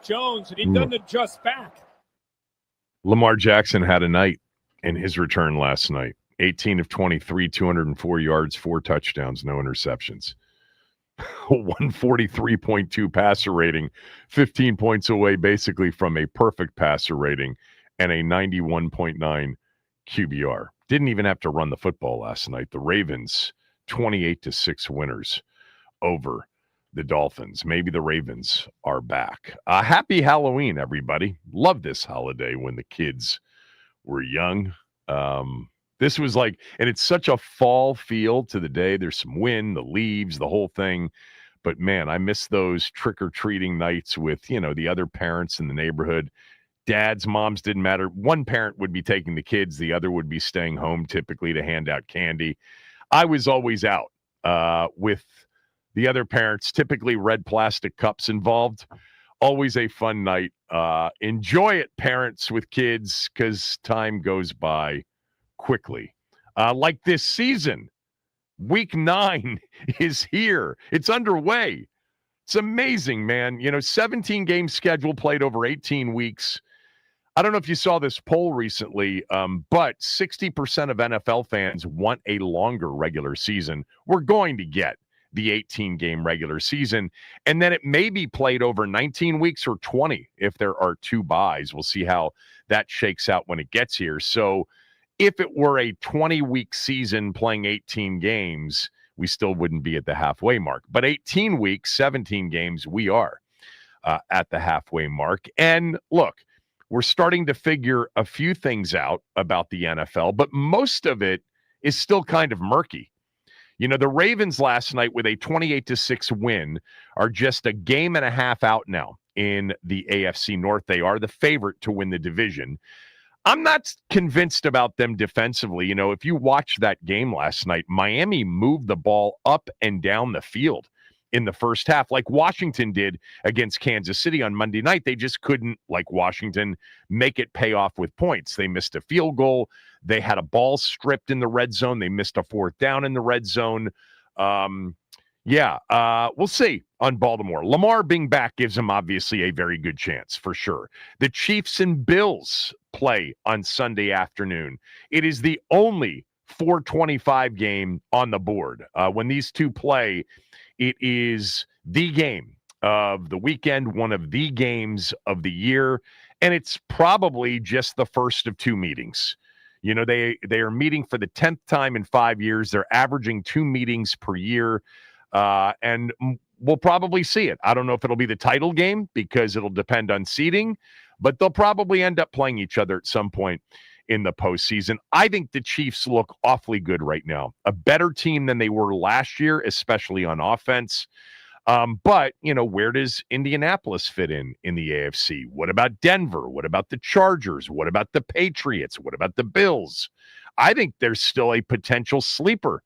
Mac Jones, and he doesn't adjust back. Lamar Jackson had a night in his return last night. 18 of 23, 204 yards, 4 touchdowns, no interceptions. 143.2 passer rating, 15 points away basically from a perfect passer rating, and a 91.9 QBR. Didn't even have to run the football last night. The Ravens, 28-6 winners over the Dolphins. Maybe the Ravens are back. Happy Halloween, everybody. Love this holiday when the kids were young. This was like, and it's such a fall feel to the day. There's some wind, the leaves, the whole thing. But man, I miss those trick-or-treating nights with, the other parents in the neighborhood. Dads, moms, didn't matter. One parent would be taking the kids. The other would be staying home typically to hand out candy. I was always out with the other parents, typically red plastic cups involved. Always a fun night. Enjoy it, parents with kids, because time goes by quickly. Like this season, week 9 is here. It's underway. It's amazing, man. 17 game schedule played over 18 weeks. I don't know if you saw this poll recently, but 60% of NFL fans want a longer regular season. We're going to get the 18-game regular season, and then it may be played over 19 weeks or 20 if there are 2 buys. We'll see how that shakes out when it gets here. So if it were a 20-week season playing 18 games, we still wouldn't be at the halfway mark. But 18 weeks, 17 games, we are at the halfway mark. And look, we're starting to figure a few things out about the NFL, but most of it is still kind of murky. The Ravens last night with a 28-6 win are just a game and a half out now in the AFC North. They are the favorite to win the division. I'm not convinced about them defensively. If you watched that game last night, Miami moved the ball up and down the field in the first half, like Washington did against Kansas City on Monday night. They just couldn't, like Washington, make it pay off with points. They missed a field goal. They had a ball stripped in the red zone. They missed a 4th down in the red zone. We'll see on Baltimore. Lamar being back gives them obviously a very good chance, for sure. The Chiefs and Bills play on Sunday afternoon. It is the only 425 game on the board. When these two play, it is the game of the weekend, one of the games of the year, and it's probably just the first of 2 meetings. They are meeting for the 10th time in 5 years. They're averaging 2 meetings per year, and we'll probably see it. I don't know if it'll be the title game because it'll depend on seeding, but they'll probably end up playing each other at some point in the postseason. I think the Chiefs look awfully good right now. A better team than they were last year, especially on offense. But, where does Indianapolis fit in the AFC? What about Denver? What about the Chargers? What about the Patriots? What about the Bills? I think there's still a potential sleeper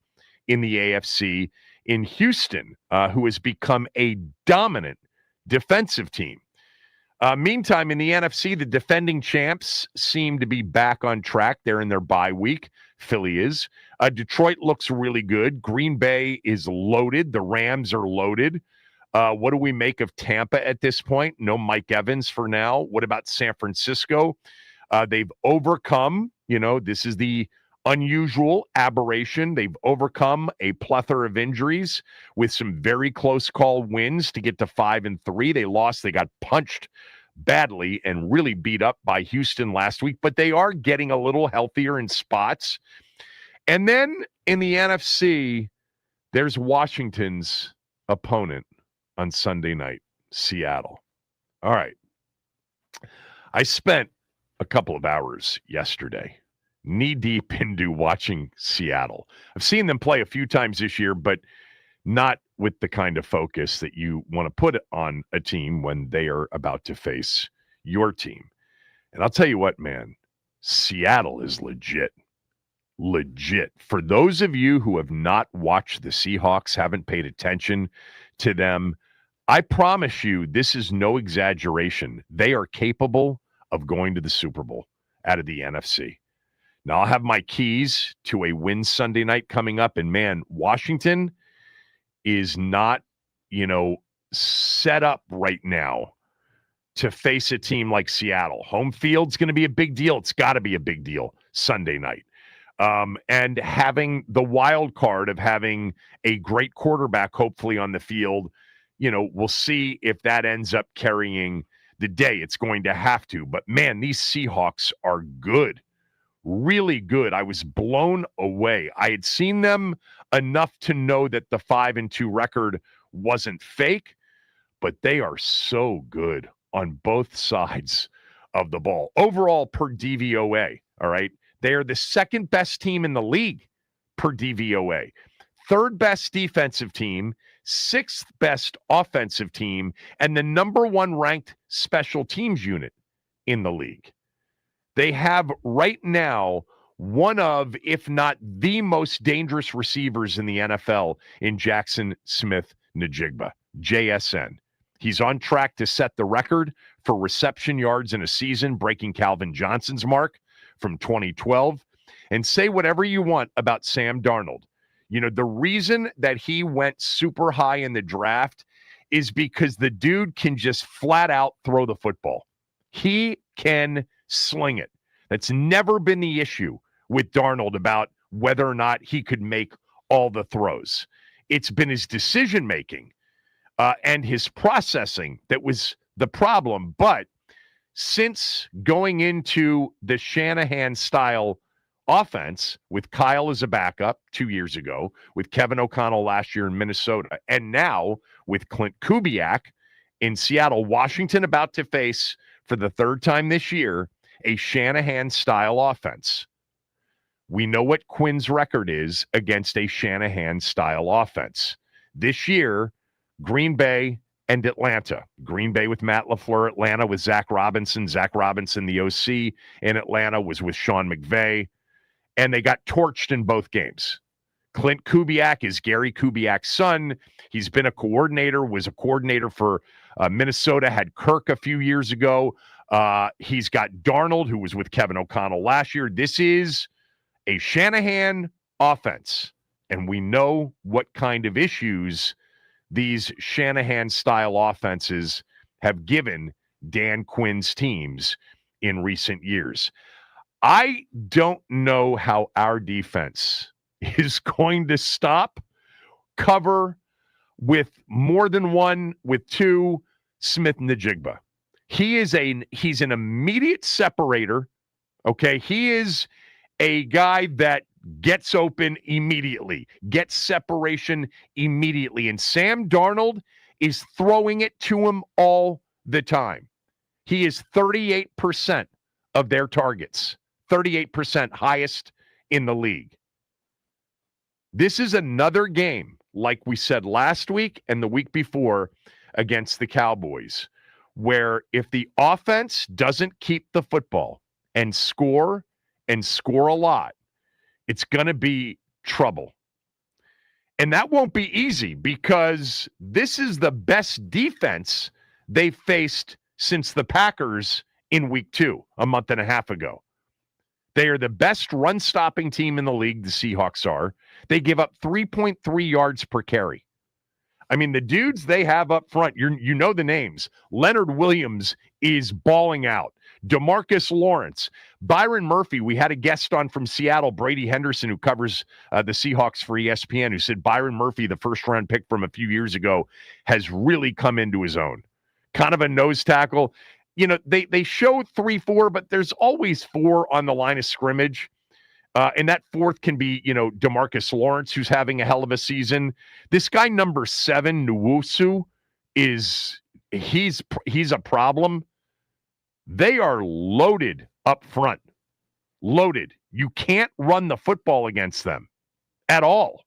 in the AFC in Houston, who has become a dominant defensive team. Meantime, in the NFC, the defending champs seem to be back on track. They're in their bye week. Philly is. Detroit looks really good. Green Bay is loaded. The Rams are loaded. What do we make of Tampa at this point? No Mike Evans for now. What about San Francisco? They've overcome, this is the unusual aberration. They've overcome a plethora of injuries with some very close call wins to get to 5-3. They lost. They got punched badly and really beat up by Houston last week, but they are getting a little healthier in spots. And then in the NFC, there's Washington's opponent on Sunday night, Seattle. All right. I spent a couple of hours yesterday knee-deep into watching Seattle. I've seen them play a few times this year, but not with the kind of focus that you want to put on a team when they are about to face your team. And I'll tell you what, man, Seattle is legit. Legit. For those of you who have not watched the Seahawks, haven't paid attention to them, I promise you, this is no exaggeration. They are capable of going to the Super Bowl out of the NFC. Now, I'll have my keys to a win Sunday night coming up. And, man, Washington is not, set up right now to face a team like Seattle. Home field's going to be a big deal. It's got to be a big deal Sunday night. And having the wild card of having a great quarterback, hopefully on the field, we'll see if that ends up carrying the day. It's going to have to. But, man, these Seahawks are good, really good. I was blown away. I had seen them enough to know that the 5-2 record wasn't fake, but they are so good on both sides of the ball. Overall, per DVOA, all right, they are the second best team in the league per DVOA, third best defensive team, sixth best offensive team, and the number one ranked special teams unit in the league. They have right now one of, if not the most dangerous receivers in the NFL in Jackson Smith-Njigba, JSN. He's on track to set the record for reception yards in a season, breaking Calvin Johnson's mark from 2012. And say whatever you want about Sam Darnold. The reason that he went super high in the draft is because the dude can just flat out throw the football. He can sling it. That's never been the issue with Darnold about whether or not he could make all the throws. It's been his decision-making and his processing that was the problem. But since going into the Shanahan-style offense with Kyle as a backup 2 years ago, with Kevin O'Connell last year in Minnesota, and now with Clint Kubiak in Seattle, Washington about to face, for the third time this year, a Shanahan-style offense. We know what Quinn's record is against a Shanahan-style offense. This year, Green Bay and Atlanta. Green Bay with Matt LaFleur, Atlanta with Zach Robinson. Zach Robinson, the OC in Atlanta, was with Sean McVay, and they got torched in both games. Clint Kubiak is Gary Kubiak's son. He's been a coordinator, was a coordinator for Minnesota, had Kirk a few years ago. He's got Darnold, who was with Kevin O'Connell last year. This is a Shanahan offense, and we know what kind of issues these Shanahan-style offenses have given Dan Quinn's teams in recent years. I don't know how our defense is going to stop, cover with more than one, with two, Smith-Njigba. He's an immediate separator, okay? He is a guy that gets open immediately, gets separation immediately. And Sam Darnold is throwing it to him all the time. He is 38% of their targets, 38% highest in the league. This is another game, like we said last week and the week before against the Cowboys, where if the offense doesn't keep the football and score a lot, it's going to be trouble. And that won't be easy because this is the best defense they've faced since the Packers in week 2, a month and a half ago. They are the best run-stopping team in the league, the Seahawks are. They give up 3.3 yards per carry. I mean, the dudes they have up front, you know the names. Leonard Williams is balling out. DeMarcus Lawrence. Byron Murphy, we had a guest on from Seattle, Brady Henderson, who covers the Seahawks for ESPN, who said Byron Murphy, the first-round pick from a few years ago, has really come into his own. Kind of a nose tackle. They show 3-4, but there's always 4 on the line of scrimmage. And that fourth can be, DeMarcus Lawrence, who's having a hell of a season. This guy, number 7, Nwosu, he's a problem. They are loaded up front. Loaded. You can't run the football against them at all.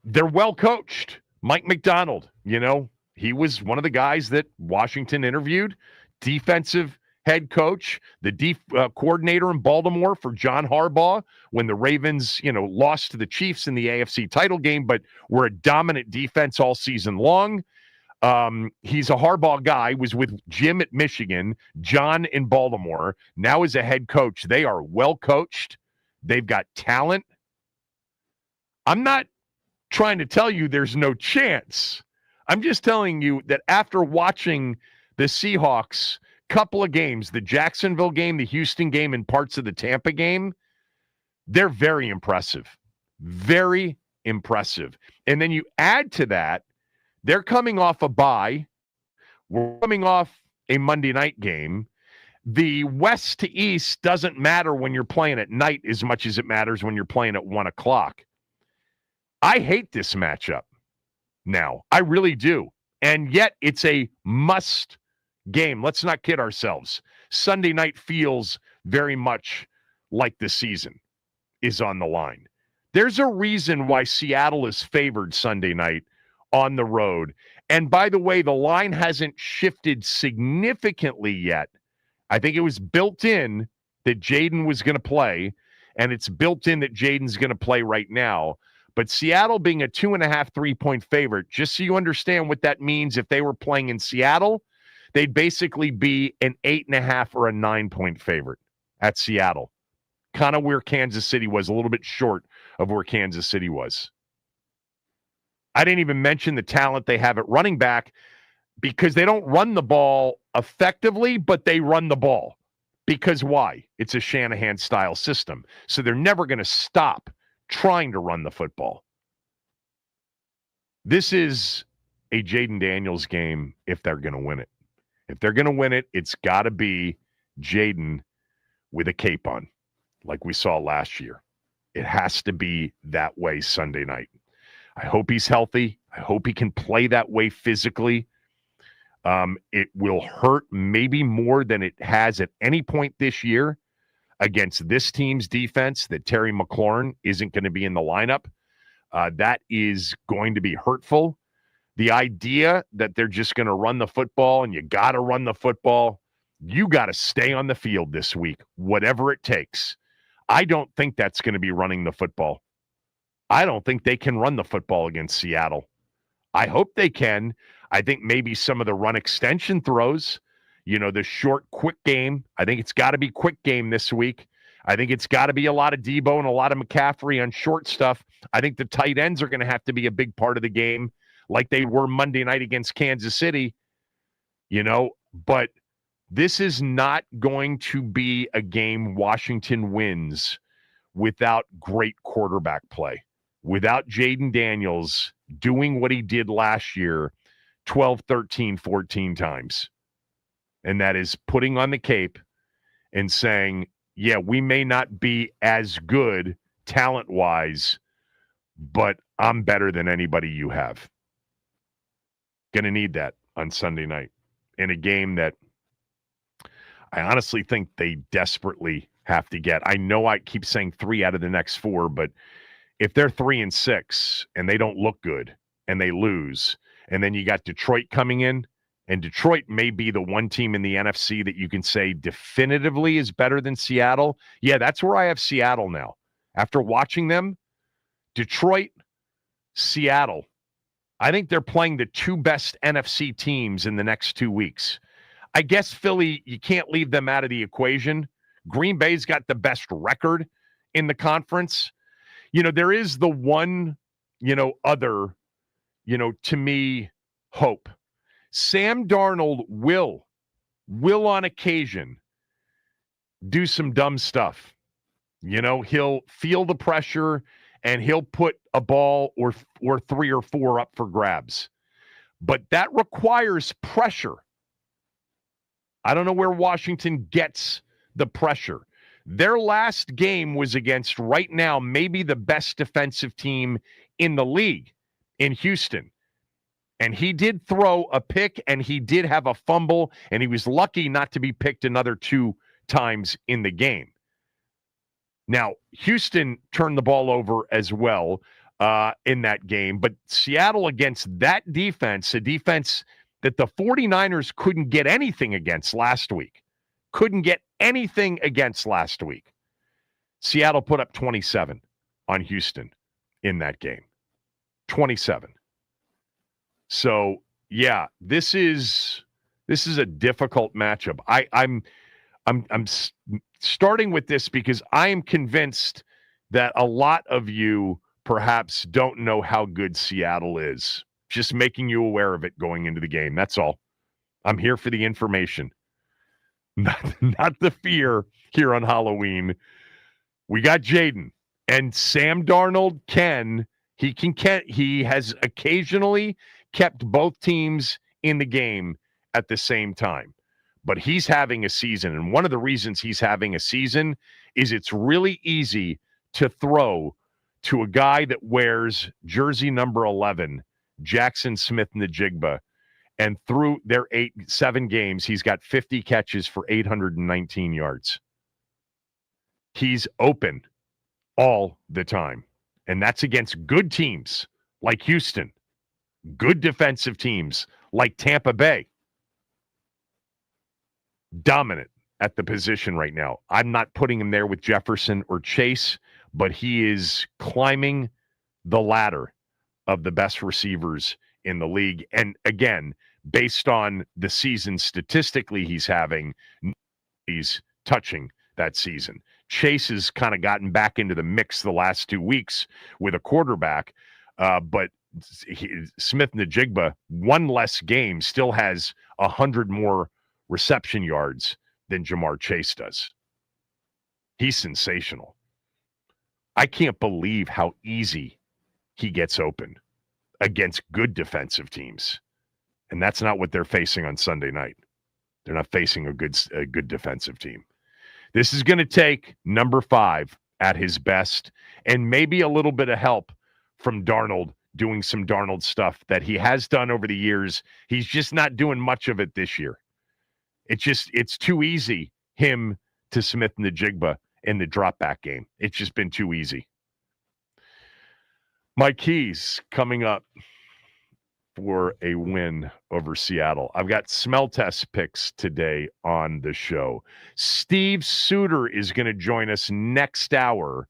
They're well coached. Mike McDonald, he was one of the guys that Washington interviewed. Defensive head coach, the coordinator in Baltimore for John Harbaugh when the Ravens, lost to the Chiefs in the AFC title game, but were a dominant defense all season long. He's a Harbaugh guy, was with Jim at Michigan, John in Baltimore, now as a head coach. They are well coached. They've got talent. I'm not trying to tell you there's no chance. I'm just telling you that after watching the Seahawks couple of games, the Jacksonville game, the Houston game, and parts of the Tampa game, they're very impressive. Very impressive. And then you add to that, they're coming off a bye. We're coming off a Monday night game. The west to east doesn't matter when you're playing at night as much as it matters when you're playing at 1 o'clock. I hate this matchup now. I really do. And yet it's a must game. Let's not kid ourselves. Sunday night feels very much like the season is on the line. There's a reason why Seattle is favored Sunday night on the road. And by the way, the line hasn't shifted significantly yet. I think it was built in that Jaden was going to play, and it's built in that Jaden's going to play right now. But Seattle being a 2.5, 3-point favorite, just so you understand what that means, if they were playing in Seattle, they'd basically be an 8.5 or a 9-point favorite at Seattle. Kind of where Kansas City was, a little bit short of where Kansas City was. I didn't even mention the talent they have at running back, because they don't run the ball effectively, but they run the ball. Because why? It's a Shanahan-style system. So they're never going to stop trying to run the football. This is a Jaden Daniels game if they're going to win it. If they're going to win it, it's got to be Jaden with a cape on, like we saw last year. It has to be that way Sunday night. I hope he's healthy. I hope he can play that way physically. It will hurt maybe more than it has at any point this year against this team's defense that Terry McLaurin isn't going to be in the lineup. That is going to be hurtful. The idea that they're just going to run the football and you got to run the football, you got to stay on the field this week, whatever it takes. I don't think that's going to be running the football. I don't think they can run the football against Seattle. I hope they can. I think maybe some of the run extension throws, the short, quick game. I think it's got to be quick game this week. I think it's got to be a lot of Debo and a lot of McCaffrey on short stuff. I think the tight ends are going to have to be a big part of the game, like they were Monday night against Kansas City, but this is not going to be a game Washington wins without great quarterback play, without Jaden Daniels doing what he did last year 12, 13, 14 times. And that is putting on the cape and saying, yeah, we may not be as good talent-wise, but I'm better than anybody you have. Going to need that on Sunday night in a game that I honestly think they desperately have to get. I know I keep saying 3 out of the next 4, but if they're 3-6 and they don't look good and they lose, and then you got Detroit coming in, and Detroit may be the one team in the NFC that you can say definitively is better than Seattle. Yeah, that's where I have Seattle now. After watching them, Detroit, Seattle, I think they're playing the 2 best NFC teams in the next 2 weeks. I guess Philly, you can't leave them out of the equation. Green Bay's got the best record in the conference. There is the one, other, to me, hope. Sam Darnold will on occasion do some dumb stuff. He'll feel the pressure and he'll put a ball or 3 or 4 up for grabs. But that requires pressure. I don't know where Washington gets the pressure. Their last game was against, right now, maybe the best defensive team in the league in Houston. And he did throw a pick, and he did have a fumble, and he was lucky not to be picked another 2 times in the game. Now, Houston turned the ball over as well in that game, but Seattle against that defense, a defense that the 49ers couldn't get anything against last week. Seattle put up 27 on Houston in that game. 27. So, yeah, this is a difficult matchup. I'm starting with this because I am convinced that a lot of you perhaps don't know how good Seattle is. Just making you aware of it going into the game. That's all. I'm here for the information, not the fear here on Halloween. We got Jaden and Sam Darnold he has occasionally kept both teams in the game at the same time. But he's having a season, and one of the reasons he's having a season is it's really easy to throw to a guy that wears jersey number 11, Jackson Smith-Njigba, and through their 7 games, he's got 50 catches for 819 yards. He's open all the time, and that's against good teams like Houston, good defensive teams like Tampa Bay. Dominant at the position right now. I'm not putting him there with Jefferson or Chase, but he is climbing the ladder of the best receivers in the league. And again, based on the season statistically he's touching that season. Chase has kind of gotten back into the mix the last 2 weeks with a quarterback, but Smith-Njigba, one less game, still has 100 more reception yards than Jamar Chase does. He's sensational. I can't believe how easy he gets open against good defensive teams. And that's not what they're facing on Sunday night. They're not facing a good defensive team. This is going to take number 5 at his best and maybe a little bit of help from Darnold doing some Darnold stuff that he has done over the years. He's just not doing much of it this year. It's too easy, him to Smith-Njigba in the drop back game. It's just been too easy. My keys coming up for a win over Seattle. I've got smell test picks today on the show. Steve Suter is going to join us next hour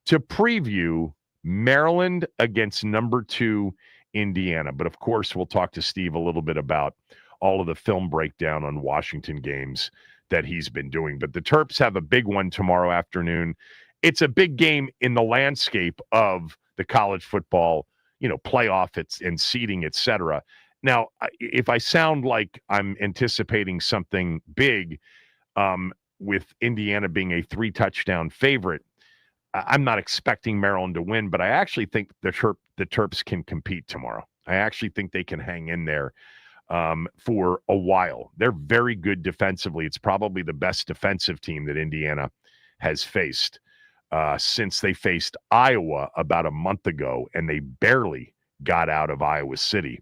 to preview Maryland against number 2 Indiana. But of course, we'll talk to Steve a little bit about all of the film breakdown on Washington games that he's been doing. But the Terps have a big one tomorrow afternoon. It's a big game in the landscape of the college football, playoff and seeding, et cetera. Now, if I sound like I'm anticipating something big with Indiana being a 3-touchdown favorite, I'm not expecting Maryland to win, but I actually think the Terps can compete tomorrow. I actually think they can hang in there for a while. They're very good defensively. It's probably the best defensive team that Indiana has faced since they faced Iowa about a month ago, and they barely got out of Iowa City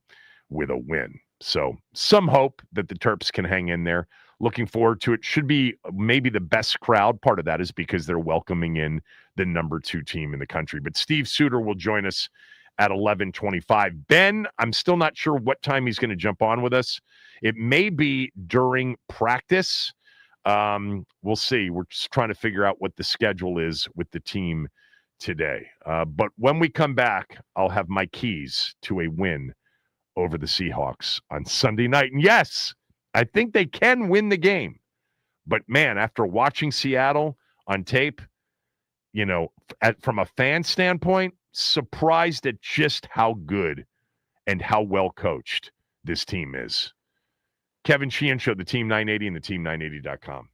with a win. So some hope that the Terps can hang in there. Looking forward to it. Should be maybe the best crowd. Part of that is because they're welcoming in the number 2 team in the country. But Steve Suter will join us at 11:25. Ben, I'm still not sure what time he's going to jump on with us. It may be during practice. We'll see. We're just trying to figure out what the schedule is with the team today. But when we come back, I'll have my keys to a win over the Seahawks on Sunday night. And yes, I think they can win the game. But man, after watching Seattle on tape, from a fan standpoint, surprised at just how good and how well coached this team is. Kevin Sheehan Show, the Team 980 and the team980.com.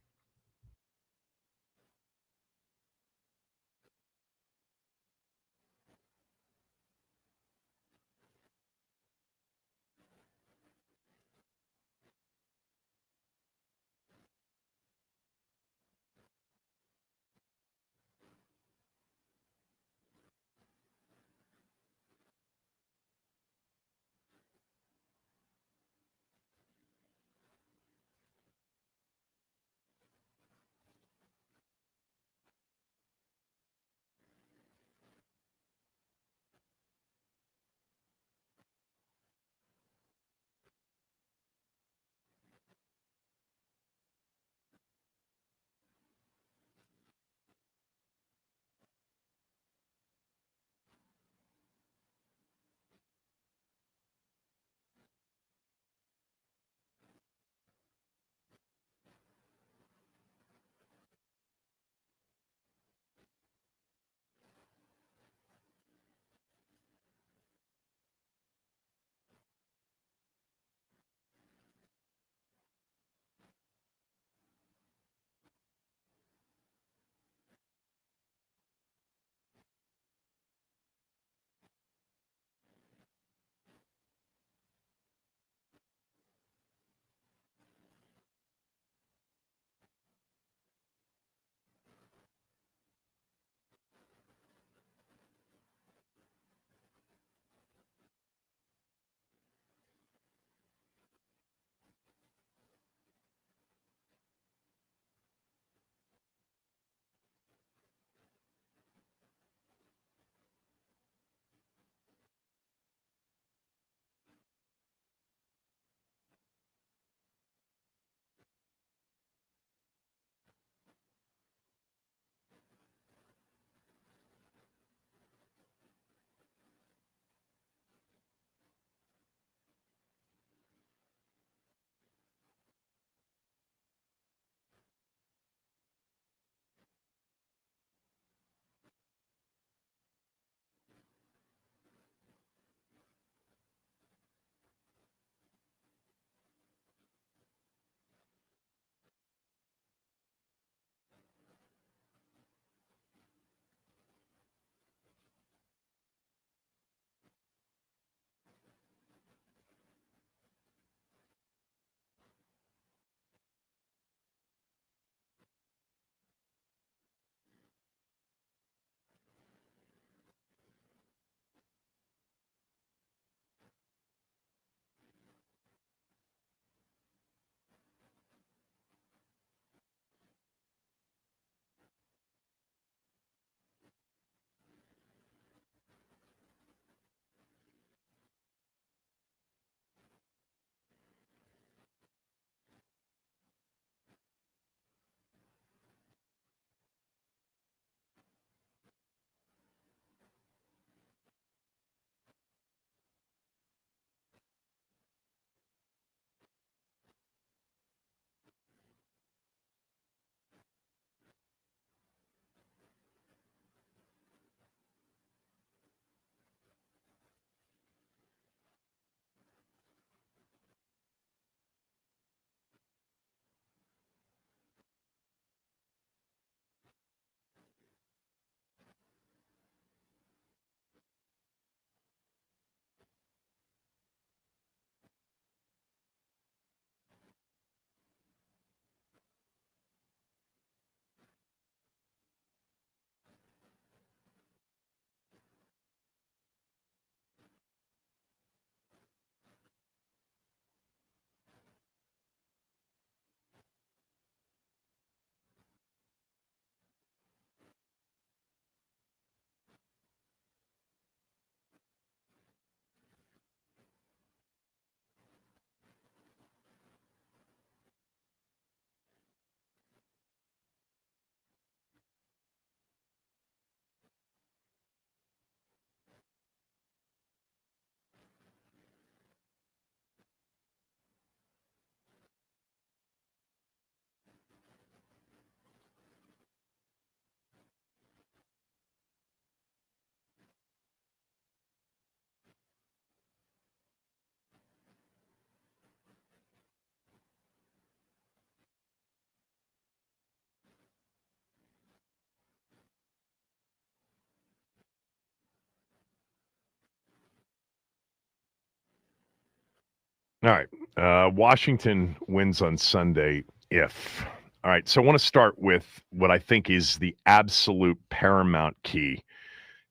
All right. Washington wins on Sunday if. All right. So I want to start with what I think is the absolute paramount key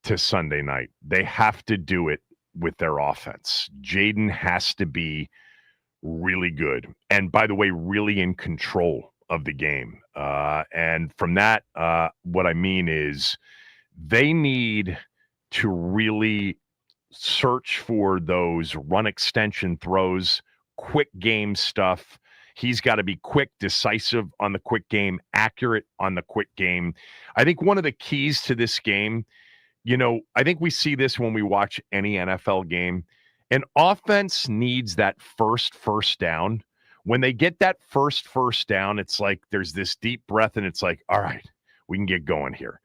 to Sunday night. They have to do it with their offense. Jaden has to be really good. And by the way, really in control of the game. And from that, what I mean is they need to really search for those run extension throws, quick game stuff. He's got to be quick, decisive on the quick game, accurate on the quick game. I think one of the keys to this game, I think we see this when we watch any NFL game. An offense needs that first down. When they get that first down, it's like there's this deep breath and it's like, all right, we can get going here,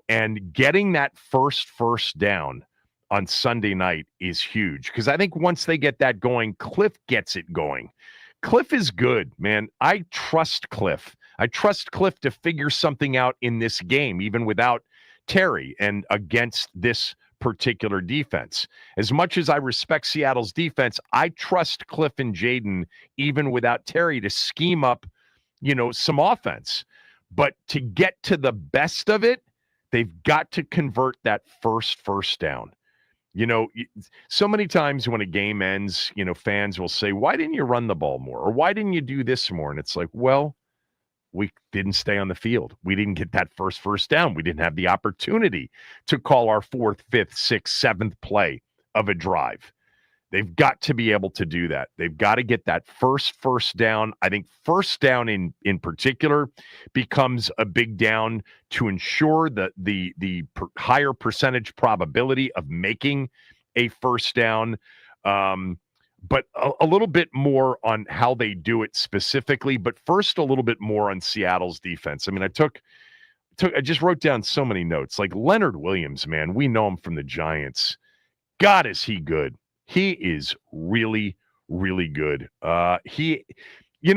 and getting that first down on Sunday night is huge because I think once they get that going, Cliff gets it going. Cliff is good, man. I trust Cliff. I trust Cliff to figure something out in this game, even without Terry and against this particular defense. As much as I respect Seattle's defense, I trust Cliff and Jaden, even without Terry, to scheme up, some offense. But to get to the best of it, they've got to convert that first down. So many times when a game ends, fans will say, why didn't you run the ball more? Or why didn't you do this more? And it's like, well, we didn't stay on the field. We didn't get that first down. We didn't have the opportunity to call our 4th, 5th, 6th, 7th play of a drive. They've got to be able to do that. They've got to get that first down. I think first down in particular becomes a big down to ensure that the higher percentage probability of making a first down. But a little bit more on how they do it specifically. But first, a little bit more on Seattle's defense. I mean, I just wrote down so many notes. Like Leonard Williams, man, we know him from the Giants. God, is he good? He is really, really good.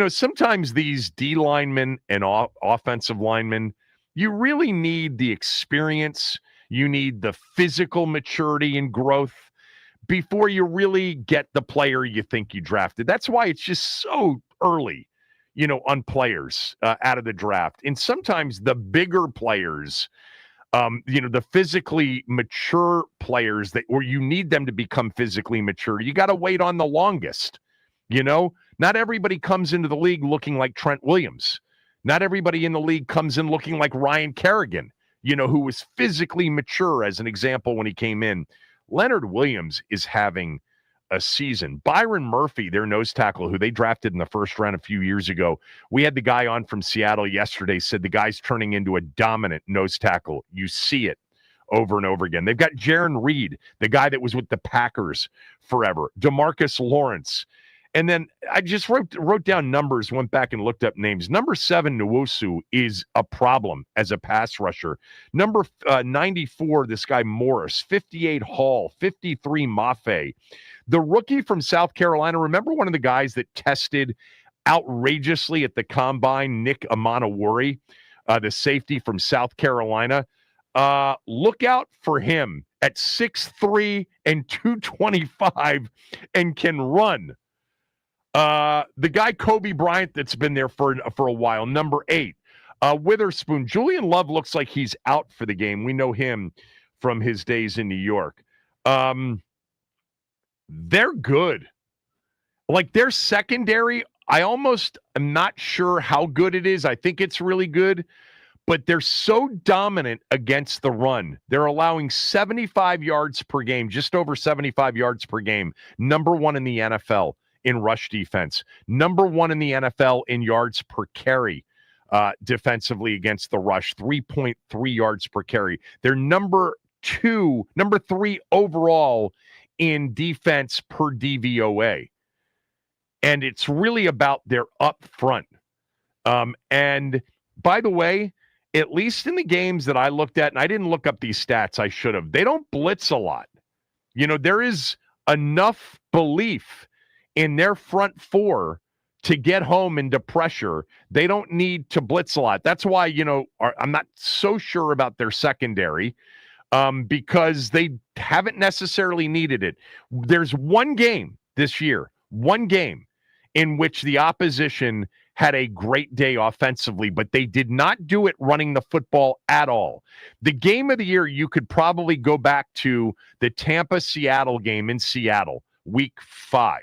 Sometimes these D linemen and offensive linemen, you really need the experience. You need the physical maturity and growth before you really get the player you think you drafted. That's why it's just so early, on players out of the draft. And sometimes the bigger players, the physically mature players where you need them to become physically mature, you got to wait on the longest. Not everybody comes into the league looking like Trent Williams. Not everybody in the league comes in looking like Ryan Kerrigan, who was physically mature, as an example, when he came in. Leonard Williams is having a season. Byron Murphy, their nose tackle, who they drafted in the first round a few years ago. We had the guy on from Seattle yesterday, said the guy's turning into a dominant nose tackle. You see it over and over again. They've got Jaron Reed, the guy that was with the Packers forever. DeMarcus Lawrence. And then I just wrote down numbers, went back and looked up names. Number 7, Nwosu, is a problem as a pass rusher. Number 94, this guy Morris. 58, Hall. 53, Mafe. The rookie from South Carolina, remember one of the guys that tested outrageously at the combine, Nick Amanawori, the safety from South Carolina? Look out for him at 6'3" and 225 and can run. The guy Kobe Bryant that's been there for a while, number 8. Witherspoon. Julian Love looks like he's out for the game. We know him from his days in New York. They're good. Like their secondary, I almost am not sure how good it is. I think it's really good, but they're so dominant against the run. They're allowing 75 yards per game, just over 75 yards per game. Number 1 in the NFL in rush defense. Number 1 in the NFL in yards per carry defensively against the rush, 3.3 yards per carry. They're number 3 overall in defense per DVOA. And it's really about their up front. And by the way, at least in the games that I looked at, and I didn't look up these stats, I should have, they don't blitz a lot. There is enough belief in their front 4 to get home into pressure. They don't need to blitz a lot. That's why, I'm not so sure about their secondary. Because they haven't necessarily needed it. There's one game this year, One game in which the opposition had a great day offensively, but they did not do it running the football at all. The game of the year, you could probably go back to the Tampa-Seattle game in Seattle, week 5,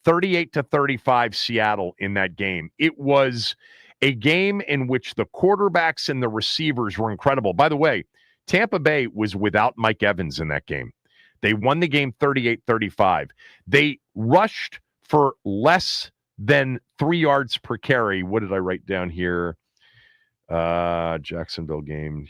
38-35 Seattle in that game. It was a game in which the quarterbacks and the receivers were incredible. By the way, Tampa Bay was without Mike Evans in that game. They won the game 38-35. They rushed for less than 3 yards per carry. What did I write down here? Jacksonville game.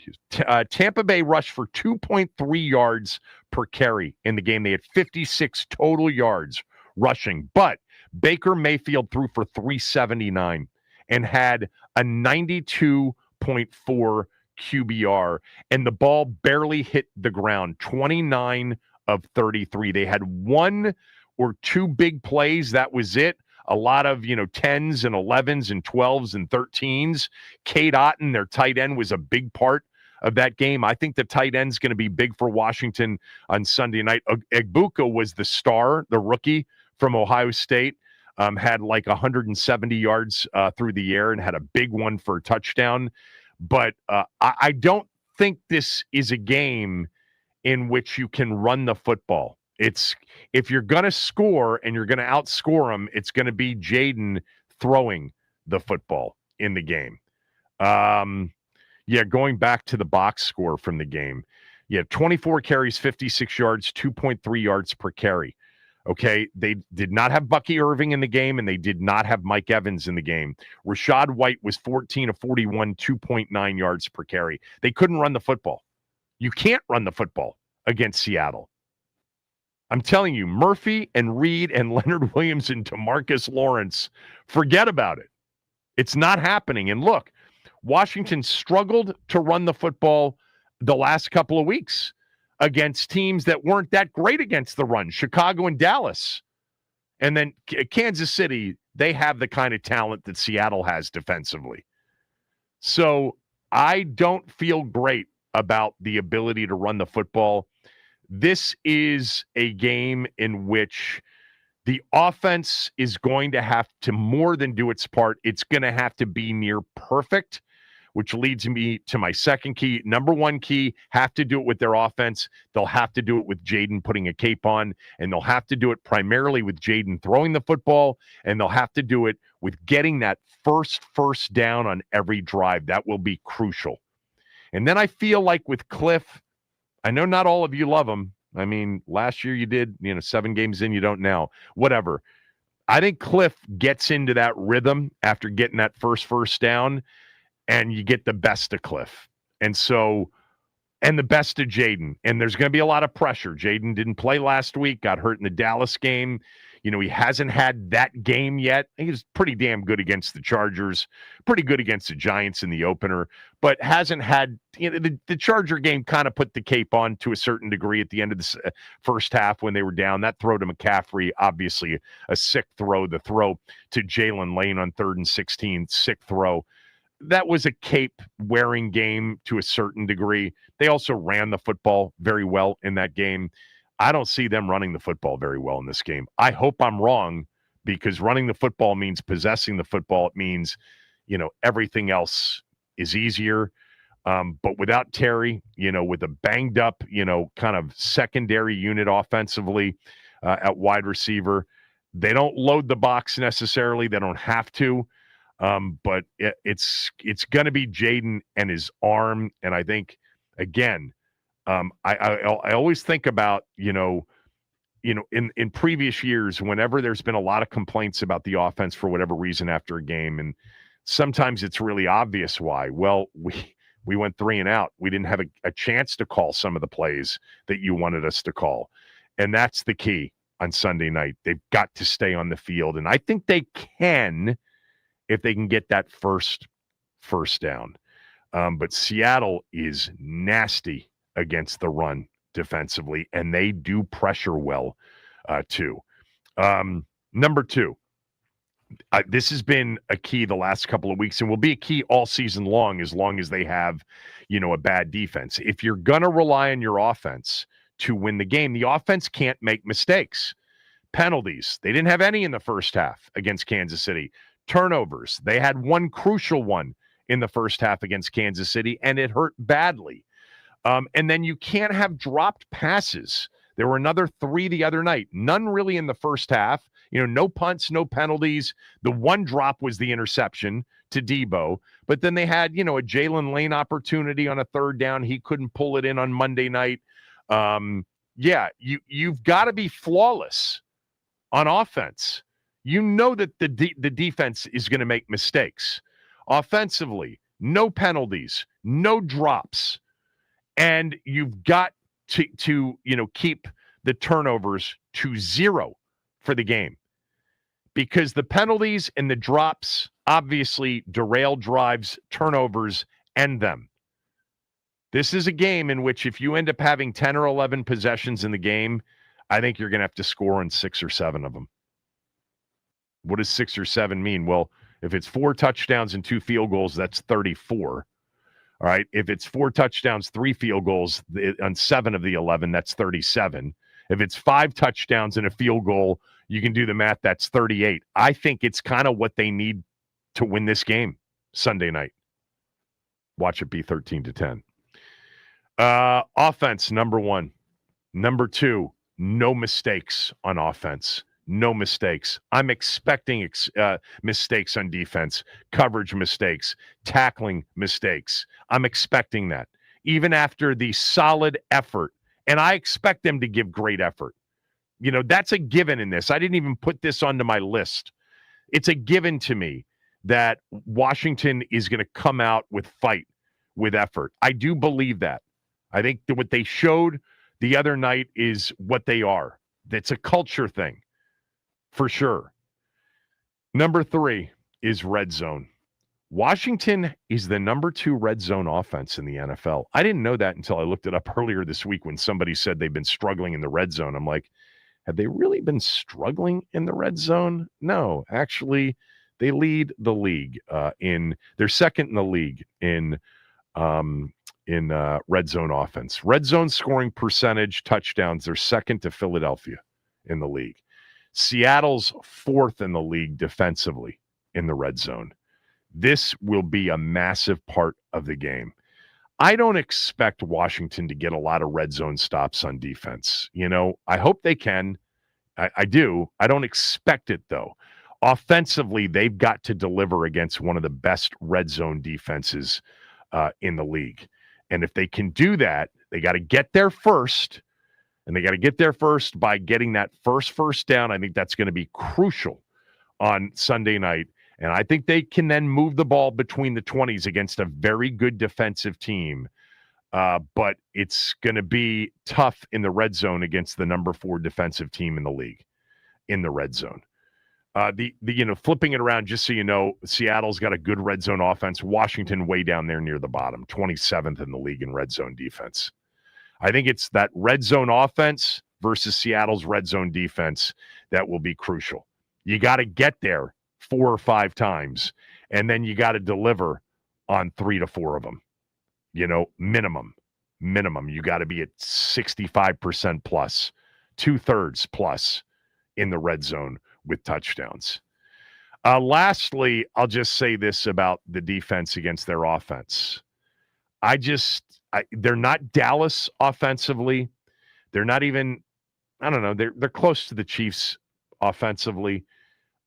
Tampa Bay rushed for 2.3 yards per carry in the game. They had 56 total yards rushing, but Baker Mayfield threw for 379 and had a 92.4 QBR, and the ball barely hit the ground. 29 of 33. They had 1 or 2 big plays. That was it. A lot of, 10s and 11s and 12s and 13s. Cade Otton, their tight end, was a big part of that game. I think the tight end's going to be big for Washington on Sunday night. Egbuka was the star, the rookie from Ohio State. Had like 170 yards through the air and had a big one for a touchdown. But I don't think this is a game in which you can run the football. It's if you're going to score and you're going to outscore them, it's going to be Jaden throwing the football in the game. Going back to the box score from the game. 24 carries, 56 yards, 2.3 yards per carry. Okay, they did not have Bucky Irving in the game, and they did not have Mike Evans in the game. Rashad White was 14 of 41, 2.9 yards per carry. They couldn't run the football. You can't run the football against Seattle. I'm telling you, Murphy and Reed and Leonard Williams and DeMarcus Lawrence, forget about it. It's not happening. And look, Washington struggled to run the football the last couple of weeks against teams that weren't that great against the run, Chicago and Dallas. And then Kansas City, they have the kind of talent that Seattle has defensively. So I don't feel great about the ability to run the football. This is a game in which the offense is going to have to more than do its part. It's going to have to be near perfect, which leads me to my second key. Number one key, have to do it with their offense. They'll have to do it with Jaden putting a cape on, and they'll have to do it primarily with Jaden throwing the football, and they'll have to do it with getting that first down on every drive. That will be crucial. And then I feel like with Cliff, I know not all of you love him. I mean, last year you did, 7 games in, you don't now. Whatever. I think Cliff gets into that rhythm after getting that first down, and you get the best of Cliff. And the best of Jaden. And there's going to be a lot of pressure. Jaden didn't play last week, got hurt in the Dallas game. He hasn't had that game yet. He was pretty damn good against the Chargers, pretty good against the Giants in the opener, but hasn't had the Charger game kind of put the cape on to a certain degree at the end of the first half when they were down. That throw to McCaffrey, obviously a sick throw. The throw to Jalen Lane on 3rd and 16, sick throw. That was a cape-wearing game to a certain degree. They also ran the football very well in that game. I don't see them running the football very well in this game. I hope I'm wrong, because running the football means possessing the football. It means, everything else is easier. But without Terry, with a banged up, kind of secondary unit offensively at wide receiver, they don't load the box necessarily. They don't have to. But it's going to be Jaden and his arm. And I think, again, I always think about, in previous years, whenever there's been a lot of complaints about the offense for whatever reason after a game, and sometimes it's really obvious why. Well, we went 3 and out. We didn't have a chance to call some of the plays that you wanted us to call. And that's the key on Sunday night. They've got to stay on the field. And I think they can if they can get that first down. But Seattle is nasty against the run defensively, and they do pressure well too. Number 2, this has been a key the last couple of weeks and will be a key all season long as they have, a bad defense. If you're going to rely on your offense to win the game, the offense can't make mistakes, Penalties. They didn't have any in the first half against Kansas City. Turnovers. They had one crucial one in the first half against Kansas City, and it hurt badly. And then you can't have dropped passes. There were another 3 the other night. None really in the first half. No punts, no penalties. The one drop was the interception to Debo. But then they had, a Jalen Lane opportunity on a third down. He couldn't pull it in on Monday night. You've got to be flawless on offense. You know that the defense is going to make mistakes. Offensively, no penalties, no drops. And you've got to keep the turnovers to 0 for the game, because the penalties and the drops obviously derail drives, turnovers, end them. This is a game in which if you end up having 10 or 11 possessions in the game, I think you're going to have to score on 6 or 7 of them. What does 6 or 7 mean? Well, if it's 4 touchdowns and 2 field goals, that's 34. All right. If it's 4 touchdowns, 3 field goals on 7 of the 11, that's 37. If it's 5 touchdowns and a field goal, you can do the math. That's 38. I think it's kind of what they need to win this game Sunday night. Watch it be 13-10. Offense, number 1. Number 2, no mistakes on offense. No mistakes. I'm expecting mistakes on defense, coverage mistakes, tackling mistakes. I'm expecting that. Even after the solid effort, and I expect them to give great effort. That's a given in this. I didn't even put this onto my list. It's a given to me that Washington is going to come out with fight, with effort. I do believe that. I think that what they showed the other night is what they are. It's a culture thing. For sure. Number 3 is red zone. Washington is the number 2 red zone offense in the NFL. I didn't know that until I looked it up earlier this week when somebody said they've been struggling in the red zone. I'm like, have they really been struggling in the red zone? No, actually, they lead the league they're second in the league in red zone offense. Red zone scoring percentage, touchdowns, they're second to Philadelphia in the league. Seattle's 4th in the league defensively in the red zone. This will be a massive part of the game. I don't expect Washington to get a lot of red zone stops on defense. I hope they can. I do. I don't expect it, though. Offensively, they've got to deliver against one of the best red zone defenses in the league. And if they can do that, they got to get there first. And they got to get there first by getting that first down. I think that's going to be crucial on Sunday night. And I think they can then move the ball between the 20s against a very good defensive team. But it's going to be tough in the red zone against the number 4 defensive team in the league in the red zone. Flipping it around, just so you know, Seattle's got a good red zone offense. Washington way down there near the bottom, 27th in the league in red zone defense. I think it's that red zone offense versus Seattle's red zone defense that will be crucial. You got to get there 4 or 5 times, and then you got to deliver on 3 to 4 of them. Minimum. You got to be at 65% plus, 2/3 plus in the red zone with touchdowns. Lastly, I'll just say this about the defense against their offense. They're not Dallas offensively. They're not even, I don't know, they're close to the Chiefs offensively.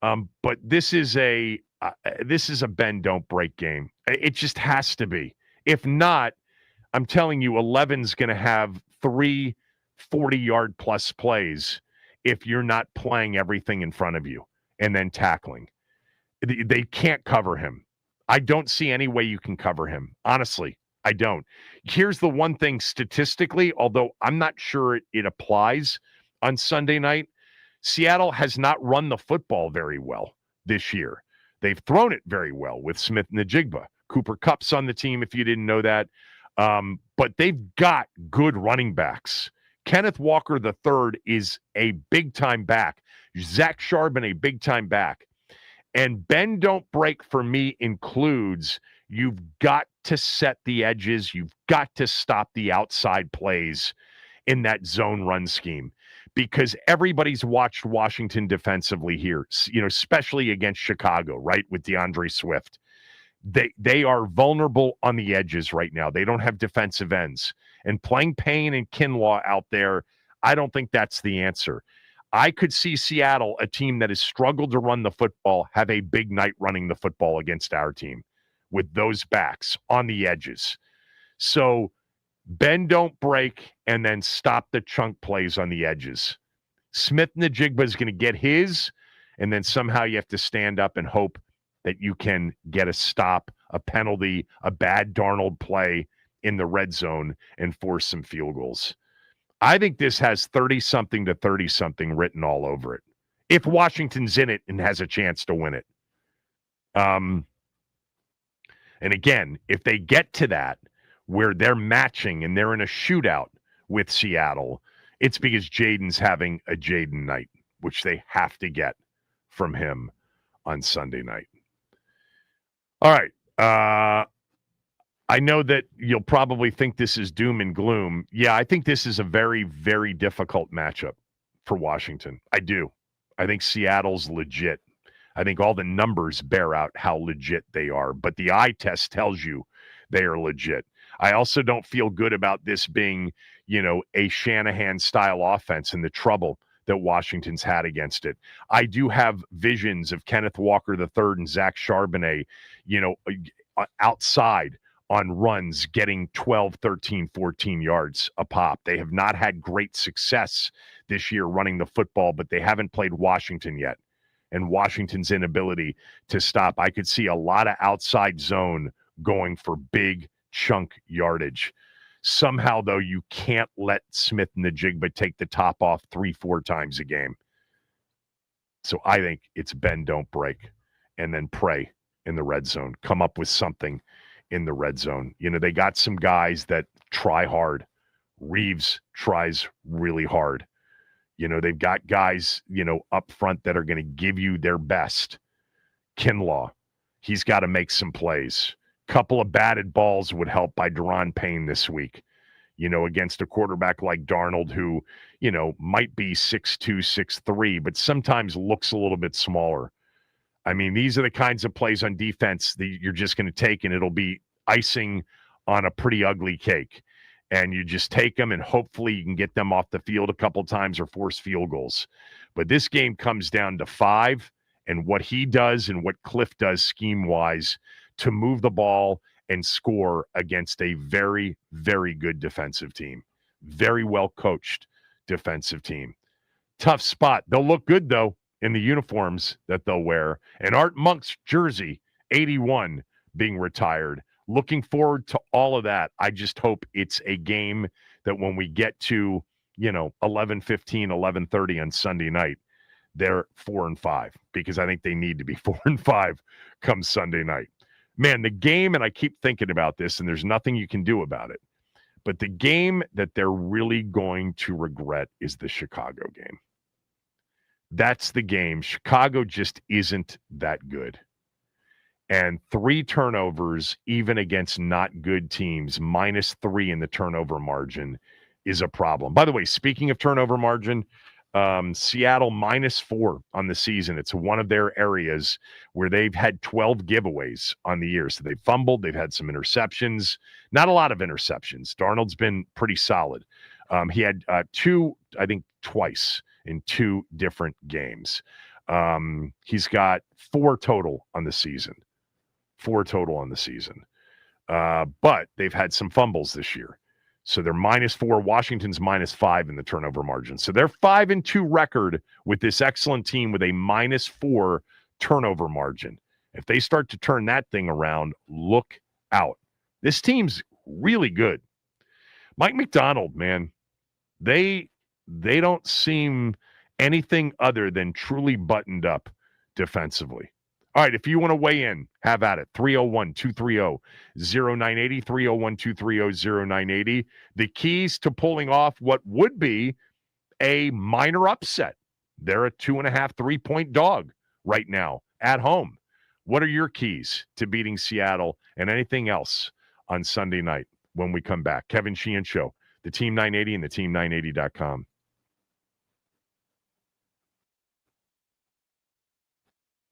But this is a bend, don't break game. It just has to be. If not, I'm telling you, 11's going to have 3 40-yard plus plays if you're not playing everything in front of you and then tackling. They can't cover him. I don't see any way you can cover him. Honestly, I don't. Here's the one thing statistically, although I'm not sure it applies on Sunday night. Seattle has not run the football very well this year. They've thrown it very well with Smith and Najigba. Cooper Kupp's on the team, if you didn't know that. But they've got good running backs. Kenneth Walker III is a big-time back. Zach Charbonnet, a big-time back. And bend, don't break for me includes you've got to set the edges. You've got to stop the outside plays in that zone run scheme. because everybody's watched Washington defensively here, especially against Chicago, right, with DeAndre Swift. They are vulnerable on the edges right now. They don't have defensive ends. And playing Payne and Kinlaw out there, I don't think that's the answer. I could see Seattle, a team that has struggled to run the football, have a big night running the football against our team with those backs on the edges. So bend, don't break, and then stop the chunk plays on the edges. Smith-Njigba is going to get his, and then somehow you have to stand up and hope that you can get a stop, a penalty, a bad Darnold play in the red zone and force some field goals. I think this has 30-something to 30-something written all over it, if Washington's in it and has a chance to win it. And again, if they get to that, where they're matching and they're in a shootout with Seattle, it's because Jaden's having a Jaden night, which they have to get from him on Sunday night. All right. I know that you'll probably think this is doom and gloom. Yeah, I think this is a very, very difficult matchup for Washington. I do. I think Seattle's legit. I think all the numbers bear out how legit they are, but the eye test tells you they are legit. I also don't feel good about this being, a Shanahan-style offense and the trouble that Washington's had against it. I do have visions of Kenneth Walker III and Zach Charbonnet, outside on runs getting 12, 13, 14 yards a pop. They have not had great success this year running the football, but they haven't played Washington yet. And Washington's inability to stop. I could see a lot of outside zone going for big chunk yardage. Somehow, though, you can't let Smith-Njigba take the top off 3-4 times a game. So I think it's bend, don't break, and then pray in the red zone. Come up with something in the red zone. They got some guys that try hard. Reeves tries really hard. They've got guys, up front that are going to give you their best. Kinlaw, he's got to make some plays. Couple of batted balls would help by Deron Payne this week, against a quarterback like Darnold who, might be 6'2", 6'3", but sometimes looks a little bit smaller. I mean, these are the kinds of plays on defense that you're just going to take, and it'll be icing on a pretty ugly cake. And you just take them, and hopefully you can get them off the field a couple times or force field goals. But this game comes down to 5, and what he does and what Cliff does scheme-wise to move the ball and score against a very, very good defensive team. Very well-coached defensive team. Tough spot. They'll look good, though, in the uniforms that they'll wear. And Art Monk's jersey, 81, being retired. Looking forward to all of that. I just hope it's a game that when we get to, 11:15, 11:30 on Sunday night, they're 4-5, because I think they need to be 4-5 come Sunday night. Man, the game, and I keep thinking about this, and there's nothing you can do about it, but the game that they're really going to regret is the Chicago game. That's the game. Chicago just isn't that good. And 3 turnovers, even against not good teams, -3 in the turnover margin is a problem. By the way, speaking of turnover margin, Seattle -4 on the season. It's one of their areas where they've had 12 giveaways on the year. So they've fumbled. They've had some interceptions. Not a lot of interceptions. Darnold's been pretty solid. He had 2, I think, twice in 2 different games. He's got 4 total on the season. 4 total on the season. But they've had some fumbles this year. So they're -4. Washington's -5 in the turnover margin. So they're 5-2 record with this excellent team with a -4 turnover margin. If they start to turn that thing around, look out. This team's really good. Mike McDonald, man, they don't seem anything other than truly buttoned up defensively. All right, if you want to weigh in, have at it. 301-230-0980, 301-230-0980. The keys to pulling off what would be a minor upset. They're a 2.5, 3-point dog right now at home. What are your keys to beating Seattle and anything else on Sunday night when we come back? Kevin Sheehan Show, the Team 980 and the Team980.com.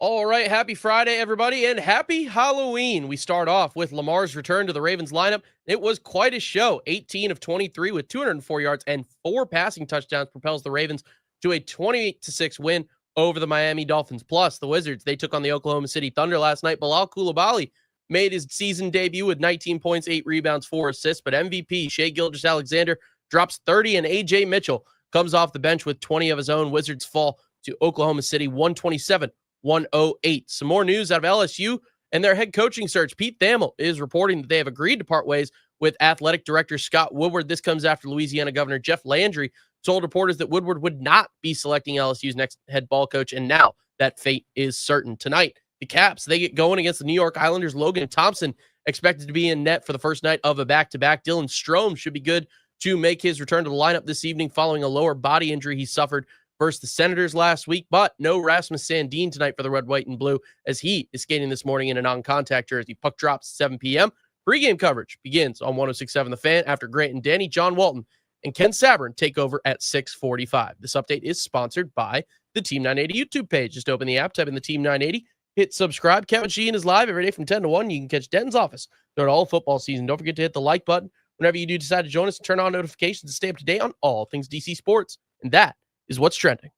All right, happy Friday, everybody, and happy Halloween. We start off with Lamar's return to the Ravens lineup. It was quite a show. 18 of 23 with 204 yards and 4 passing touchdowns propels the Ravens to a 28-6 win over the Miami Dolphins. Plus, the Wizards, they took on the Oklahoma City Thunder last night. Bilal Coulibaly made his season debut with 19 points, 8 rebounds, 4 assists, but MVP Shai Gilgeous-Alexander drops 30, and A.J. Mitchell comes off the bench with 20 of his own. Wizards fall to Oklahoma City 127-108. Some more news out of LSU and their head coaching search. Pete Thamel is reporting that they have agreed to part ways with athletic director Scott Woodward. This comes after Louisiana Governor Jeff Landry told reporters that Woodward would not be selecting LSU's next head ball coach, and now that fate is certain. Tonight, the Caps, they get going against the New York Islanders. Logan Thompson expected to be in net for the first night of a back-to-back. Dylan Strome should be good to make his return to the lineup this evening following a lower body injury he suffered versus the Senators last week, but no Rasmus Sandin tonight for the Red, White, and Blue as he is skating this morning in a non-contact jersey. Puck drops at 7 p.m. Pre-game coverage begins on 106.7 The Fan after Grant and Danny, John Walton, and Ken Sabrin take over at 6:45. This update is sponsored by the Team 980 YouTube page. Just open the app, type in the Team 980, hit subscribe. Kevin Sheehan is live every day from 10 to 1. You can catch Denton's office throughout all football season. Don't forget to hit the like button whenever you do decide to join us and turn on notifications to stay up to date on all things DC sports. And that is what's trending.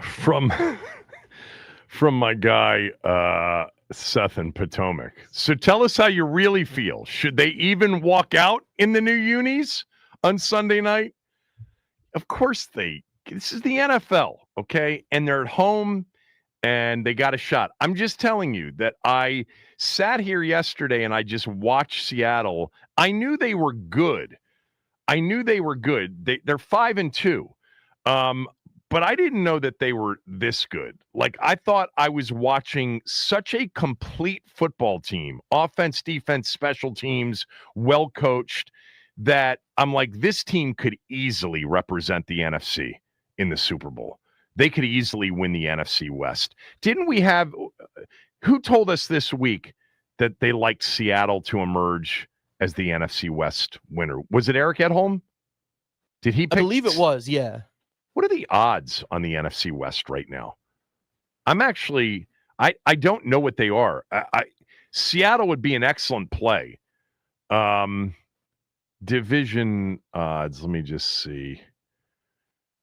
from from my guy Seth in Potomac. So tell us how you really feel. Should they even walk out in the new unis on Sunday night? Of course this is the NFL, okay? And they're at home and they got a shot. I'm just telling you that I sat here yesterday and I just watched Seattle. I knew they were good. They're 5-2. But I didn't know that they were this good. Like, I thought I was watching such a complete football team, offense, defense, special teams, well coached, that I'm like, this team could easily represent the NFC in the Super Bowl. They could easily win the NFC West. Didn't we have who told us this week that they liked Seattle to emerge as the NFC West winner? Was it Eric Edholm? Did he pick? I believe it was, yeah. What are the odds on the NFC West right now? I'm actually, I don't know what they are. Seattle would be an excellent play. Division odds, let me just see.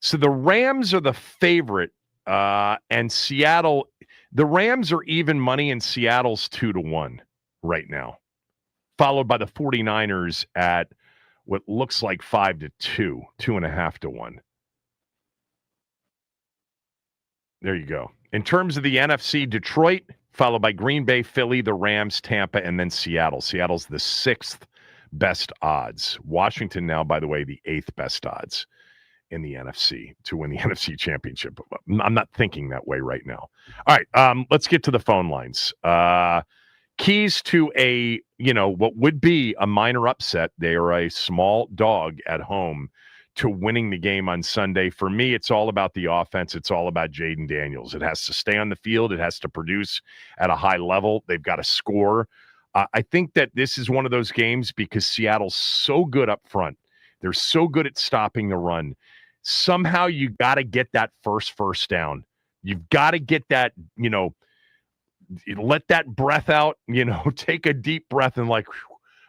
So the Rams are the favorite, and Seattle, the Rams are even money, and Seattle's 2-1 right now, followed by the 49ers at what looks like 5-2, 2.5-1. There you go. In terms of the NFC, Detroit, followed by Green Bay, Philly, the Rams, Tampa, and then Seattle. Seattle's the 6th best odds. Washington now, by the way, the 8th best odds in the NFC to win the NFC Championship. I'm not thinking that way right now. All right, let's get to the phone lines. Keys to a, what would be a minor upset. They are a small dog at home to winning the game on Sunday. For me, it's all about the offense. It's all about Jaden Daniels. It has to stay on the field. It has to produce at a high level. They've got to score. I think that this is one of those games because Seattle's so good up front. They're so good at stopping the run. Somehow you got to get that first down. You've got to get that, let that breath out, take a deep breath and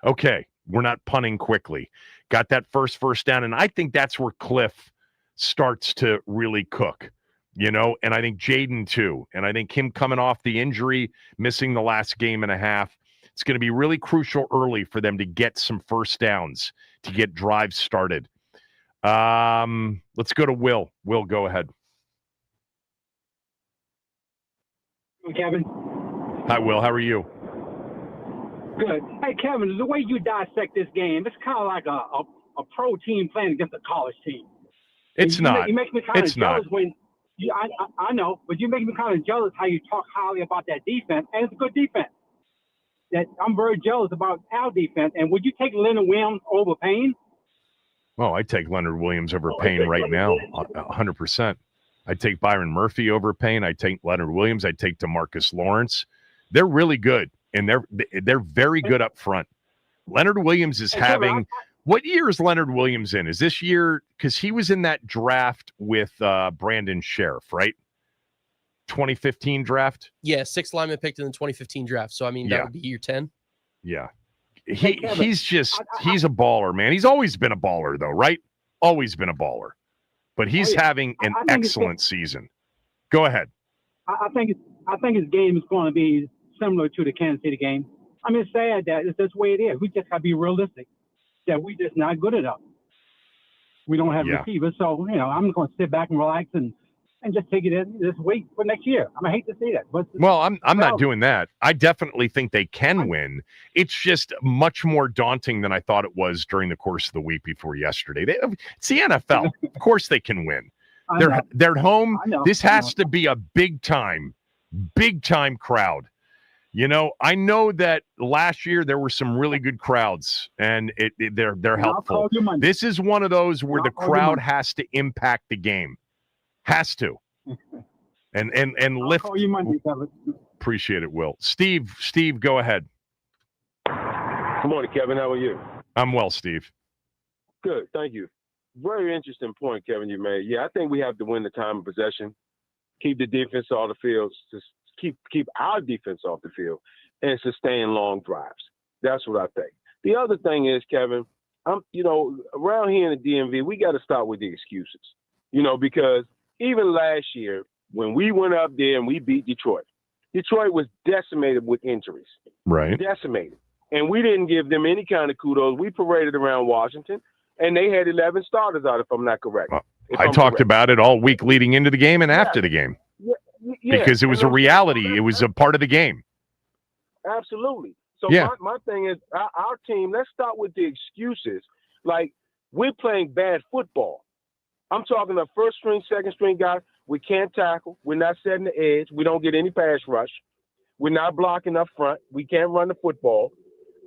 okay, we're not punting quickly. Got that first down. And I think that's where Cliff starts to really cook, and I think Jaden too. And I think him coming off the injury, missing the last game and a half, it's going to be really crucial early for them to get some first downs, to get drives started. Let's go to Will. Will, go ahead. Kevin. Hi, Will. How are you? Good. Hey, Kevin, the way you dissect this game, it's kind of like a pro team playing against a college team. It's not. You make me kind of jealous not. when I know, but you make me kind of jealous how you talk highly about that defense, and it's a good defense. That I'm very jealous about our defense. And would you take Leonard Williams over Payne? Oh, I take Leonard Williams over Payne right now, 100%. I'd take Byron Murphy over Payne. I'd take Leonard Williams. I'd take DeMarcus Lawrence. They're really good, and they're very good up front. Leonard Williams is having – what year is Leonard Williams in? Is this year – because he was in that draft with Brandon Sheriff, right? 2015 draft? Yeah, 6th lineman picked in the 2015 draft. So, that would be year 10. Yeah. He's a baller, man. He's always been a baller, though, right? Always been a baller. But he's having an excellent season. Go ahead. I think his game is going to be similar to the Kansas City game. It's sad that it's this way it is. We just got to be realistic that we just not good enough. We don't have receivers. So, I'm going to sit back and relax and just take it in this week for next year. I hate to say that. But I'm not doing that. I definitely think they can win. It's just much more daunting than I thought it was during the course of the week before yesterday. It's the NFL. Of course they can win. They're at home. This has to be a big time crowd. I know that last year there were some really good crowds, and they're helpful. This is one of those where the crowd has to impact the game. Has to. And lift. I'll call you Monday, Kevin. Appreciate it, Will. Steve, go ahead. Good morning, Kevin. How are you? I'm well, Steve. Good, thank you. Very interesting point, Kevin, you made. Yeah, I think we have to win the time of possession, keep the defense off the field, keep our defense off the field, and sustain long drives. That's what I think. The other thing is, Kevin, around here in the DMV, we got to start with the excuses. Because even last year, when we went up there and we beat Detroit. Detroit was decimated with injuries. Right. Decimated. And we didn't give them any kind of kudos. We paraded around Washington, and they had 11 starters out, if I'm not correct. Well, I talked about it all week leading into the game and after the game. Yeah. Because it was a reality. It was a part of the game. Absolutely. So yeah. my thing is, our team, let's start with the excuses. Like, we're playing bad football. I'm talking to first string, second string guys. We can't tackle. We're not setting the edge. We don't get any pass rush. We're not blocking up front. We can't run the football.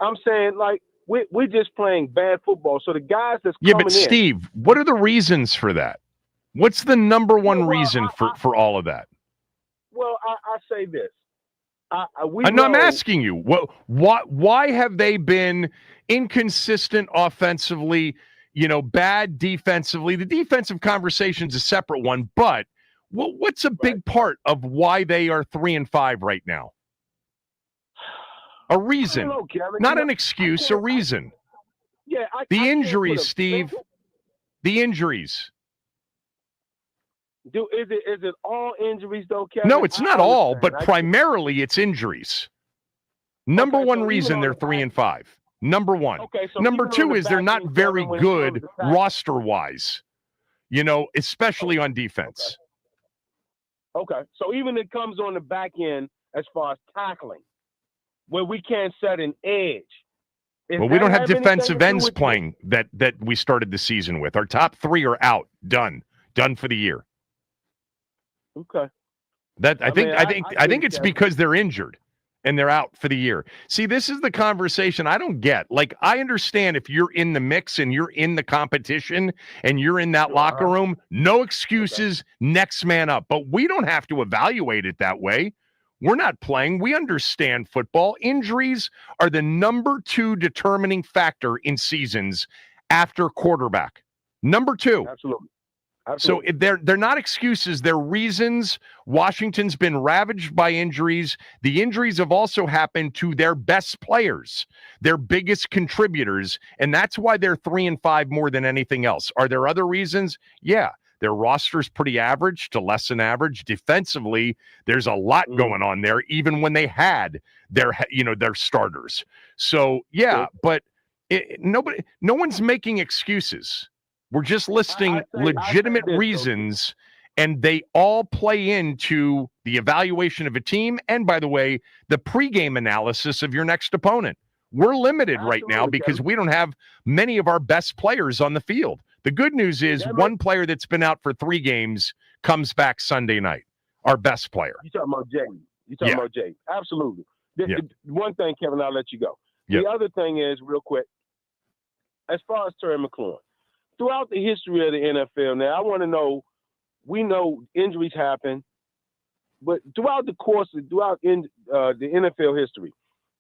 I'm saying, like, we're just playing bad football. So the guys that's coming in. Yeah, but Steve, what are the reasons for that? What's the number one reason for all of that? Well, I say this. I'm asking you, why have they been inconsistent offensively, bad defensively? The defensive conversation is a separate one, but what's a big part of why they are 3-5 right now? A reason, not an excuse, a reason. Yeah, the injuries, Steve. The injuries. Is it all injuries though, Kevin? No, it's not all, but primarily it's injuries. Number one reason they're 3-5. Number one. Okay, so number two is they're not very good roster-wise. Especially on defense. Okay, so even it comes on the back end as far as tackling, where we can't set an edge. Well, we don't have defensive ends playing that we started the season with. Our top three are out, done for the year. Okay. I think it's because they're injured and they're out for the year. See, this is the conversation I don't get. Like, I understand if you're in the mix and you're in the competition and you're in that locker room, no excuses, next man up. But we don't have to evaluate it that way. We're not playing. We understand football. Injuries are the number 2 determining factor in seasons after quarterback. Number 2. Absolutely. So they're not excuses. They're reasons. Washington's been ravaged by injuries. The injuries have also happened to their best players, their biggest contributors, and that's why they're 3-5 more than anything else. Are there other reasons? Yeah. Their roster's pretty average to less than average. Defensively, there's a lot going on there, even when they had their starters. So, yeah, but no one's making excuses. We're just listing legitimate reasons, and they all play into the evaluation of a team and, by the way, the pregame analysis of your next opponent. We're limited right now because we don't have many of our best players on the field. The good news is one player that's been out for 3 games comes back Sunday night, our best player. You're talking about Jay. About Jay. Absolutely. One thing, Kevin, I'll let you go. The other thing is, real quick, as far as Terry McLaurin, throughout the history of the NFL, now I want to know, we know injuries happen, but throughout the NFL history,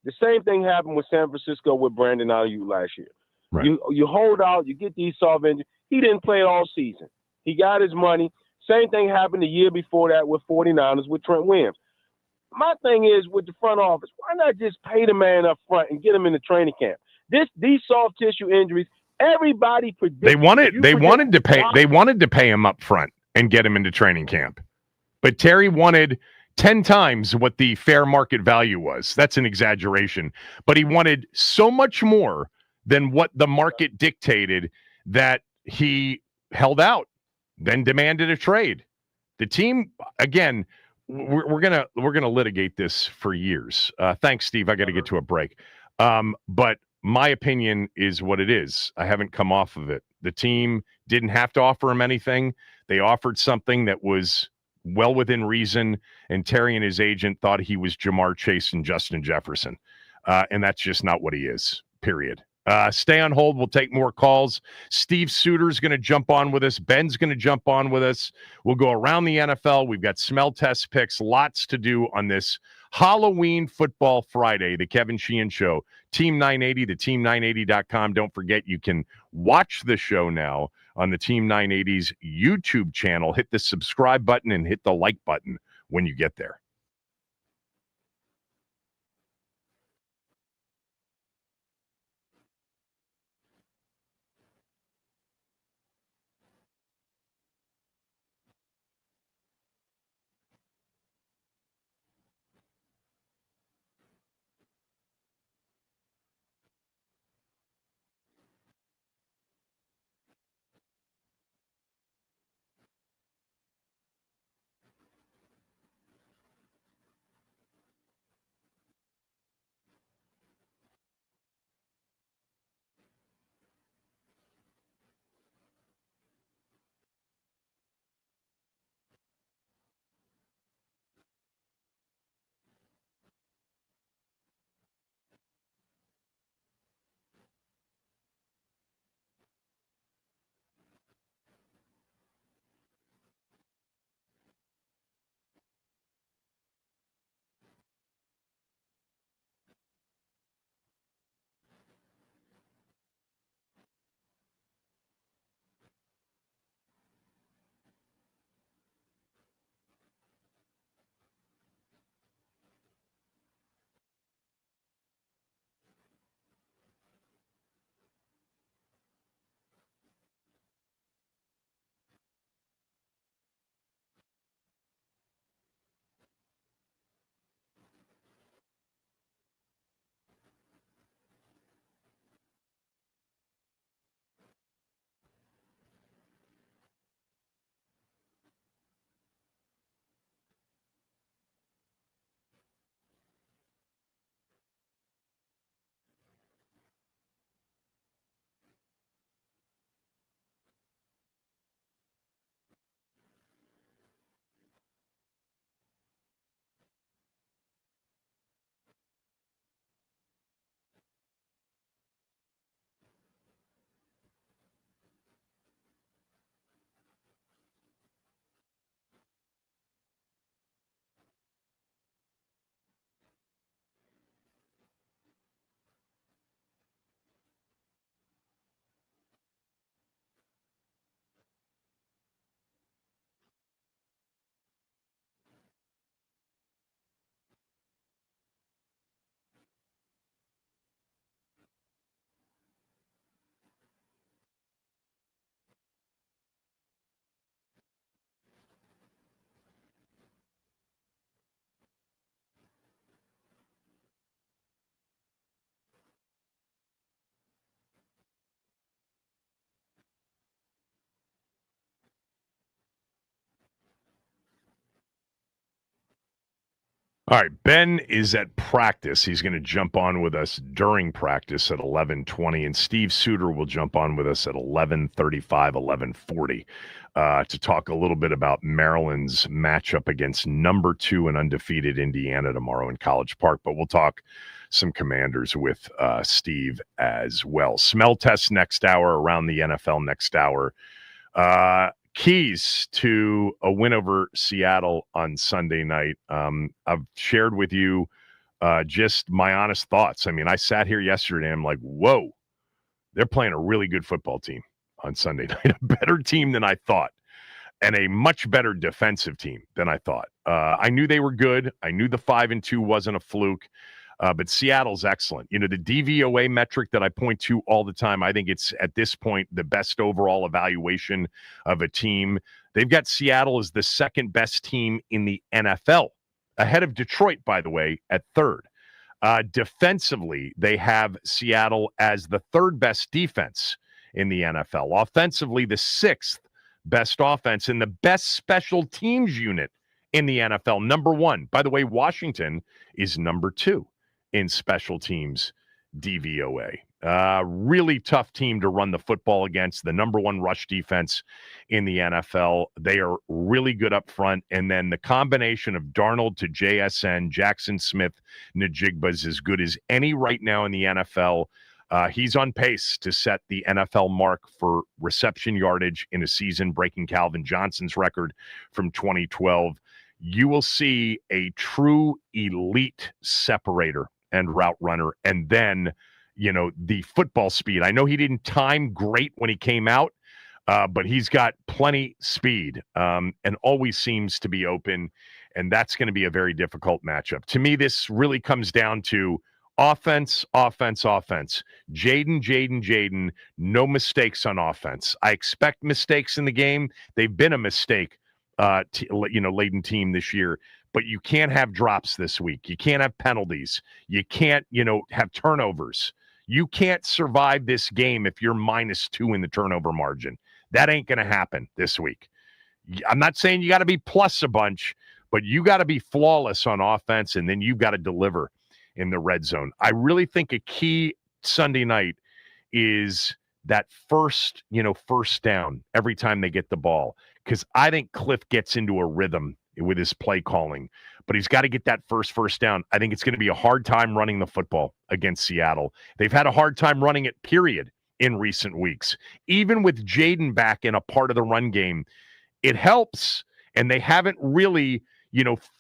the same thing happened with San Francisco with Brandon Ayuk last year. Right. You hold out, you get these soft injuries. He didn't play all season. He got his money. Same thing happened the year before that with 49ers with Trent Williams. My thing is, with the front office, why not just pay the man up front and get him in the training camp? These soft tissue injuries, everybody predicted. They wanted to pay him up front and get him into training camp. But Terry wanted 10 times what the fair market value was. That's an exaggeration. But he wanted so much more than what the market dictated that he held out, then demanded a trade. The team, again, we're gonna litigate this for years. Thanks, Steve. I got to get to a break. But my opinion is what it is. I haven't come off of it. The team didn't have to offer him anything. They offered something that was well within reason, and Terry and his agent thought he was Jamar Chase and Justin Jefferson. And that's just not what he is, period. Stay on hold. We'll take more calls. Steve Suter's going to jump on with us. Ben's going to jump on with us. We'll go around the NFL. We've got smell test picks, lots to do on this Halloween Football Friday, the Kevin Sheehan Show. Team 980, the team980.com. Don't forget, you can watch the show now on the Team 980's YouTube channel. Hit the subscribe button and hit the like button when you get there. All right, Ben is at practice. He's going to jump on with us during practice at 11:20, and Steve Suter will jump on with us at 11:35, 11:40 to talk a little bit about Maryland's matchup against number 2 and undefeated Indiana tomorrow in College Park. But we'll talk some Commanders with Steve as well. Smell test next hour, around the NFL next hour. Keys to a win over Seattle on Sunday night. I've shared with you just my honest thoughts. I mean, I sat here yesterday and I'm like, whoa, they're playing a really good football team on Sunday night, a better team than I thought, and a much better defensive team than I thought. I knew they were good. I knew the 5-2 wasn't a fluke. But Seattle's excellent. You know, the DVOA metric that I point to all the time, I think it's at this point the best overall evaluation of a team. They've got Seattle as the second best team in the NFL, ahead of Detroit, by the way, at third. Defensively, they have Seattle as the third best defense in the NFL. Offensively, the sixth best offense and the best special teams unit in the NFL. Number 1. By the way, Washington is number 2. In special teams DVOA. Really tough team to run the football against. The number 1 rush defense in the NFL. They are really good up front. And then the combination of Darnold to JSN, Jackson Smith, Najigba is as good as any right now in the NFL. He's on pace to set the NFL mark for reception yardage in a season, breaking Calvin Johnson's record from 2012. You will see a true elite separator and route runner, and then, you know, the football speed. I know he didn't time great when he came out, but he's got plenty speed and always seems to be open, and that's going to be a very difficult matchup. To me, this really comes down to offense, offense, offense. Jaden, no mistakes on offense. I expect mistakes in the game. They've been a mistake, laden team this year. But you can't have drops this week. You can't have penalties. You can't, have turnovers. You can't survive this game if you're -2 in the turnover margin. That ain't going to happen this week. I'm not saying you got to be plus a bunch, but you got to be flawless on offense, and then you've got to deliver in the red zone. I really think a key Sunday night is that first down every time they get the ball, because I think Cliff gets into a rhythm with his play calling, but he's got to get that first down. I think it's going to be a hard time running the football against Seattle. They've had a hard time running it, period, in recent weeks. Even with Jaden back in a part of the run game, it helps, and they haven't really,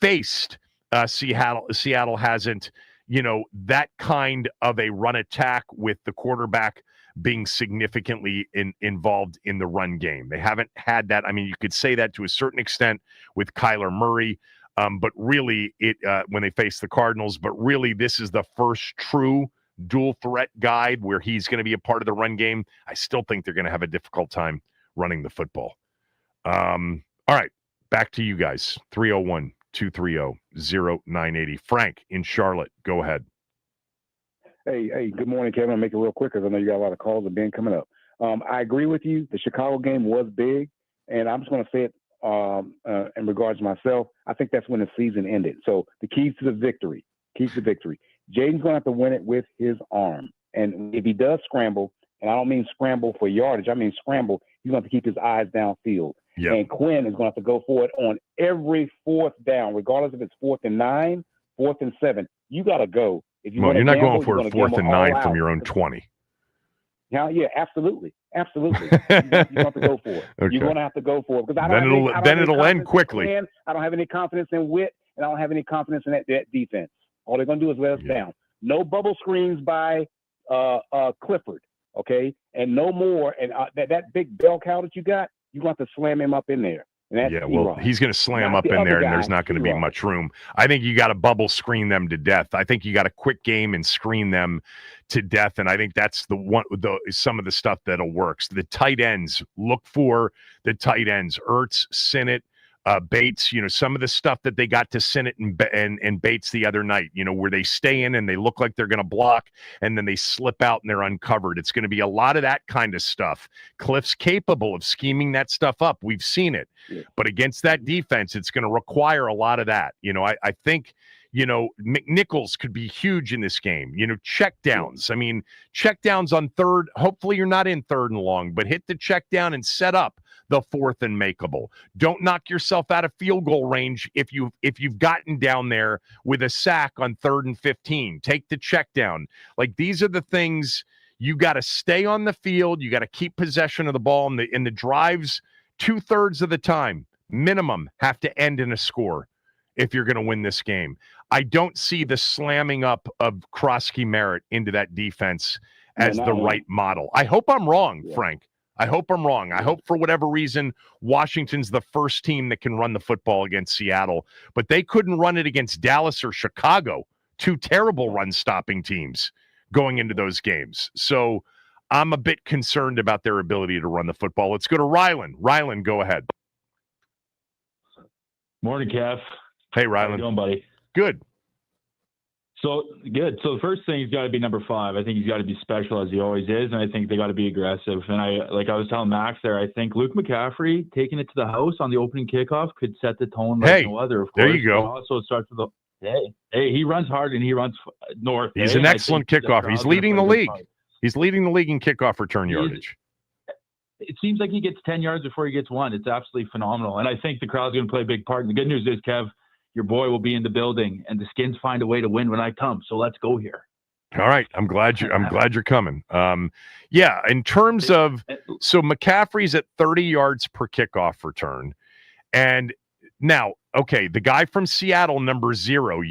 faced Seattle. Seattle hasn't, that kind of a run attack with the quarterback being significantly involved in the run game. They haven't had that. I mean, you could say that to a certain extent with Kyler Murray, but really when they face the Cardinals, but really this is the first true dual threat guide where he's going to be a part of the run game. I still think they're going to have a difficult time running the football. All right, back to you guys. 301-230-0980. Frank in Charlotte, go ahead. Hey, good morning, Kevin. I'll make it real quick because I know you got a lot of calls that been coming up. I agree with you. The Chicago game was big, and I'm just going to say it in regards to myself. I think that's when the season ended. So the keys to victory. Jaden's going to have to win it with his arm. And if he does scramble, and I don't mean scramble for yardage, I mean scramble, he's going to have to keep his eyes downfield. Yep. And Quinn is going to have to go for it on every 4th down, regardless if it's 4th and 9, 4th and 7. You got to go. If you're not going for a 4th and 9 from your own 20. Yeah, absolutely. You have to go for it. Okay. You're going to have to go for it. Because then it'll end quickly. I don't have any confidence in Witt, and I don't have any confidence in that defense. All they're going to do is let us down. No bubble screens by Clifford, okay? And no more. And that big bell cow that you got, you're going to have to slam him up in there. He's going to slam up in there, and there's not going to be much room. I think you got to bubble screen them to death. I think you got a quick game and screen them to death, and I think that's some of the stuff that'll work. So the tight ends, look for the tight ends. Ertz, Sinnott, Bates, some of the stuff that they got to Sinnott and Bates the other night, where they stay in and they look like they're going to block and then they slip out and they're uncovered. It's going to be a lot of that kind of stuff. Cliff's capable of scheming that stuff up. We've seen it. Yeah. But against that defense, it's going to require a lot of that. I think, McNichols could be huge in this game. Check downs. I mean, check downs on third. Hopefully you're not in third and long, but hit the check down and set up the fourth and makeable. Don't knock yourself out of field goal range if you've gotten down there with a sack on 3rd and 15. Take the check down. Like, these are the things you got to stay on the field. You got to keep possession of the ball, in the drives 2/3 of the time minimum have to end in a score if you're going to win this game. I don't see the slamming up of Krosky Merritt into that defense as the right model. I hope I'm wrong, Frank. I hope I'm wrong. I hope for whatever reason, Washington's the first team that can run the football against Seattle, but they couldn't run it against Dallas or Chicago, 2 terrible run-stopping teams going into those games. So I'm a bit concerned about their ability to run the football. Let's go to Rylan. Rylan, go ahead. Morning, Kev. Hey, Rylan. How you doing, buddy? Good. So good. So the first thing, he's got to be number 5. I think he's got to be special as he always is, and I think they got to be aggressive. And I was telling Max there, I think Luke McCaffrey taking it to the house on the opening kickoff could set the tone like no other. Of course, there you go. Also, it starts with he runs hard and he runs north. He's an excellent kickoff. He's leading the league. He's leading the league in kickoff return yardage. It seems like he gets 10 yards before he gets 1. It's absolutely phenomenal, and I think the crowd's going to play a big part. And the good news is, Kev, your boy will be in the building, and the Skins find a way to win when I come. So let's go here. All right, I'm glad you're coming. In terms of, so McCaffrey's at 30 yards per kickoff return, and now, okay, the guy from Seattle, number 0,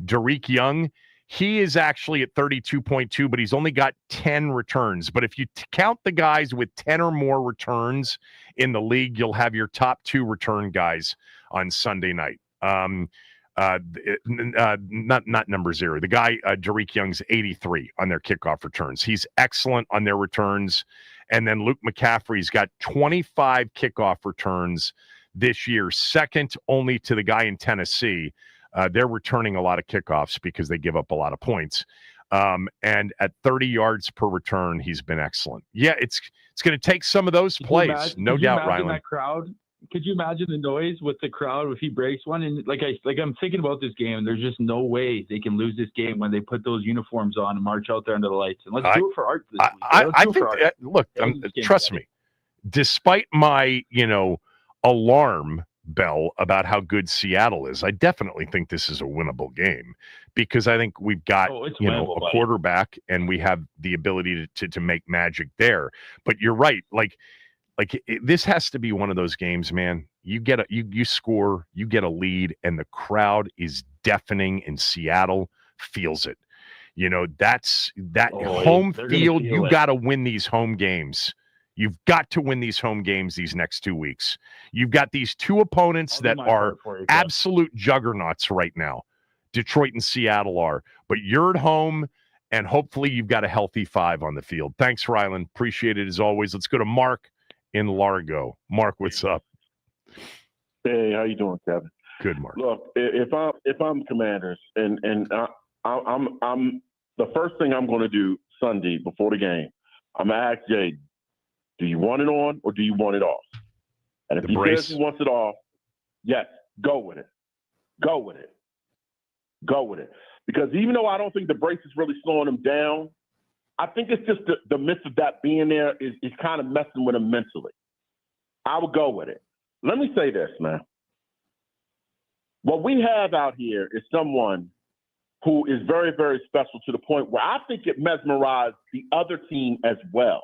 Derek Young, he is actually at 32.2, but he's only got 10 returns. But if you count the guys with 10 or more returns in the league, you'll have your top 2 return guys on Sunday night. Not number 0. The guy, Derek Young's 83 on their kickoff returns. He's excellent on their returns. And then Luke McCaffrey's got 25 kickoff returns this year, second only to the guy in Tennessee. They're returning a lot of kickoffs because they give up a lot of points. And at 30 yards per return, he's been excellent. Yeah, it's going to take some of those plays, no doubt, Rylan. That crowd? Could you imagine the noise with the crowd if he breaks one? And I'm thinking about this game, and there's just no way they can lose this game when they put those uniforms on and march out there under the lights. And let's do it for art this week. I think look, trust me. Despite my, alarm bell about how good Seattle is, I definitely think this is a winnable game because I think we've got a quarterback and we have the ability to make magic there. But you're right, this has to be one of those games, man. You get you score, you get a lead, and the crowd is deafening, and Seattle feels it. That's home field. You got to win these home games. You've got to win these home games these next 2 weeks. You've got these 2 opponents that are absolute juggernauts right now. Detroit and Seattle are. But you're at home, and hopefully you've got a healthy 5 on the field. Thanks, Rylan. Appreciate it as always. Let's go to Mark in Largo. Mark, what's up? Hey, how you doing, Kevin? Good, Mark. Look, if I'm Commanders, and I'm the first thing I'm going to do Sunday before the game, I'm going to ask Jay, do you want it on or do you want it off? And if he says he wants it off, yes, go with it. Go with it. Go with it. Because even though I don't think the brace is really slowing him down, I think it's just the midst of that being there is kind of messing with him mentally. I would go with it. Let me say this, man. What we have out here is someone who is very, very special to the point where I think it mesmerized the other team as well.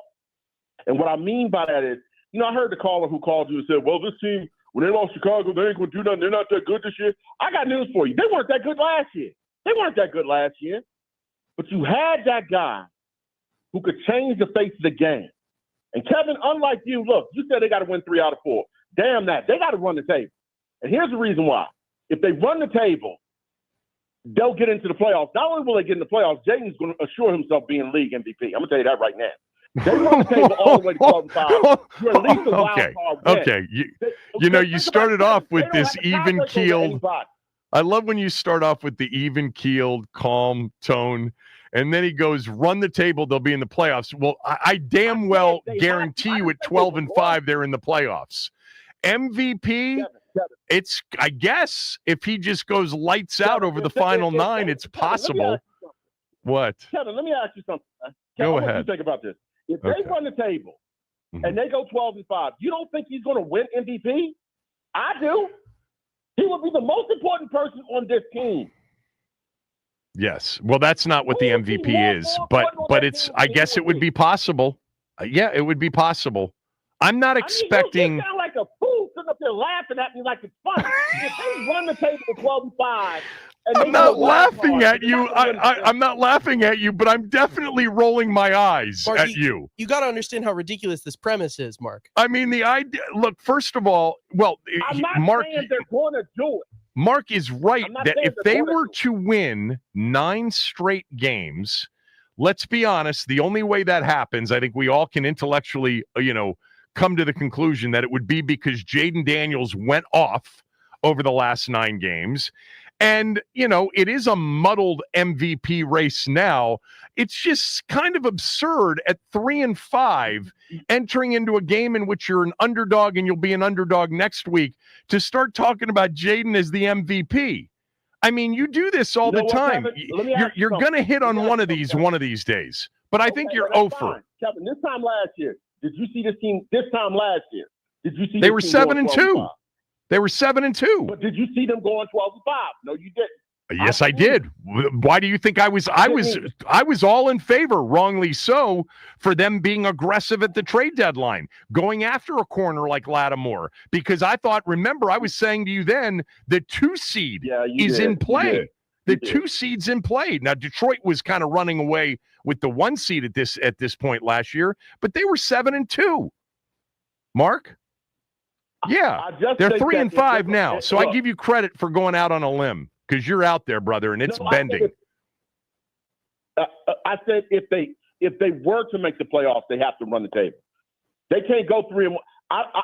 And what I mean by that is, I heard the caller who called you and said, well, this team, when they lost Chicago, they ain't going to do nothing. They're not that good this year. I got news for you. They weren't that good last year. But you had that guy who could change the face of the game. And Kevin, unlike you, look, you said they got to win 3 out of 4. Damn that. They got to run the table. And here's the reason why. If they run the table, they'll get into the playoffs. Not only will they get in the playoffs, Jaden's going to assure himself being league MVP. I'm going to tell you that right now. They run the table all the way to 12 and 5. You're at least a wild Okay. card win. Okay. You started off with this even keeled. Anybody. I love when you start off with the even keeled, calm tone, and then he goes, "Run the table. They'll be in the playoffs." Well, I damn well guarantee you at 12 and 5 they're in the playoffs. MVP. It's, I guess, if he just goes lights out over the final 9, it's possible. What? Kevin, let me ask you something. Go Kevin, ahead. What do you think about this? If they run the table and they go 12 and 5, you don't think he's going to win MVP? I do. He would be the most important person on this team. Yes. Well, that's not what the MVP is, but it's, I guess it would be possible. Yeah, it would be possible. I'm not expecting. You sound like a fool sitting up there laughing at me like it's funny. If they run the table to 12 and 5, I'm not laughing at you. I'm not laughing at you, but I'm definitely rolling my eyes Mark, at you. You got to understand how ridiculous this premise is, Mark. I mean, the idea. Look, first of all, well, I'm not Mark, saying they're going to do it. Mark is right that if they were to to win 9 straight games, let's be honest, the only way that happens, I think we all can intellectually, come to the conclusion that it would be because Jaden Daniels went off over the last 9 games. And, it is a muddled MVP race now. It's just kind of absurd at 3 and 5, entering into a game in which you're an underdog and you'll be an underdog next week, to start talking about Jaden as the MVP. I mean, you do this all the time. You're going to hit on one of these days. But I think you're over. Kevin, this time last year, did you see this team this time last year? Did you see they were 7 and 2? They were 7 and 2. But did you see them going 12 and 5? No, you didn't. Yes, I did. Why do you think I was all in favor, wrongly so, for them being aggressive at the trade deadline, going after a corner like Lattimore? Because I thought, remember, I was saying to you then, the 2 seed is in play. The 2 seed's in play. Now, Detroit was kind of running away with the 1 seed at this point last year, but they were 7 and 2. Mark? Yeah, they're 3 and 5 now. So I give you credit for going out on a limb, because you're out there, brother, and it's bending. I said if they were to make the playoffs, they have to run the table. They can't go 3 and 1.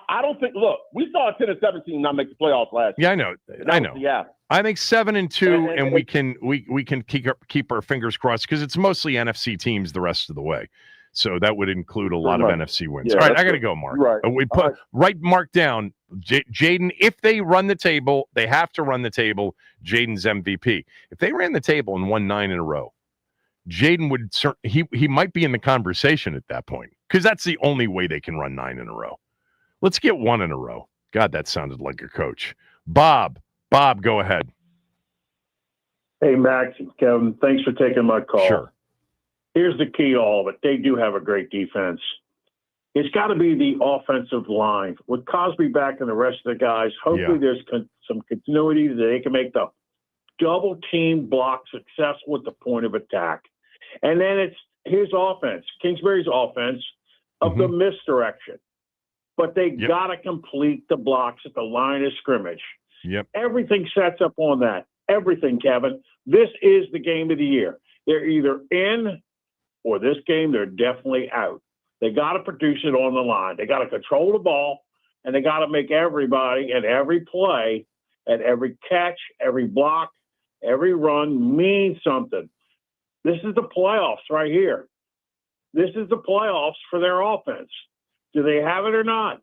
I don't think. Look, we saw a 10 and 17 not make the playoffs last year. Yeah, I know. Yeah, I think 7 and 2, and we can keep our fingers crossed, because it's mostly NFC teams the rest of the way. So that would include a lot of NFC wins. Yeah, all right, I got to go, Mark. Right. We write Mark down. Jaden, if they run the table, they have to run the table. Jaden's MVP. If they ran the table and won 9 in a row, Jaden would he might be in the conversation at that point, because that's the only way they can run 9 in a row. Let's get 1 in a row. God, that sounded like a coach. Bob, go ahead. Hey, Max and Kevin, thanks for taking my call. Sure. Here's the key to all of it. They do have a great defense. It's got to be the offensive line. With Cosby back and the rest of the guys, hopefully there's some continuity that they can make the double team block successful at the point of attack. And then here's offense, Kingsbury's offense of the misdirection. But they got to complete the blocks at the line of scrimmage. Yep. Everything sets up on that. Everything, Kevin. This is the game of the year. They're either in, or this game, they're definitely out. They got to produce it on the line. They got to control the ball, and they got to make everybody and every play and every catch, every block, every run mean something. This is the playoffs right here. This is the playoffs for their offense. Do they have it or not?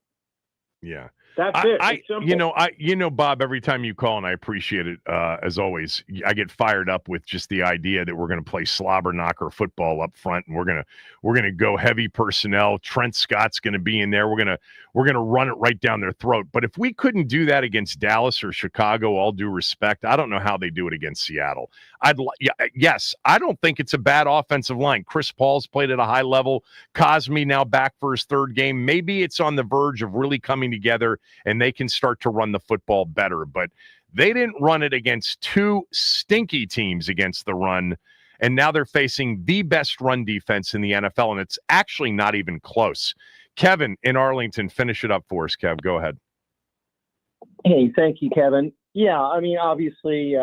Yeah. That's it. It's simple. Bob, every time you call, and I appreciate it, as always, I get fired up with just the idea that we're going to play slobber knocker football up front, and we're going to go heavy personnel. Trent Scott's going to be in there. We're going to run it right down their throat. But if we couldn't do that against Dallas or Chicago, all due respect, I don't know how they do it against Seattle. Yes, I don't think it's a bad offensive line. Chris Paul's played at a high level. Cosme now back for his 3rd game. Maybe it's on the verge of really coming together, and they can start to run the football better. But they didn't run it against 2 stinky teams against the run, and now they're facing the best run defense in the NFL, and it's actually not even close. Kevin in Arlington, finish it up for us, Kev. Go ahead. Hey, thank you, Kevin. Yeah, I mean, obviously,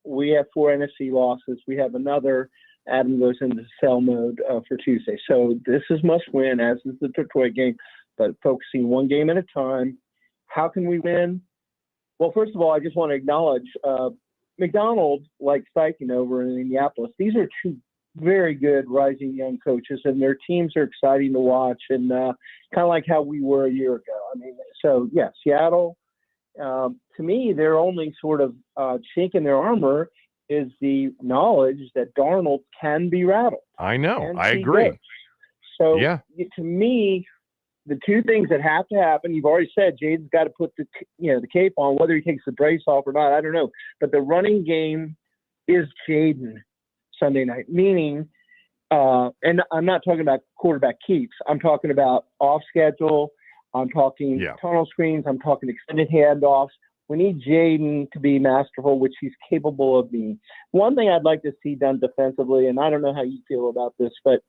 we have 4 NFC losses. We have another Adam goes into sell mode for Tuesday. So this is must win, as is the Detroit game, but focusing one game at a time. How can we win? Well, first of all, I just want to acknowledge McDonald, like Steichen over in Indianapolis. These are two very good rising young coaches, and their teams are exciting to watch, and kind of like how we were a year ago. I mean, so yeah, Seattle. To me, their only sort of chink in their armor is the knowledge that Darnold can be rattled. I know. I agree. Good. So yeah, to me, the two things that have to happen, you've already said Jaden's got to put the cape on, whether he takes the brace off or not, I don't know. But the running game is Jaden Sunday night, meaning, and I'm not talking about quarterback keeps. I'm talking about off schedule. I'm talking tunnel screens. I'm talking extended handoffs. We need Jaden to be masterful, which he's capable of being. One thing I'd like to see done defensively, and I don't know how you feel about this, but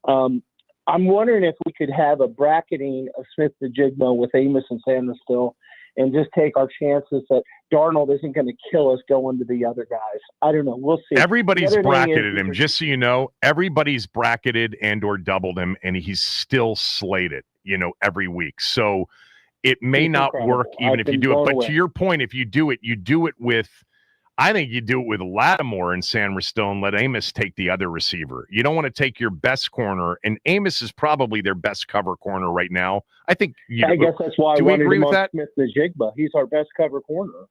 I'm wondering if we could have a bracketing of Smith-Njigba with Amos and Sanders still, and just take our chances that Darnold isn't going to kill us going to the other guys. I don't know. We'll see. Everybody's bracketed him. Just so you know, everybody's bracketed and or doubled him, and he's still slated, every week. So it may not work even if you do it. But to your point, if you do it with – I think you do it with Lattimore and San Stone. Let Amos take the other receiver. You don't want to take your best corner, and Amos is probably their best cover corner right now. I think. I guess that's why do I we wanted agree him with on that? Smith-Njigba. He's our best cover corner.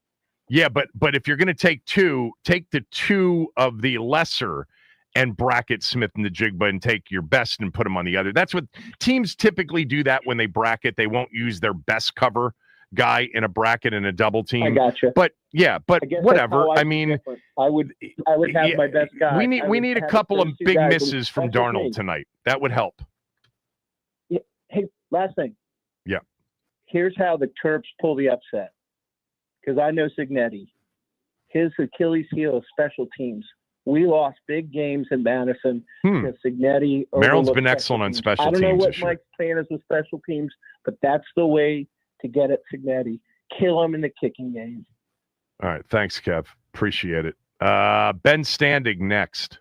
Yeah, but if you're going to take two, take the two of the lesser and bracket Smith-Njigba and take your best and put them on the other. That's what teams typically do. That when they bracket, they won't use their best cover guy in a bracket in a double team. I gotcha. But whatever. I mean, I would have my best guy. We need a couple of big misses from Darnold tonight. That would help. Yeah. Hey, last thing. Yeah. Here's how the Terps pull the upset. Because I know Signetti. His Achilles heel is special teams. We lost big games in Madison because Signetti. Maryland's been excellent on special teams. I don't know what Mike's plan is with special teams, but that's the way to get at Signetti. Kill him in the kicking game. All right. Thanks, Kev. Appreciate it. Ben Standing next.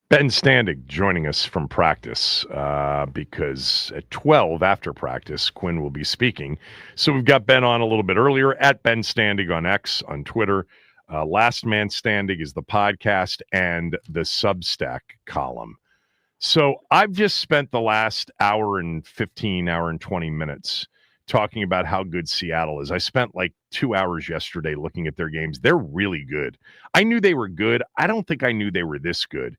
Ben Standig joining us from practice because at 12 after practice, Quinn will be speaking. So we've got Ben on a little bit earlier at Ben Standig on X, on Twitter. Last Man Standing is the podcast and the Substack column. So I've just spent the last hour and 20 minutes talking about how good Seattle is. I spent like 2 hours yesterday looking at their games. They're really good. I knew they were good. I don't think I knew they were this good.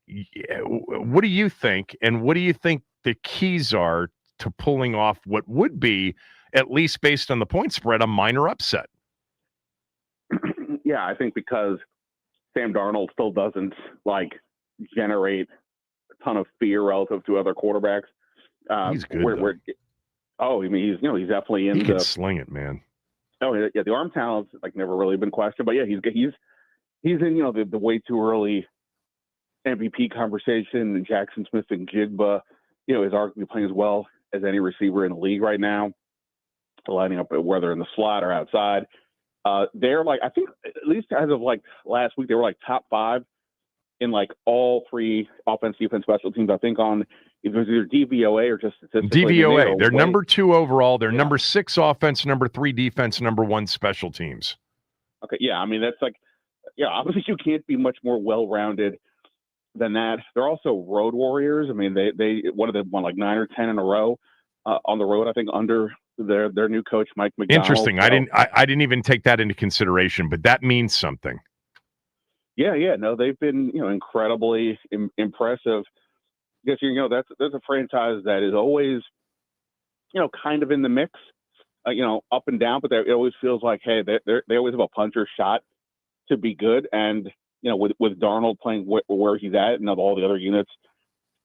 What do you think? And what do you think the keys are to pulling off what would be, at least based on the point spread, a minor upset? Yeah, I think because Sam Darnold still doesn't generate a ton of fear relative to other quarterbacks. He's good. He's definitely in. He can sling it, man. Oh yeah, the arm talent's never really been questioned, but yeah, he's in the way too early MVP conversation. And Jackson Smith and Jigba, is arguably playing as well as any receiver in the league right now, lining up whether in the slot or outside. They're I think at least as of last week, they were top 5 in all 3 offense, defense, special teams. I think on it was either DVOA or just statistically. DVOA. They're number 2 overall. They're number 6 offense, number 3 defense, number 1 special teams. Okay, yeah. I mean that's obviously you can't be much more well-rounded than that. They're also road warriors. I mean, they one of them won 9 or 10 in a row on the road. I think under their new coach Mike McDonald. Interesting. So, I didn't even take that into consideration, but that means something. Yeah. No, they've been incredibly impressive. Because that's a franchise that is always kind of in the mix, up and down, but it always feels like hey they always have a puncher's shot to be good and. With Darnold playing where he's at and all the other units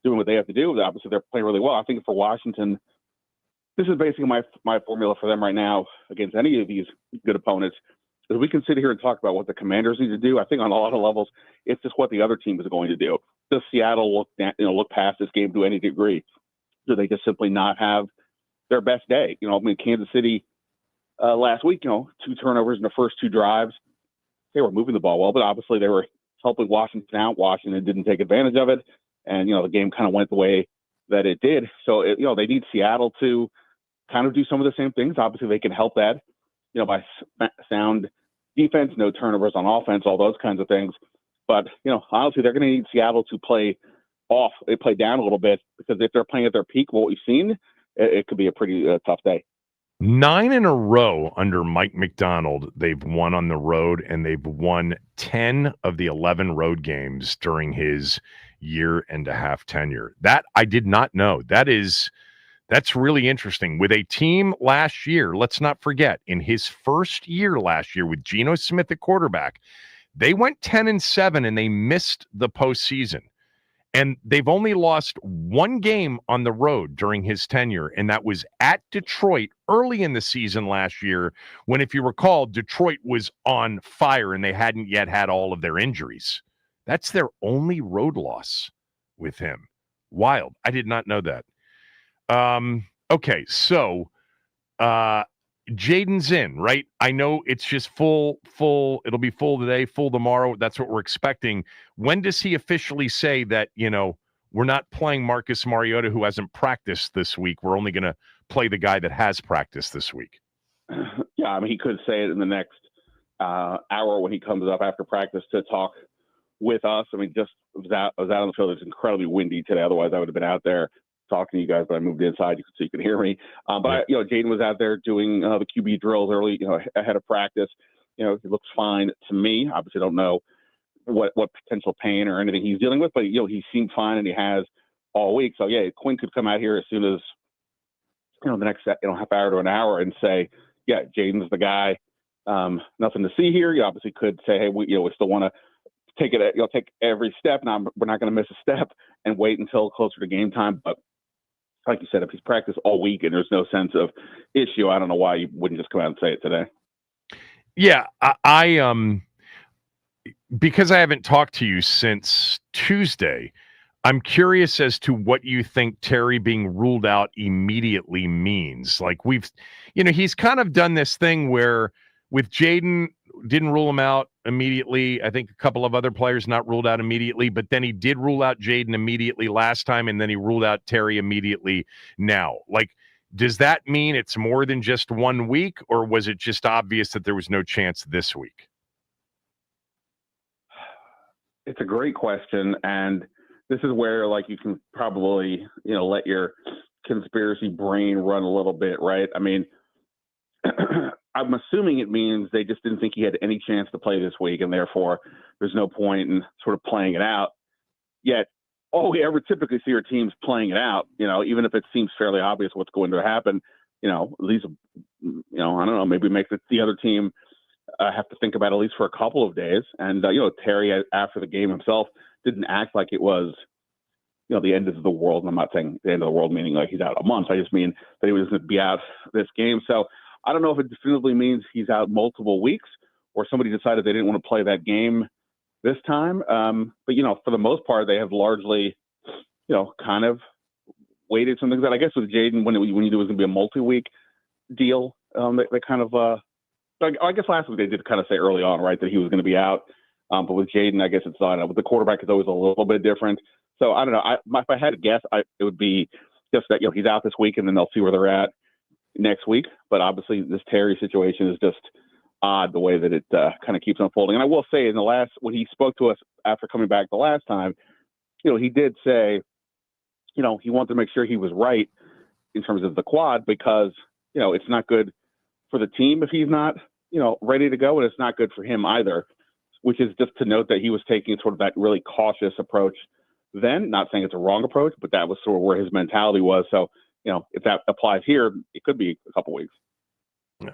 doing what they have to do, obviously they're playing really well. I think for Washington, this is basically my formula for them right now against any of these good opponents. Is we can sit here and talk about what the Commanders need to do. I think on a lot of levels, it's just what the other team is going to do. Does Seattle look past this game to any degree? Do they just simply not have their best day? Kansas City last week, 2 turnovers in the first 2 drives. They were moving the ball well, but obviously they were helping Washington out. Washington didn't take advantage of it, and the game kind of went the way that it did. So they need Seattle to kind of do some of the same things. Obviously, they can help that, by sound defense, no turnovers on offense, all those kinds of things. But honestly, they're going to need Seattle to play off. They play down a little bit because if they're playing at their peak, what we've seen, it could be a pretty tough day. 9 in a row under Mike McDonald, they've won on the road, and they've won 10 of the 11 road games during his 1.5-year tenure. That I did not know. That's really interesting. With a team last year, let's not forget, in his first year last year with Geno Smith at quarterback, they went 10-7 and they missed the postseason. And they've only lost 1 game on the road during his tenure, and that was at Detroit early in the season last year when, if you recall, Detroit was on fire and they hadn't yet had all of their injuries. That's their only road loss with him. Wild. I did not know that. Okay, so Jaden's in, right? I know it's just full. It'll be full today, full tomorrow. That's what we're expecting. When does he officially say that, we're not playing Marcus Mariota, who hasn't practiced this week? We're only going to play the guy that has practiced this week. Yeah, I mean, he could say it in the next hour when he comes up after practice to talk with us. I mean, just was out on the field. It's incredibly windy today. Otherwise, I would have been out there talking to you guys, but I moved inside so you could hear me. But Jaden was out there doing the QB drills early, ahead of practice. He looks fine to me. Obviously, don't know what potential pain or anything he's dealing with, but he seemed fine and he has all week. So yeah, Quinn could come out here as soon as the next half hour to an hour and say, yeah, Jaden's the guy. Nothing to see here. You obviously could say, hey, we still want to take it. Take every step. Now we're not going to miss a step and wait until closer to game time, but. Like you said, if he's practiced all week and there's no sense of issue, I don't know why you wouldn't just come out and say it today. Yeah, I because I haven't talked to you since Tuesday, I'm curious as to what you think Terry being ruled out immediately means. Like he's kind of done this thing where with Jaden, didn't rule him out immediately. I think a couple of other players not ruled out immediately, but then he did rule out Jaden immediately last time, and then he ruled out Terry immediately now. Like, does that mean it's more than just 1 week, or was it just obvious that there was no chance this week? It's a great question, and this is where, like, you can probably, let your conspiracy brain run a little bit, right? I mean, I'm assuming it means they just didn't think he had any chance to play this week, and therefore there's no point in sort of playing it out. Yet, all we ever typically see are teams playing it out, even if it seems fairly obvious what's going to happen, at least, I don't know, maybe make the other team have to think about it at least for a couple of days. And, Terry, after the game himself, didn't act like it was, the end of the world. And I'm not saying the end of the world meaning like he's out a month. I just mean that he was going to be out this game. So I don't know if it definitively means he's out multiple weeks or somebody decided they didn't want to play that game this time. But, for the most part, they have largely, kind of waited some things out. I guess with Jaden, when you knew it was going to be a multi-week deal, they kind of I guess last week they did kind of say early on, right, that he was going to be out. But with Jaden, I guess it's not. With the quarterback, it's always a little bit different. So I don't know. If I had to guess, it would be just that, he's out this week and then they'll see where they're at next week. But obviously this Terry situation is just odd the way that it kind of keeps unfolding. And I will say when he spoke to us after coming back the last time, he did say, he wanted to make sure he was right in terms of the quad because, it's not good for the team if he's not, ready to go. And it's not good for him either, which is just to note that he was taking sort of that really cautious approach then, not saying it's a wrong approach, but that was sort of where his mentality was. So, if that applies here, it could be a couple weeks.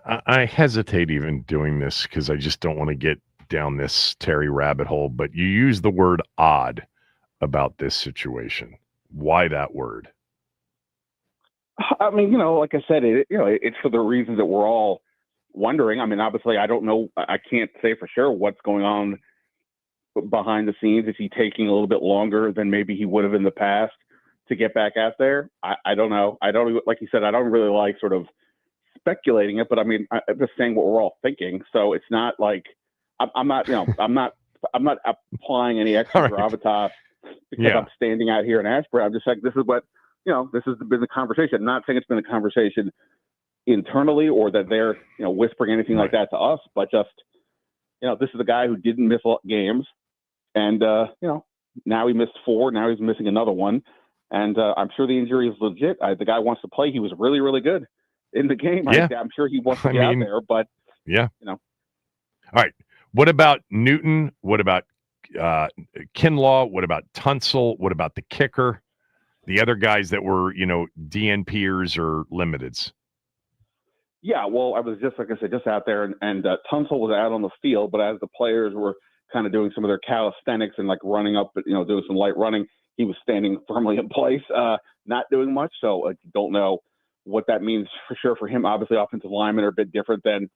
I hesitate even doing this because I just don't want to get down this Terry rabbit hole, but you use the word odd about this situation. Why that word? I mean, like I said, it's for the reasons that we're all wondering. I mean, obviously, I don't know. I can't say for sure what's going on behind the scenes. Is he taking a little bit longer than maybe he would have in the past to get back out there? I don't know. I don't, like you said, I don't really like sort of speculating it, but I mean, I'm just saying what we're all thinking. So it's not like I'm not, I'm not applying any extra gravitas because I'm standing out here in Ashburn. I'm just like, this is what, this has been the conversation. I'm not saying it's been a conversation internally or that they're, whispering anything like that to us, but just, this is a guy who didn't miss games. And, now he missed 4. Now he's missing another one. And I'm sure the injury is legit. The guy wants to play. He was really, really good in the game. Yeah. I'm sure he wants to be out there, but, All right. What about Newton? What about Kinlaw? What about Tunsil? What about the kicker? The other guys that were, DNPers or limiteds? Yeah, well, I was just, like I said, just out there, and Tunsil was out on the field, but as the players were kind of doing some of their calisthenics and like running up, doing some light running, he was standing firmly in place, not doing much. So I don't know what that means for sure for him. Obviously, offensive linemen are a bit different than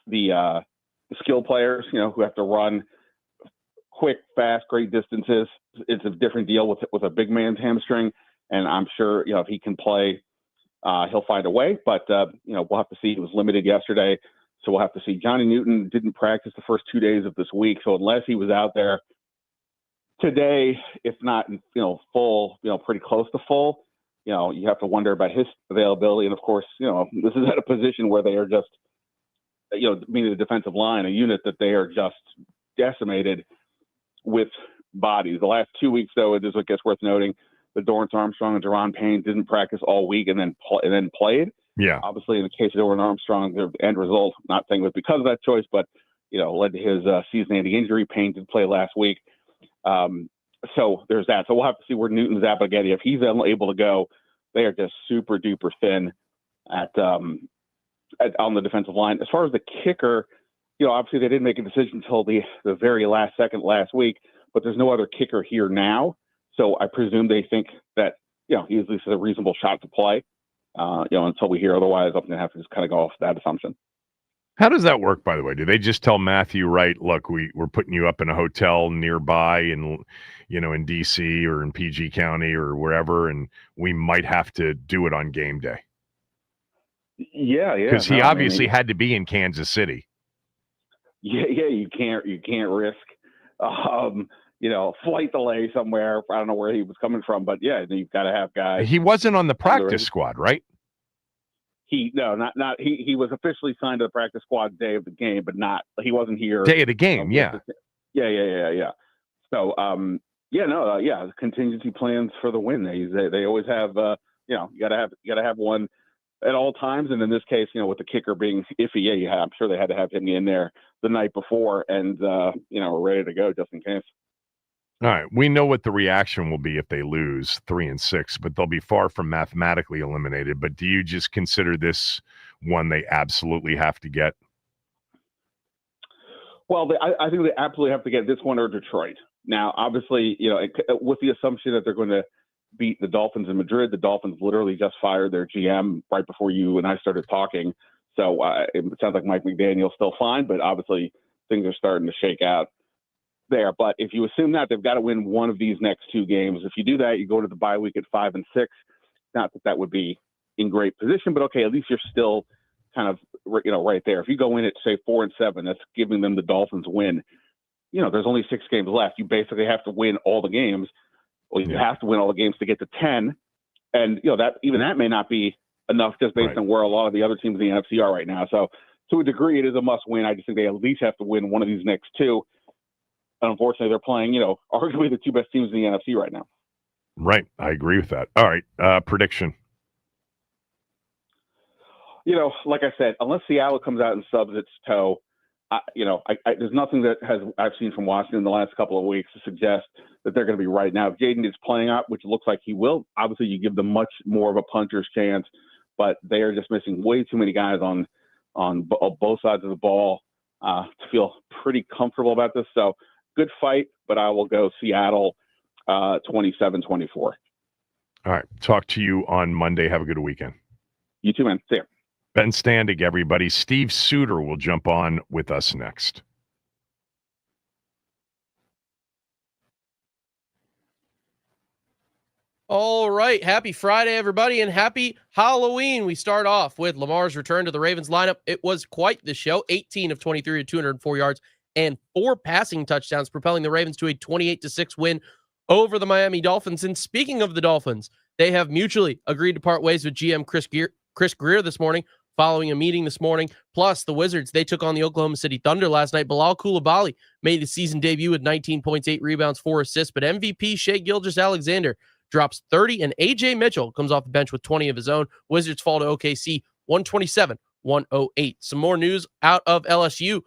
the skill players, who have to run quick, fast, great distances. It's a different deal with a big man's hamstring, and I'm sure if he can play, he'll find a way. But we'll have to see. He was limited yesterday, so we'll have to see. Johnny Newton didn't practice the first 2 days of this week, so unless he was out there today, if not full, pretty close to full, you have to wonder about his availability. And of course, this is at a position where they are just, meaning the defensive line, a unit that they are just decimated with bodies. The last 2 weeks, though, it is, I guess, worth noting that Dorrance Armstrong and Deron Payne didn't practice all week and then played. Yeah. Obviously, in the case of Dorrance Armstrong, the end result, not saying it was because of that choice, but led to his season-ending injury. Payne did play last week. So there's that. So we'll have to see where Newton's at. But again, if he's able to go, they are just super duper thin on the defensive line. As far as the kicker, obviously they didn't make a decision until the very last second last week, but there's no other kicker here now. So I presume they think that, he at least has a reasonable shot to play, until we hear otherwise. I'm going to have to just kind of go off that assumption. How does that work, by the way? Do they just tell Matthew Wright, look, we're putting you up in a hotel nearby in D.C. or in PG County or wherever, and we might have to do it on game day? Yeah. Because he obviously had to be in Kansas City. you can't risk, flight delay somewhere. I don't know where he was coming from, but yeah, you've got to have guys. He wasn't on the practice squad, right? He was officially signed to the practice squad day of the game, but he wasn't here. Day of the game, yeah. Yeah. So, contingency plans for the win. They always have, you gotta have one at all times. And in this case, with the kicker being iffy, I'm sure they had to have him in there the night before and, ready to go just in case. All right. We know what the reaction will be if they lose 3-6, but they'll be far from mathematically eliminated. But do you just consider this one they absolutely have to get? Well, I think they absolutely have to get this one or Detroit. Now, obviously, with the assumption that they're going to beat the Dolphins in Madrid. The Dolphins literally just fired their GM right before you and I started talking. So it sounds like Mike McDaniel's still fine, but obviously things are starting to shake out there. But if you assume that, they've got to win one of these next two games. If you do that, you go to the bye week at 5-6. Not that that would be in great position, but okay, at least you're still kind of, right there. If you go in at, say, 4-7, that's giving them the Dolphins win. There's only 6 games left. You basically have to win all the games. Well, you have to win all the games to get to 10. And, that may not be enough just based on where a lot of the other teams in the NFC are right now. So to a degree, it is a must win. I just think they at least have to win one of these next two. And unfortunately, they're playing, arguably the two best teams in the NFC right now. Right. I agree with that. All right. Prediction. Like I said, unless Seattle comes out and subs its toe, there's nothing that I've seen from Washington in the last couple of weeks to suggest that they're going to be right. Now, if Jaden is playing out, which looks like he will, obviously you give them much more of a puncher's chance, but they are just missing way too many guys on both sides of the ball to feel pretty comfortable about this. So good fight, but I will go Seattle 27-24. All right. Talk to you on Monday. Have a good weekend. You too, man. See ya. Ben Standig, everybody. Steve Suter will jump on with us next. All right. Happy Friday, everybody, and happy Halloween. We start off with Lamar's return to the Ravens lineup. It was quite the show. 18 of 23 to 204 yards and 4 passing touchdowns, propelling the Ravens to a 28-6 win over the Miami Dolphins. And speaking of the Dolphins, they have mutually agreed to part ways with GM Chris Greer this morning, following a meeting this morning. Plus, the Wizards, they took on the Oklahoma City Thunder last night. Bilal Coulibaly made his season debut with 19 points, 8 rebounds, 4 assists. But MVP Shai Gilgeous-Alexander drops 30, and A.J. Mitchell comes off the bench with 20 of his own. Wizards fall to OKC 127-108. Some more news out of LSU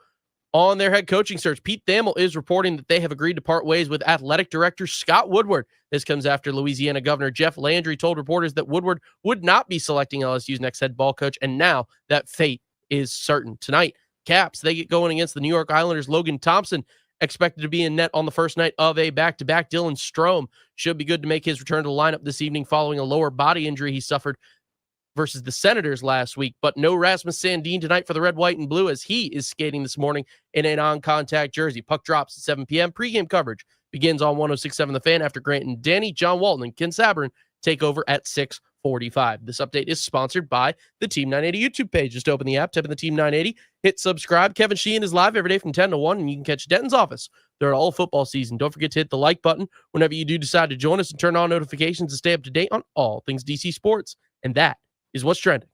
on their head coaching search. Pete Thamel is reporting that they have agreed to part ways with athletic director Scott Woodward. This comes after Louisiana Governor Jeff Landry told reporters that Woodward would not be selecting LSU's next head ball coach, and now that fate is certain. Tonight, Caps, they get going against the New York Islanders. Logan Thompson expected to be in net on the first night of a back-to-back. Dylan Strome should be good to make his return to the lineup this evening following a lower body injury he suffered versus the Senators last week. But no Rasmus Sandin tonight for the red, white, and blue as he is skating this morning in a non-contact jersey. Puck drops at 7 p.m. Pre-game coverage begins on 106.7 The Fan after Grant and Danny, John Walton, and Ken Sabrin take over at 6:45. This update is sponsored by the Team 980 YouTube page. Just open the app, type in the Team 980, hit subscribe. Kevin Sheehan is live every day from 10 to 1, and you can catch Denton's office during all football season. Don't forget to hit the like button whenever you do decide to join us and turn on notifications to stay up to date on all things DC sports. And that is what's trending.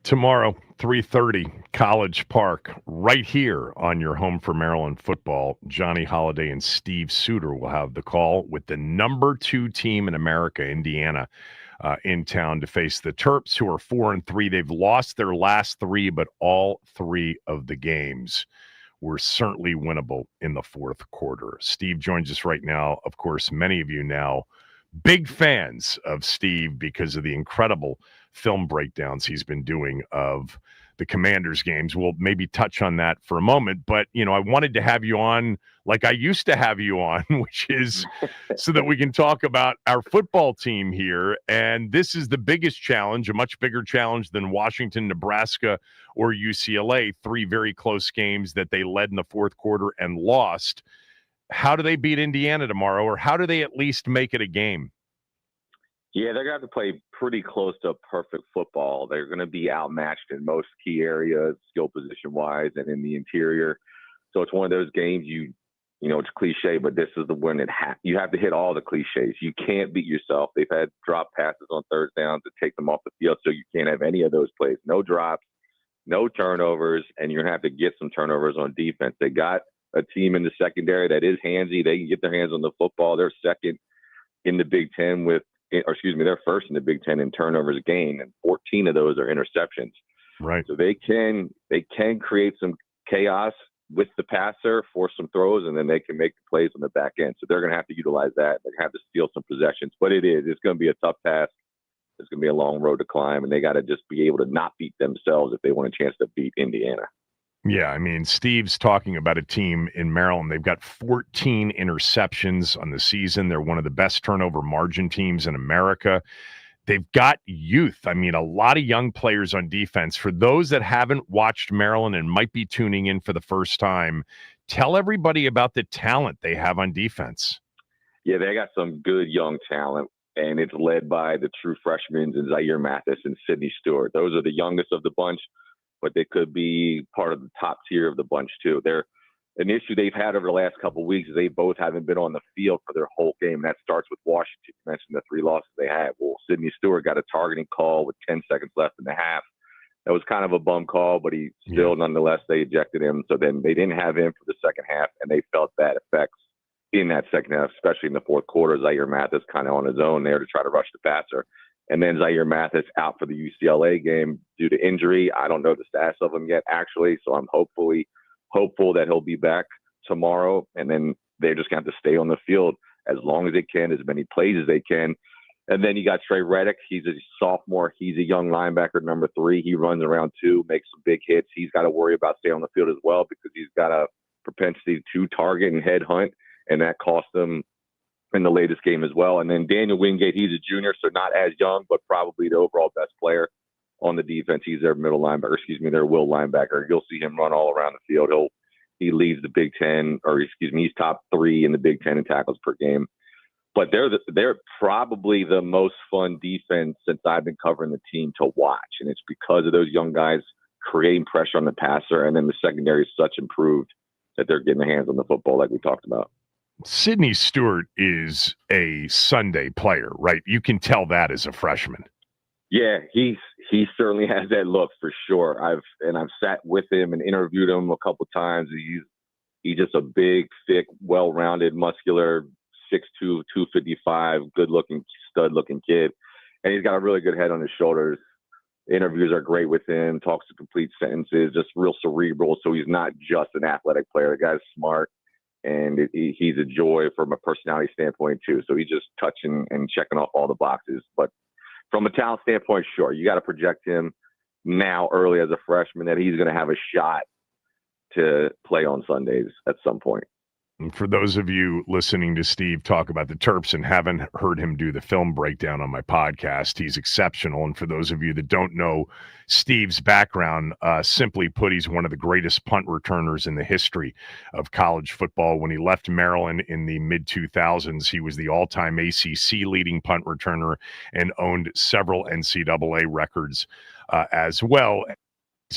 Tomorrow, 3:30, College Park, right here on your home for Maryland football. Johnny Holiday and Steve Suter will have the call with the number 2 team in America, Indiana, in town to face the Terps, who are 4-3. They've lost their last 3, but all 3 of the games were certainly winnable in the fourth quarter. Steve joins us right now. Of course, many of you now big fans of Steve because of the incredible film breakdowns he's been doing of the Commanders games. We'll maybe touch on that for a moment, but I wanted to have you on like I used to have you on, which is so that we can talk about our football team here. And this is the biggest challenge, a much bigger challenge than Washington, Nebraska, or UCLA, 3 very close games that they led in the fourth quarter and lost. How do they beat Indiana tomorrow, or how do they at least make it a game? Yeah, they're going to have to play pretty close to perfect football. They're going to be outmatched in most key areas, skill position-wise, and in the interior. So it's one of those games it's cliche, but this is the one that you have to hit all the cliches. You can't beat yourself. They've had drop passes on third downs to take them off the field, so you can't have any of those plays. No drops, no turnovers, and you're going to have to get some turnovers on defense. They got a team in the secondary that is handsy. They can get their hands on the football. They're second in the Big Ten they're first in the Big Ten in turnovers gained, and 14 of those are interceptions. Right. So they can create some chaos with the passer, force some throws, and then they can make the plays on the back end. So they're going to have to utilize that. They're going to have to steal some possessions. But it's going to be a tough task. It's going to be a long road to climb, and they got to just be able to not beat themselves if they want a chance to beat Indiana. Yeah, I mean, Steve's talking about a team in Maryland. They've got 14 interceptions on the season. They're one of the best turnover margin teams in America. They've got youth. I mean, a lot of young players on defense. For those that haven't watched Maryland and might be tuning in for the first time, tell everybody about the talent they have on defense. Yeah, they got some good young talent, and it's led by the true freshmen in Zaire Mathis and Sidney Stewart. Those are the youngest of the bunch, but they could be part of the top tier of the bunch too. An issue they've had over the last couple of weeks is they both haven't been on the field for their whole game, and that starts with Washington. You mentioned the 3 losses they had. Well, Sidney Stewart got a targeting call with 10 seconds left in the half. That was kind of a bum call, but nonetheless, they ejected him. So then they didn't have him for the second half, and they felt that effects in that second half, especially in the fourth quarter. Zaire Mathis kind of on his own there to try to rush the passer. And then Zaire Mathis out for the UCLA game due to injury. I don't know the status of him yet, actually, so I'm hopeful that he'll be back tomorrow. And then they're just going to have to stay on the field as long as they can, as many plays as they can. And then you got Trey Reddick. He's a sophomore. He's a young linebacker, number 3. He runs around 2, makes some big hits. He's got to worry about staying on the field as well because he's got a propensity to target and head hunt, and that cost him in the latest game as well. And then Daniel Wingate, he's a junior, so not as young, but probably the overall best player on the defense. He's their their will linebacker. You'll see him run all around the field. He leads the Big Ten, he's top 3 in the Big Ten in tackles per game. But they're probably the most fun defense since I've been covering the team to watch, and it's because of those young guys creating pressure on the passer, and then the secondary is such improved that they're getting their hands on the football like we talked about. Sidney Stewart is a Sunday player, right? You can tell that as a freshman. Yeah, he certainly has that look for sure. I've sat with him and interviewed him a couple times. He's just a big, thick, well-rounded, muscular, 6'2", 255, good-looking, stud-looking kid, and he's got a really good head on his shoulders. Interviews are great with him. Talks to complete sentences, just real cerebral. So he's not just an athletic player. The guy's smart. And he's a joy from a personality standpoint, too. So he's just touching and checking off all the boxes. But from a talent standpoint, sure, you got to project him now early as a freshman that he's going to have a shot to play on Sundays at some point. And for those of you listening to Steve talk about the Terps and haven't heard him do the film breakdown on my podcast, he's exceptional. And for those of you that don't know Steve's background, simply put, he's one of the greatest punt returners in the history of college football. When he left Maryland in the mid-2000s, he was the all-time ACC leading punt returner and owned several NCAA records as well.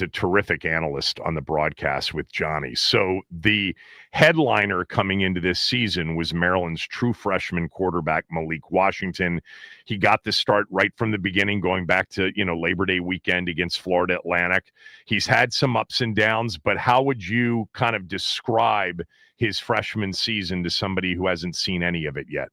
a terrific analyst on the broadcast with Johnny. So the headliner coming into this season was Maryland's true freshman quarterback, Malik Washington. He got the start right from the beginning, going back to, Labor Day weekend against Florida Atlantic. He's had some ups and downs, but how would you kind of describe his freshman season to somebody who hasn't seen any of it yet?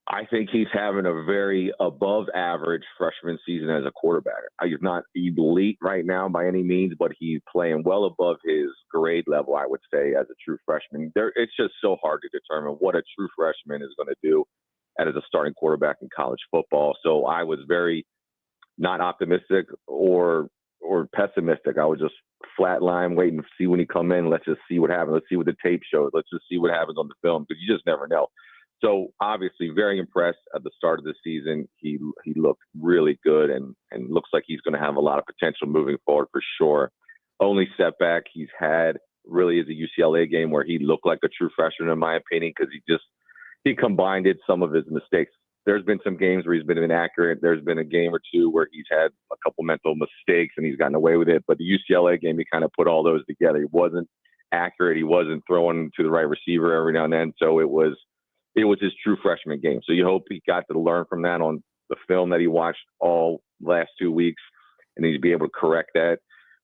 I think he's having a very above average freshman season as a quarterback. He's not elite right now by any means, but he's playing well above his grade level, I would say, as a true freshman. It's just so hard to determine what a true freshman is going to do as a starting quarterback in college football. So I was very not optimistic or pessimistic. I was just flatline, waiting to see when he come in. Let's just see what happens. Let's see what the tape shows. Let's just see what happens on the film, because you just never know. So obviously very impressed at the start of the season. He looked really good and looks like he's going to have a lot of potential moving forward for sure. Only setback he's had really is a UCLA game where he looked like a true freshman, in my opinion, because he combined some of his mistakes. There's been some games where he's been inaccurate. There's been a game or two where he's had a couple mental mistakes and he's gotten away with it. But the UCLA game, he kind of put all those together. He wasn't accurate. He wasn't throwing to the right receiver every now and then. So it was his true freshman game. So you hope he got to learn from that on the film that he watched all last 2 weeks, and he'd be able to correct that.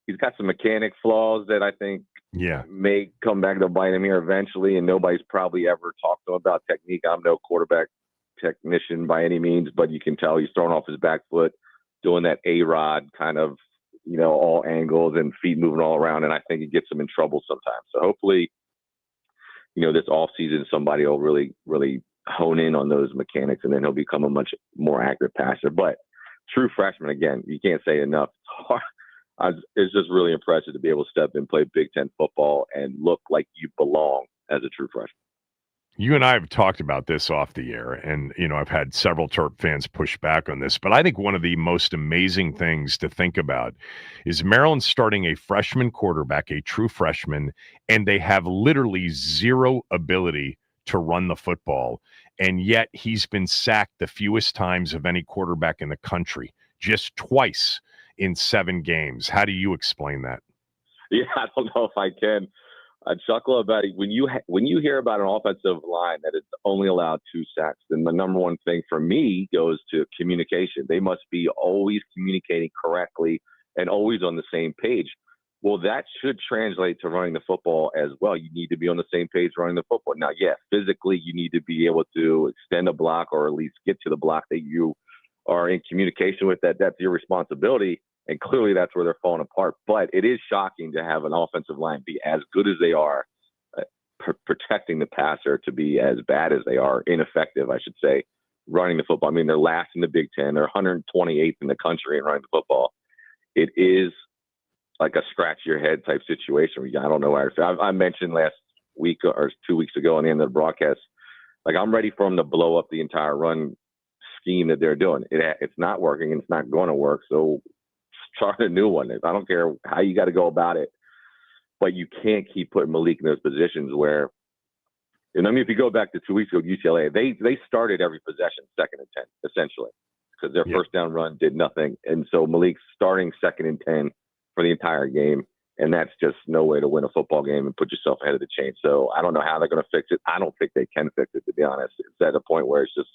He's got some mechanic flaws that I think may come back to bite him here eventually, and nobody's probably ever talked to him about technique. I'm no quarterback technician by any means, but you can tell he's throwing off his back foot, doing that A-Rod kind of, all angles and feet moving all around, and I think it gets him in trouble sometimes. So hopefully, this offseason, somebody will really, really hone in on those mechanics, and then he'll become a much more accurate passer. But true freshman, again, you can't say enough. It's just really impressive to be able to step in, play Big Ten football, and look like you belong as a true freshman. You and I have talked about this off the air, and, I've had several Terp fans push back on this, but I think one of the most amazing things to think about is Maryland starting a freshman quarterback, a true freshman, and they have literally zero ability to run the football, and yet he's been sacked the fewest times of any quarterback in the country, just twice in 7 games. How do you explain that? Yeah, I don't know if I can. I chuckle about it. When you hear about an offensive line that is only allowed 2 sacks, then the number one thing for me goes to communication. They must be always communicating correctly and always on the same page. Well, that should translate to running the football as well. You need to be on the same page running the football. Now, yes, physically you need to be able to extend a block or at least get to the block that you are in communication with. That's your responsibility. And clearly that's where they're falling apart. But it is shocking to have an offensive line be as good as they are, protecting the passer, to be as bad as they are, ineffective, I should say, running the football. I mean, they're last in the Big Ten. They're 128th in the country in running the football. It is like a scratch your head type situation. I don't know why. I mentioned last week or 2 weeks ago on the end of the broadcast, like I'm ready for them to blow up the entire run scheme that they're doing. It's not working and it's not going to work. So start a new one. I don't care how you got to go about it, but you can't keep putting Malik in those positions where, if you go back to 2 weeks ago, UCLA, they started every possession 2nd and 10, essentially, because their first down run did nothing. And so Malik's starting 2nd and 10 for the entire game. And that's just no way to win a football game and put yourself ahead of the chain. So I don't know how they're going to fix it. I don't think they can fix it, to be honest. It's at a point where it's just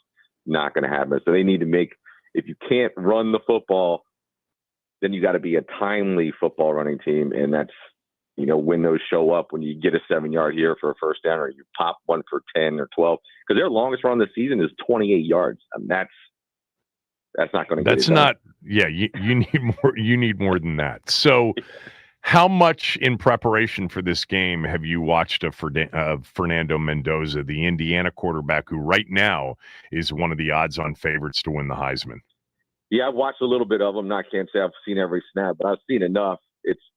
not going to happen. So they need to if you can't run the football, then you got to be a timely football running team. And that's, when those show up, when you get a 7-yard here for a first down, or you pop one for 10 or 12, because their longest run of the season is 28 yards. I mean, that's not going to get it done. That's not, you need more than that. So how much in preparation for this game have you watched of Fernando Mendoza, the Indiana quarterback, who right now is one of the odds-on favorites to win the Heisman? Yeah, I've watched a little bit of him. Can't say I've seen every snap, but I've seen enough.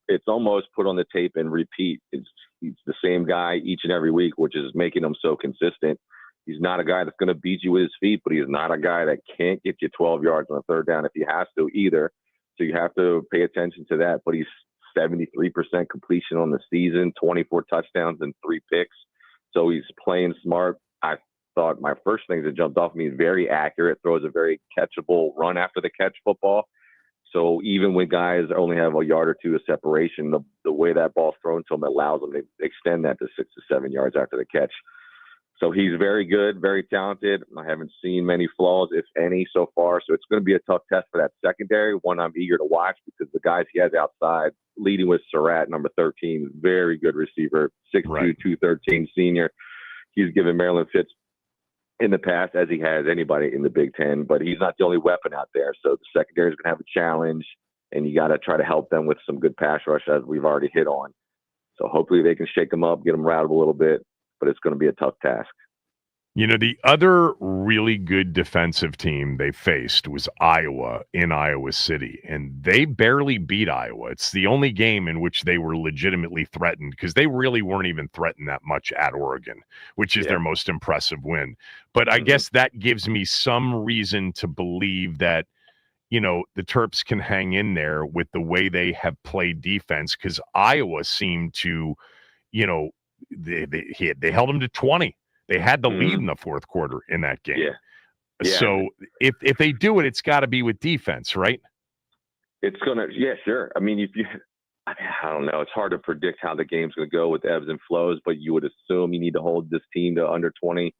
It's almost put on the tape and repeat. He's the same guy each and every week, which is making him so consistent. He's not a guy that's going to beat you with his feet, but he's not a guy that can't get you 12 yards on a 3rd down if he has to either. So you have to pay attention to that. But he's 73% completion on the season, 24 touchdowns and 3 picks. So he's playing smart. I thought my first thing that jumped off me is very accurate, throws a very catchable run after the catch football. So even when guys only have a yard or two of separation, the way that ball's thrown to him allows them to extend that to 6 to 7 yards after the catch. So he's very good, very talented. I haven't seen many flaws, if any, so far. So it's going to be a tough test for that secondary, one I'm eager to watch because the guys he has outside, leading with Surratt, number 13, very good receiver, 6'2", 213 senior. He's given Maryland fits in the past, as he has anybody in the Big Ten, but he's not the only weapon out there. So the secondary is going to have a challenge, and you got to try to help them with some good pass rush, as we've already hit on. So hopefully they can shake them up, get them rattled a little bit, but it's going to be a tough task. You know, the other really good defensive team they faced was Iowa in Iowa City, and they barely beat Iowa. It's the only game in which they were legitimately threatened because they really weren't even threatened that much at Oregon, which is their most impressive win. But I guess that gives me some reason to believe that, you know, the Terps can hang in there with the way they have played defense because Iowa seemed to, you know, they held them to 20. They had the lead in the fourth quarter in that game. So if they do it, it's got to be with defense, right? It's going to, sure. I mean, I don't know. It's hard to predict how the game's going to go with ebbs and flows, but you would assume you need to hold this team to under 20,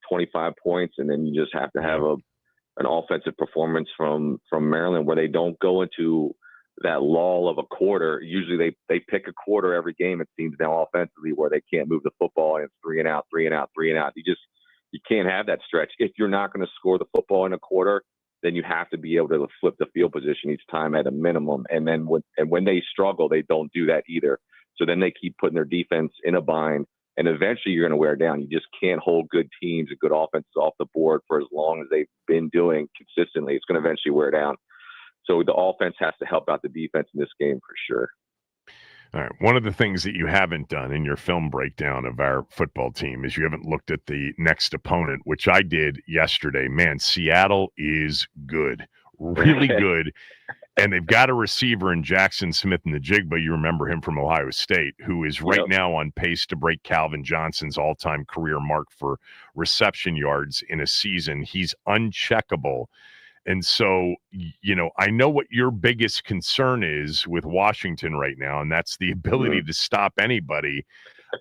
25 points, and then you just have to have an offensive performance from Maryland where they don't go into that lull of a quarter. Usually they pick a quarter every game, it seems now, offensively, where they can't move the football and it's 3 and out, 3 and out, 3 and out. You can't have that stretch. If you're not going to score the football in a quarter, then you have to be able to flip the field position each time at a minimum. And then when they struggle, they don't do that either. So then they keep putting their defense in a bind, and eventually you're going to wear down. You just can't hold good teams and good offenses off the board for as long as they've been doing consistently. It's going to eventually wear down. So the offense has to help out the defense in this game for sure. All right. One of the things that you haven't done in your film breakdown of our football team is you haven't looked at the next opponent, which I did yesterday. Man, Seattle is good, really good. And they've got a receiver in Jackson Smith in the Jigba. You remember him from Ohio State, who is right now on pace to break Calvin Johnson's all-time career mark for reception yards in a season. He's uncheckable. And so, you know, I know what your biggest concern is with Washington right now, and that's the ability to stop anybody.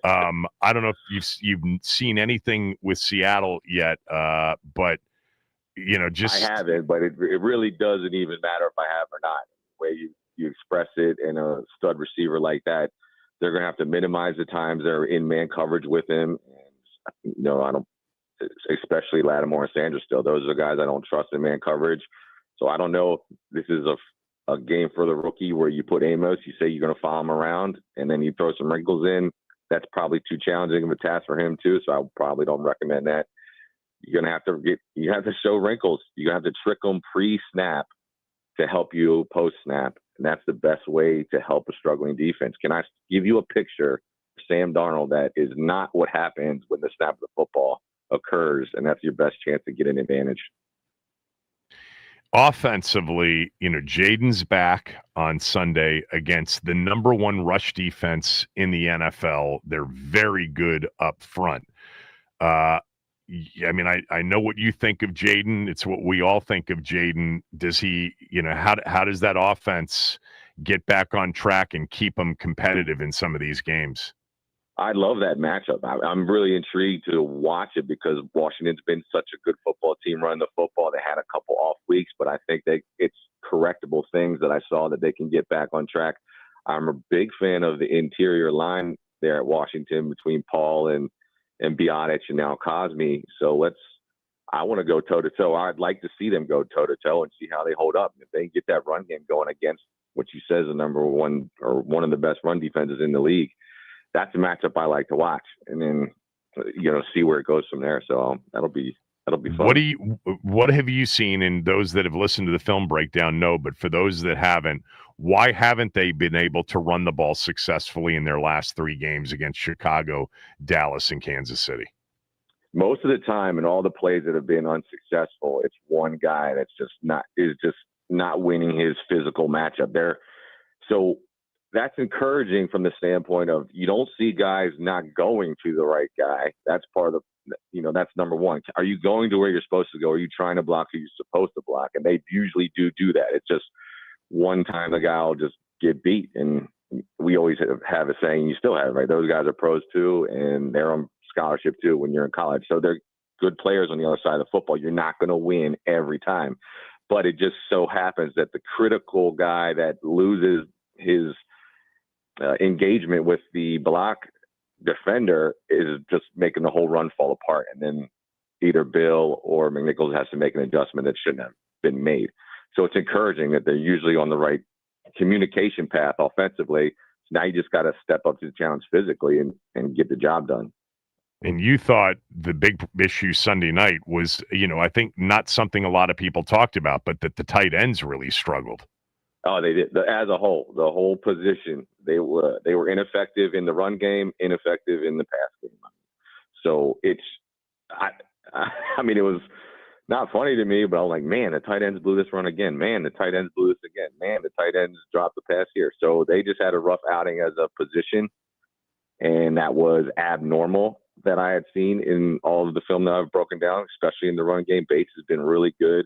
I don't know if you've seen anything with Seattle yet, but, you know, I haven't, but it really doesn't even matter if I have or not. The way you express it in a stud receiver like that, they're going to have to minimize the times they're in man coverage with him. And, you know, I don't. Especially Lattimore and Sanders still. Those are the guys I don't trust in man coverage. So I don't know if this is a game for the rookie where you put Amos, you say you're going to follow him around, and then you throw some wrinkles in. That's probably too challenging of a task for him too, so I probably don't recommend that. You're going to have to show wrinkles. You're going to have to trick them pre-snap to help you post-snap, and that's the best way to help a struggling defense. Can I give you a picture for Sam Darnold that is not what happens when the snap of the football occurs, and that's your best chance to get an advantage? Offensively, you know, Jaden's back on Sunday against the number one rush defense in the NFL. They're very good up front. I mean, I know what you think of Jaden. It's what we all think of Jaden. Does he, you know, how does that offense get back on track and keep them competitive in some of these games? I love that matchup. I'm really intrigued to watch it because Washington's been such a good football team running the football. They had a couple off weeks, but I think it's correctable things that I saw that they can get back on track. I'm a big fan of the interior line there at Washington between Paul and Biotic and now Cosme. So I want to go toe-to-toe. I'd like to see them go toe-to-toe and see how they hold up. If they can get that run game going against what you say is the number one or one of the best run defenses in the league, that's a matchup I like to watch, and then, you know, see where it goes from there. So that'll be fun. What have you seen? And those that have listened to the film breakdown know, but for those that haven't, why haven't they been able to run the ball successfully in their last 3 games against Chicago, Dallas, and Kansas City? Most of the time, in all the plays that have been unsuccessful, it's one guy that's just not winning his physical matchup there. So that's encouraging from the standpoint of you don't see guys not going to the right guy. That's part of the, you know, that's number one. Are you going to where you're supposed to go? Are you trying to block who you're supposed to block? And they usually do that. It's just one time the guy will just get beat. And we always have a saying, you still have, right? Those guys are pros too, and they're on scholarship too when you're in college. So they're good players on the other side of the football. You're not going to win every time. But it just so happens that the critical guy that loses his engagement with the block defender is just making the whole run fall apart. And then either Bill or McNichols has to make an adjustment that shouldn't have been made. So it's encouraging that they're usually on the right communication path offensively. So now you just got to step up to the challenge physically and get the job done. And you thought the big issue Sunday night was, I think not something a lot of people talked about, but that the tight ends really struggled. Oh, they did. As a whole, the whole position, they were ineffective in the run game, ineffective in the pass game. So I mean, it was not funny to me, but I was like, man, the tight ends blew this run again. Man, the tight ends blew this again. Man, the tight ends dropped the pass here. So they just had a rough outing as a position, and that was abnormal that I had seen in all of the film that I've broken down, especially in the run game. Bates has been really good.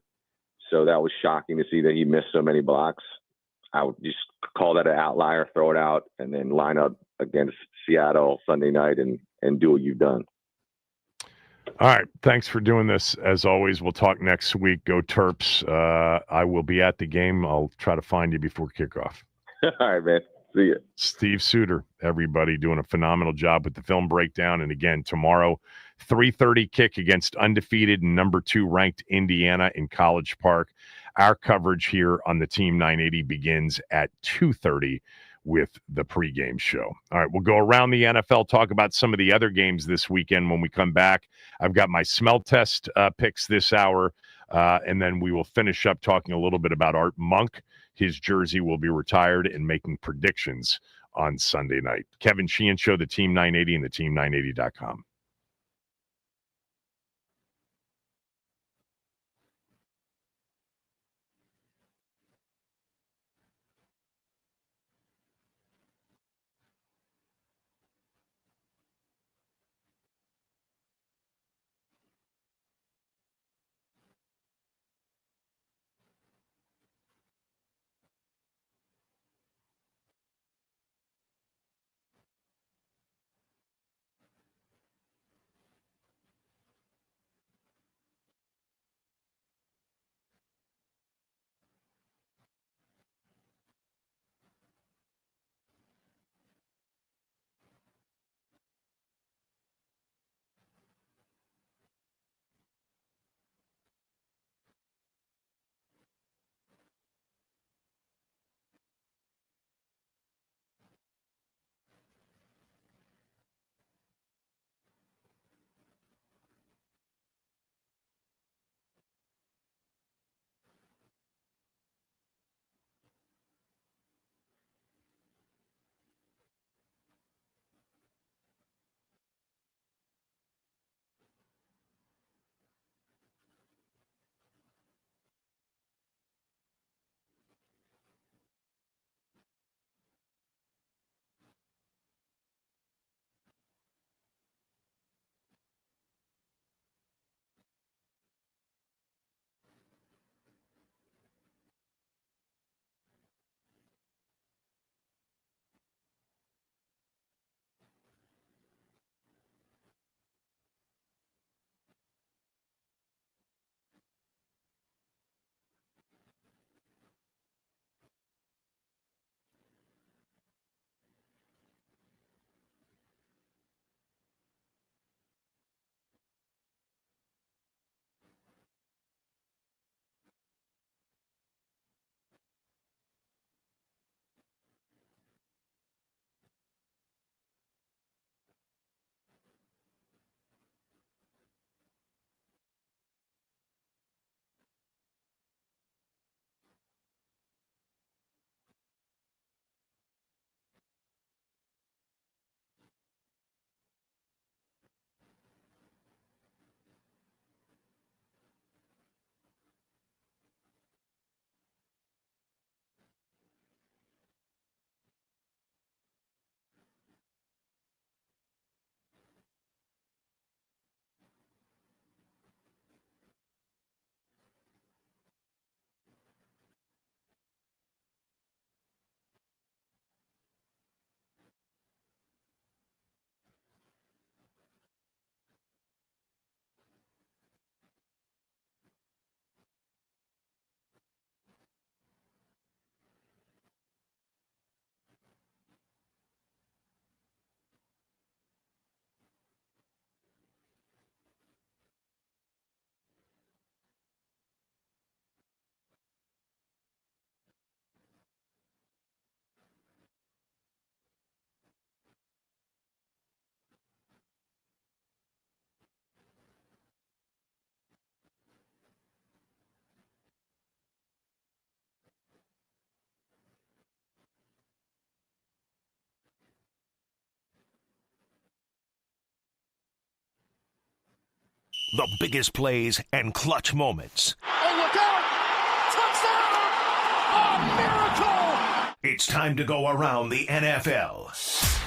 So that was shocking to see that he missed so many blocks. I would just call that an outlier, throw it out, and then line up against Seattle Sunday night and do what you've done. All right. Thanks for doing this. As always, we'll talk next week. Go Terps. I will be at the game. I'll try to find you before kickoff. All right, man. See you. Steve Suter, everybody doing a phenomenal job with the film breakdown. And again, tomorrow, 3:30 kick against undefeated and number 2 ranked Indiana in College Park. Our coverage here on the Team 980 begins at 2:30 with the pregame show. All right, we'll go around the NFL, talk about some of the other games this weekend when we come back. I've got my smell test picks this hour, and then we will finish up talking a little bit about Art Monk. His jersey will be retired and making predictions on Sunday night. Kevin Sheehan Show, the Team 980 and the team980.com. The biggest plays and clutch moments. Oh, look out! Touchdown! A miracle! It's time to go around the NFL.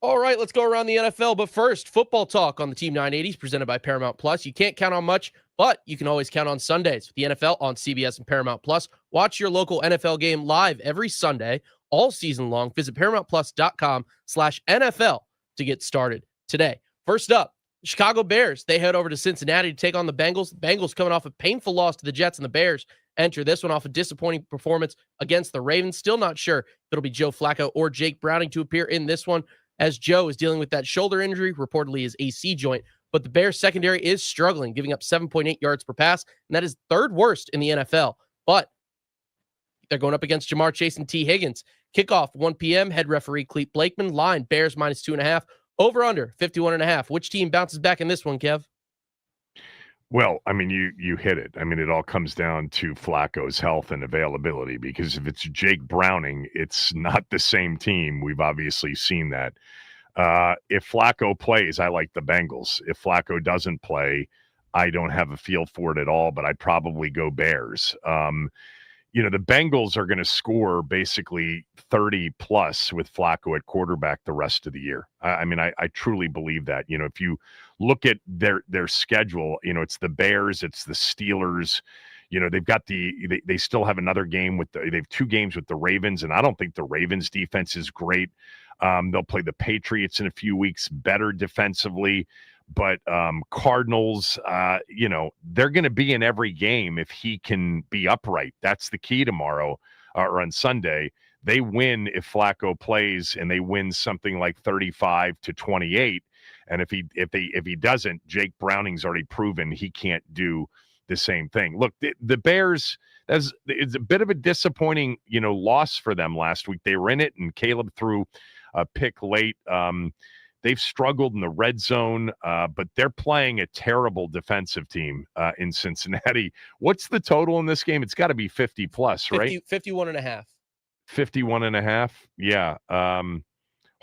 All right, let's go around the NFL. But first, football talk on the Team 980s presented by Paramount Plus. You can't count on much, but you can always count on Sundays with the NFL on CBS and Paramount Plus. Watch your local NFL game live every Sunday, all season long. Visit ParamountPlus.com/NFL to get started today. First up, the Chicago Bears. They head over to Cincinnati to take on the Bengals. The Bengals coming off a painful loss to the Jets, and the Bears enter this one off a disappointing performance against the Ravens. Still not sure if it'll be Joe Flacco or Jake Browning to appear in this one, as Joe is dealing with that shoulder injury, reportedly his AC joint. But the Bears secondary is struggling, giving up 7.8 yards per pass, and that is third worst in the NFL. But they're going up against Jamar Chase and T. Higgins. Kickoff 1 p.m. Head referee Clete Blakeman. Line Bears -2.5. Over under 51.5. Which team bounces back in this one, Kev? Well, I mean, you hit it. I mean, it all comes down to Flacco's health and availability, because if it's Jake Browning, it's not the same team. We've obviously seen that. If Flacco plays, I like the Bengals. If Flacco doesn't play, I don't have a feel for it at all, but I'd probably go Bears. The Bengals are going to score basically 30 plus with Flacco at quarterback the rest of the year. I truly believe that. If you look at their schedule, it's the Bears, it's the Steelers. They've got they still have another game they have 2 games with the Ravens, and I don't think the Ravens defense is great. They'll play the Patriots in a few weeks, better defensively. But Cardinals, they're going to be in every game if he can be upright. That's the key tomorrow or on Sunday. They win if Flacco plays, and they win something like 35-28. And if he doesn't, Jake Browning's already proven he can't do the same thing. Look, the Bears, it's a bit of a disappointing, loss for them last week. They were in it, and Caleb threw a pick late. They've struggled in the red zone, but they're playing a terrible defensive team in Cincinnati. What's the total in this game? It's got to be 50 plus, right? 51.5. 51.5. Yeah.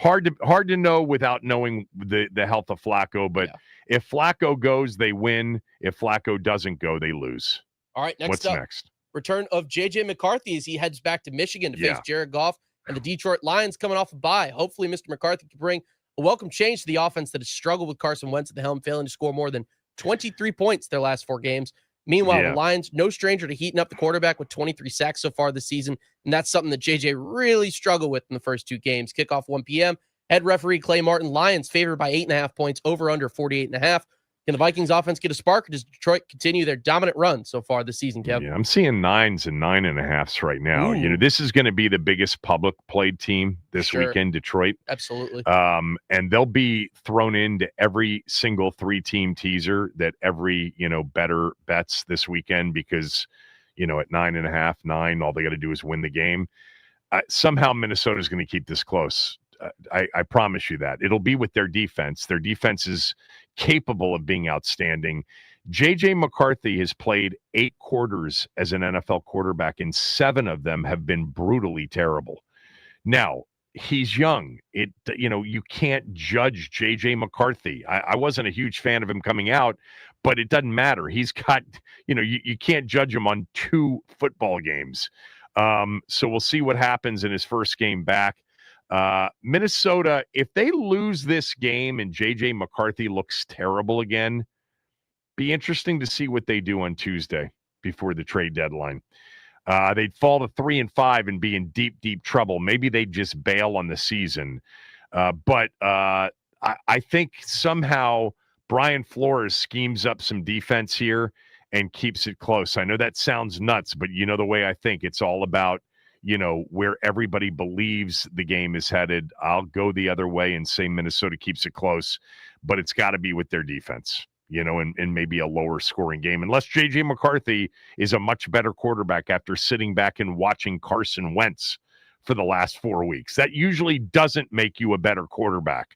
Hard to know without knowing the health of Flacco, but if Flacco goes, they win. If Flacco doesn't go, they lose. All right, What's next? Return of J.J. McCarthy as he heads back to Michigan to face Jared Goff and the Detroit Lions coming off a bye. Hopefully, Mr. McCarthy can bring a welcome change to the offense that has struggled with Carson Wentz at the helm, failing to score more than 23 points their last 4 games. Meanwhile, the Lions, no stranger to heating up the quarterback with 23 sacks so far this season, and that's something that JJ really struggled with in the first 2 games. Kickoff 1 p.m. Head referee Clay Martin. Lions favored by 8.5 points, over under 48.5. Can the Vikings offense get a spark, or does Detroit continue their dominant run so far this season, Kevin? Yeah, I'm seeing 9s and 9.5s right now. Ooh. This is going to be the biggest public played team this weekend, Detroit. Absolutely. And they'll be thrown into every single 3-team teaser that every, better bets this weekend, because, at 9.5, 9, all they got to do is win the game. Somehow Minnesota is going to keep this close. I promise you that. It'll be with their defense. Their defense is capable of being outstanding. J.J. McCarthy has played 8 quarters as an NFL quarterback, and 7 of them have been brutally terrible. Now, he's young. You can't judge J.J. McCarthy. I wasn't a huge fan of him coming out, but it doesn't matter. He's got, you can't judge him on 2 football games. So we'll see what happens in his first game back. Minnesota, if they lose this game and J.J. McCarthy looks terrible again, be interesting to see what they do on Tuesday before the trade deadline. They'd fall to 3-5 and be in deep, deep trouble. Maybe they'd just bail on the season. But I think somehow Brian Flores schemes up some defense here and keeps it close. I know that sounds nuts, but you know the way I think. It's all about where everybody believes the game is headed. I'll go the other way and say Minnesota keeps it close, but it's got to be with their defense, and maybe a lower scoring game. Unless J.J. McCarthy is a much better quarterback after sitting back and watching Carson Wentz for the last 4 weeks. That usually doesn't make you a better quarterback.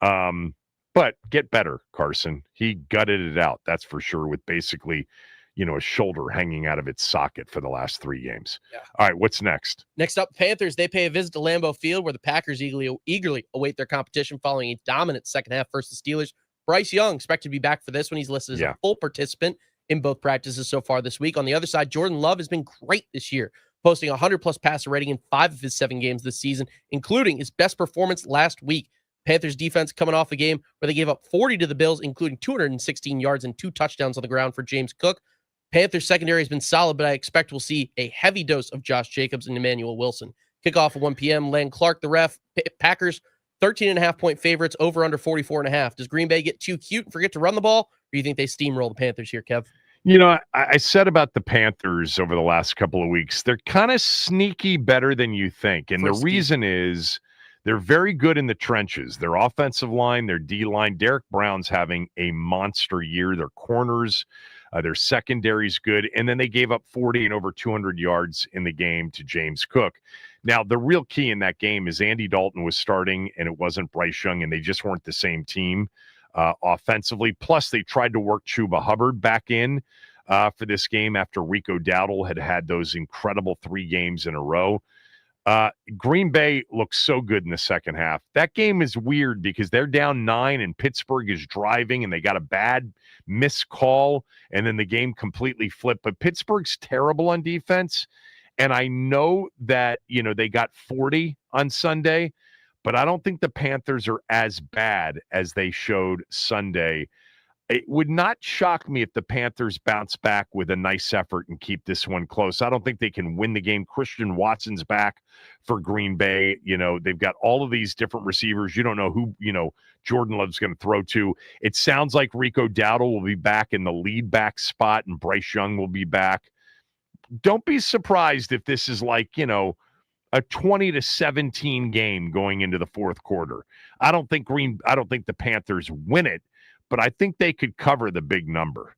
But get better, Carson. He gutted it out, that's for sure, with basically a shoulder hanging out of its socket for the last 3 games. Yeah. All right, what's next? Next up, Panthers, they pay a visit to Lambeau Field, where the Packers eagerly await their competition following a dominant second half versus the Steelers. Bryce Young expected to be back for this one. He's listed as a full participant in both practices so far this week. On the other side, Jordan Love has been great this year, posting 100-plus passer rating in 5 of his 7 games this season, including his best performance last week. Panthers defense coming off a game where they gave up 40 to the Bills, including 216 yards and 2 touchdowns on the ground for James Cook. Panthers secondary has been solid, but I expect we'll see a heavy dose of Josh Jacobs and Emmanuel Wilson. Kickoff at 1 p.m. Len Clark, the ref. Packers 13.5-point favorites, over under 44.5. Does Green Bay get too cute and forget to run the ball, or do you think they steamroll the Panthers here, Kev? You know, I said about the Panthers over the last couple of weeks, they're kind of sneaky better than you think. And the reason is they're very good in the trenches. Their offensive line, their D-line. Derek Brown's having a monster year. Their corners, their secondary's good. And then they gave up 40 and over 200 yards in the game to James Cook. Now, the real key in that game is Andy Dalton was starting, and it wasn't Bryce Young, and they just weren't the same team offensively. Plus, they tried to work Chuba Hubbard back in for this game after Rico Dowdle had those incredible 3 games in a row. Green Bay looks so good in the second half. That game is weird because they're down 9 and Pittsburgh is driving and they got a bad missed call and then the game completely flipped. But Pittsburgh's terrible on defense. And I know that, they got 40 on Sunday, but I don't think the Panthers are as bad as they showed Sunday. It would not shock me if the Panthers bounce back with a nice effort and keep this one close. I don't think they can win the game. Christian Watson's back for Green Bay. They've got all of these different receivers. You don't know who, Jordan Love's going to throw to. It sounds like Rico Dowdle will be back in the lead back spot and Bryce Young will be back. Don't be surprised if this is like, a 20-17 game going into the fourth quarter. I don't think the Panthers win it, but I think they could cover the big number.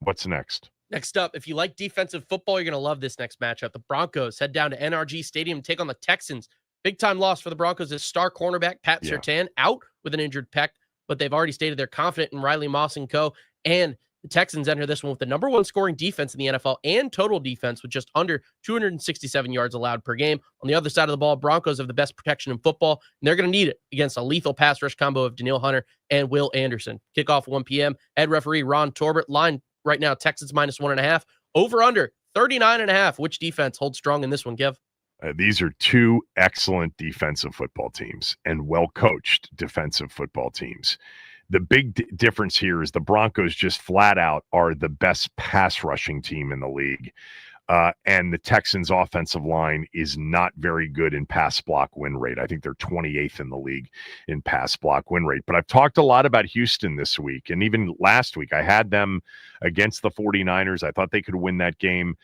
What's next? Next up, if you like defensive football, you're going to love this next matchup. The Broncos head down to NRG Stadium and take on the Texans. Big-time loss for the Broncos is star cornerback Pat Surtain out with an injured pec, but they've already stated they're confident in Riley Moss and co. And the Texans enter this one with the number 1 scoring defense in the NFL and total defense with just under 267 yards allowed per game. On the other side of the ball, Broncos have the best protection in football, and they're going to need it against a lethal pass rush combo of Daniil Hunter and Will Anderson. Kickoff at 1 p.m. Head referee Ron Torbert. Line right now, Texans -1.5. Over under 39.5. Which defense holds strong in this one, Kev? These are 2 excellent defensive football teams and well-coached defensive football teams. The big difference here is the Broncos just flat out are the best pass rushing team in the league. And the Texans offensive line is not very good in pass block win rate. I think they're 28th in the league in pass block win rate. But I've talked a lot about Houston this week. And even last week, I had them against the 49ers. I thought they could win that game.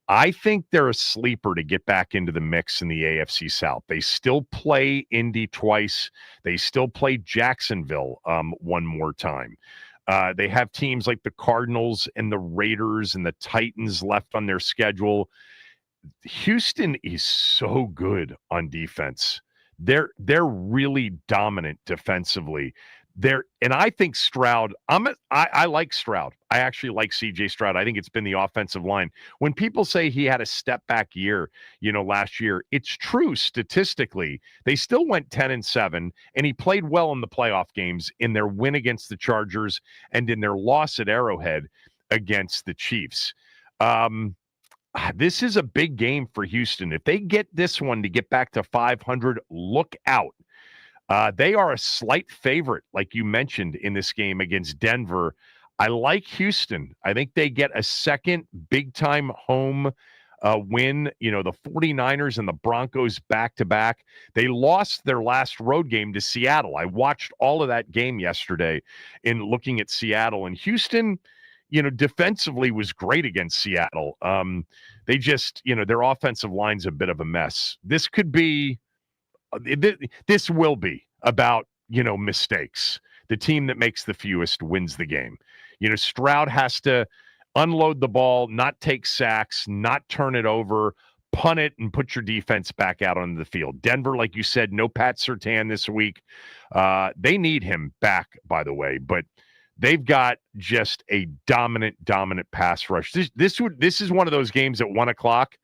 I think they're a sleeper to get back into the mix in the AFC South. They still play Indy twice. They still play Jacksonville one more time. They have teams like the Cardinals and the Raiders and the Titans left on their schedule. Houston is so good on defense. They're really dominant defensively. And I think Stroud, I like Stroud. I actually like CJ Stroud. I think it's been the offensive line. When people say he had a step back year, last year, it's true statistically. They still went 10-7, and he played well in the playoff games in their win against the Chargers and in their loss at Arrowhead against the Chiefs. This is a big game for Houston. If they get this one to get back to 500, look out. They are a slight favorite, like you mentioned, in this game against Denver. I like Houston. I think they get a second big-time home win. The 49ers and the Broncos back-to-back. They lost their last road game to Seattle. I watched all of that game yesterday in looking at Seattle. And Houston, defensively was great against Seattle. They just, their offensive line's a bit of a mess. This could be... This will be about, mistakes. The team that makes the fewest wins the game. Stroud has to unload the ball, not take sacks, not turn it over, punt it, and put your defense back out on the field. Denver, like you said, no Pat Surtain this week. They need him back, by the way, but they've got just a dominant pass rush. This is one of those games at 1 o'clock,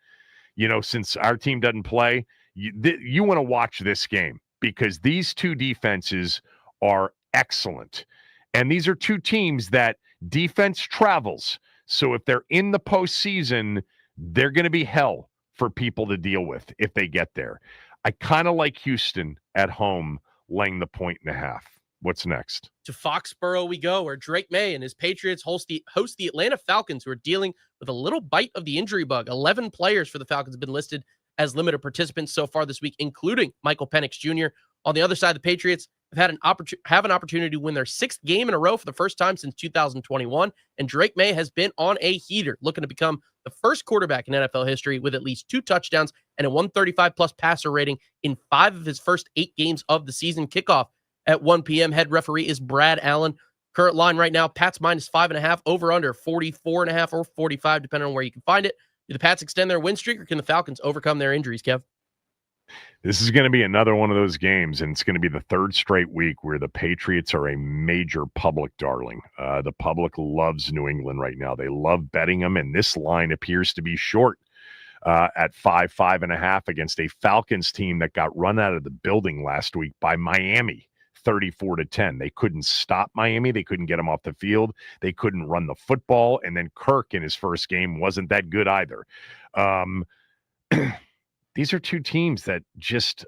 since our team doesn't play. You want to watch this game because these 2 defenses are excellent. And these are two teams that defense travels. So if they're in the postseason, they're going to be hell for people to deal with if they get there. I kind of like Houston at home laying the 1.5. What's next? To Foxborough we go, where Drake May and his Patriots host the Atlanta Falcons, who are dealing with a little bite of the injury bug. 11 players for the Falcons have been listed as limited participants so far this week, including Michael Penix Jr. On the other side, the Patriots have an opportunity to win their 6th game in a row for the first time since 2021, and Drake May has been on a heater, looking to become the first quarterback in NFL history with at least 2 touchdowns and a 135-plus passer rating in 5 of his first 8 games of the season. Kickoff at 1 p.m. Head referee is Brad Allen. Current line right now, Pats -5.5, over under 44.5 or 45, depending on where you can find it. Do the Pats extend their win streak, or can the Falcons overcome their injuries, Kev? This is going to be another one of those games, and it's going to be the 3rd straight week where the Patriots are a major public darling. The public loves New England right now. They love betting them, and this line appears to be short at 5.5 against a Falcons team that got run out of the building last week by Miami, 34-10. They couldn't stop Miami. They couldn't get them off the field. They couldn't run the football, and then Kirk in his first game wasn't that good either. These are two teams that just,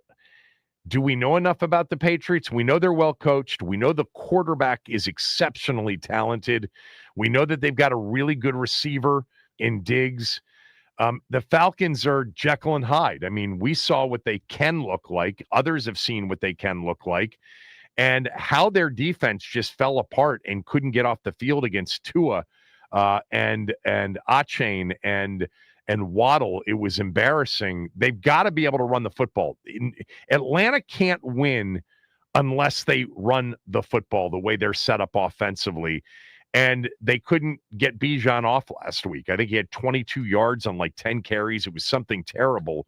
do we know enough about the Patriots? We know they're well coached. We know the quarterback is exceptionally talented. We know that they've got a really good receiver in Diggs. The Falcons are Jekyll and Hyde. I mean, we saw what they can look like. Others have seen what they can look like. And how their defense just fell apart and couldn't get off the field against Tua and Achane and Waddle, it was embarrassing. They've got to be able to run the football. Atlanta can't win unless they run the football the way they're set up offensively. And they couldn't get Bijan off last week. I think he had 22 yards on like 10 carries. It was something terrible.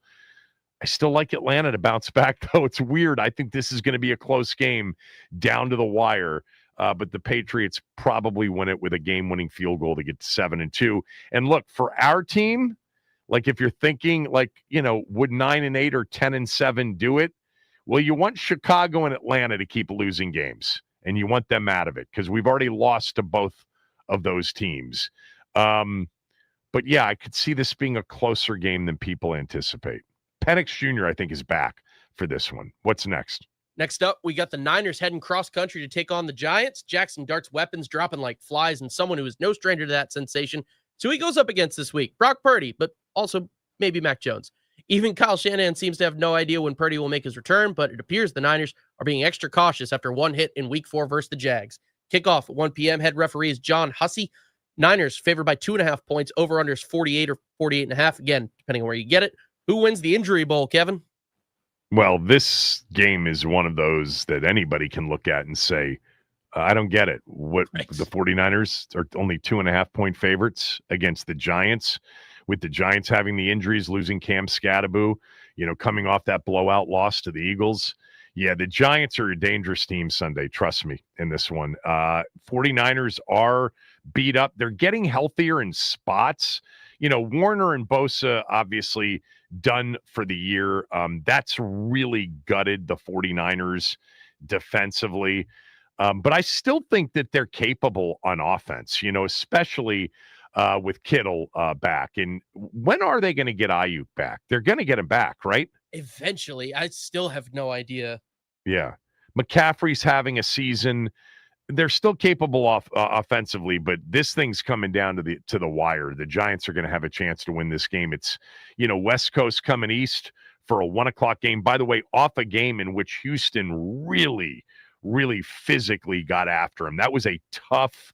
I still like Atlanta to bounce back, though. It's weird. I think this is going to be a close game down to the wire. But the Patriots probably win it with a game-winning field goal to get to 7-2. And look, for our team, like if you're thinking like, would 9-8 or 10-7 do it? Well, you want Chicago and Atlanta to keep losing games, and you want them out of it because we've already lost to both of those teams. But yeah, I could see this being a closer game than people anticipate. Penix Jr., I think, is back for this one. What's next? Next up, we got the Niners heading cross-country to take on the Giants. Jackson Dart's weapons dropping like flies, and someone who is no stranger to that sensation. So he goes up against this week. Brock Purdy, but also maybe Mac Jones. Even Kyle Shanahan seems to have no idea when Purdy will make his return, but it appears the Niners are being extra cautious after one hit in Week 4 versus the Jags. Kickoff at 1 p.m. Head referee is John Hussey. Niners favored by 2.5 points. Over-under is 48 or 48.5. Again, depending on where you get it. Who wins the Injury Bowl, Kevin? Well, this game is one of those that anybody can look at and say, I don't get it. What the 49ers are only 2.5-point favorites against the Giants, with the Giants having the injuries, losing Cam Scatterbo, coming off that blowout loss to the Eagles. Yeah, the Giants are a dangerous team Sunday. Trust me in this one. 49ers are beat up. They're getting healthier in spots. Warner and Bosa obviously done for the year. That's really gutted the 49ers defensively. But I still think that they're capable on offense, especially with Kittle back. And when are they going to get Ayuk back? They're going to get him back, right? Eventually. I still have no idea. Yeah. McCaffrey's having a season. They're still capable offensively, but this thing's coming down to the wire. The Giants are going to have a chance to win this game. It's, West Coast coming east for a 1:00 game. By the way, off a game in which Houston really physically got after him. That was a tough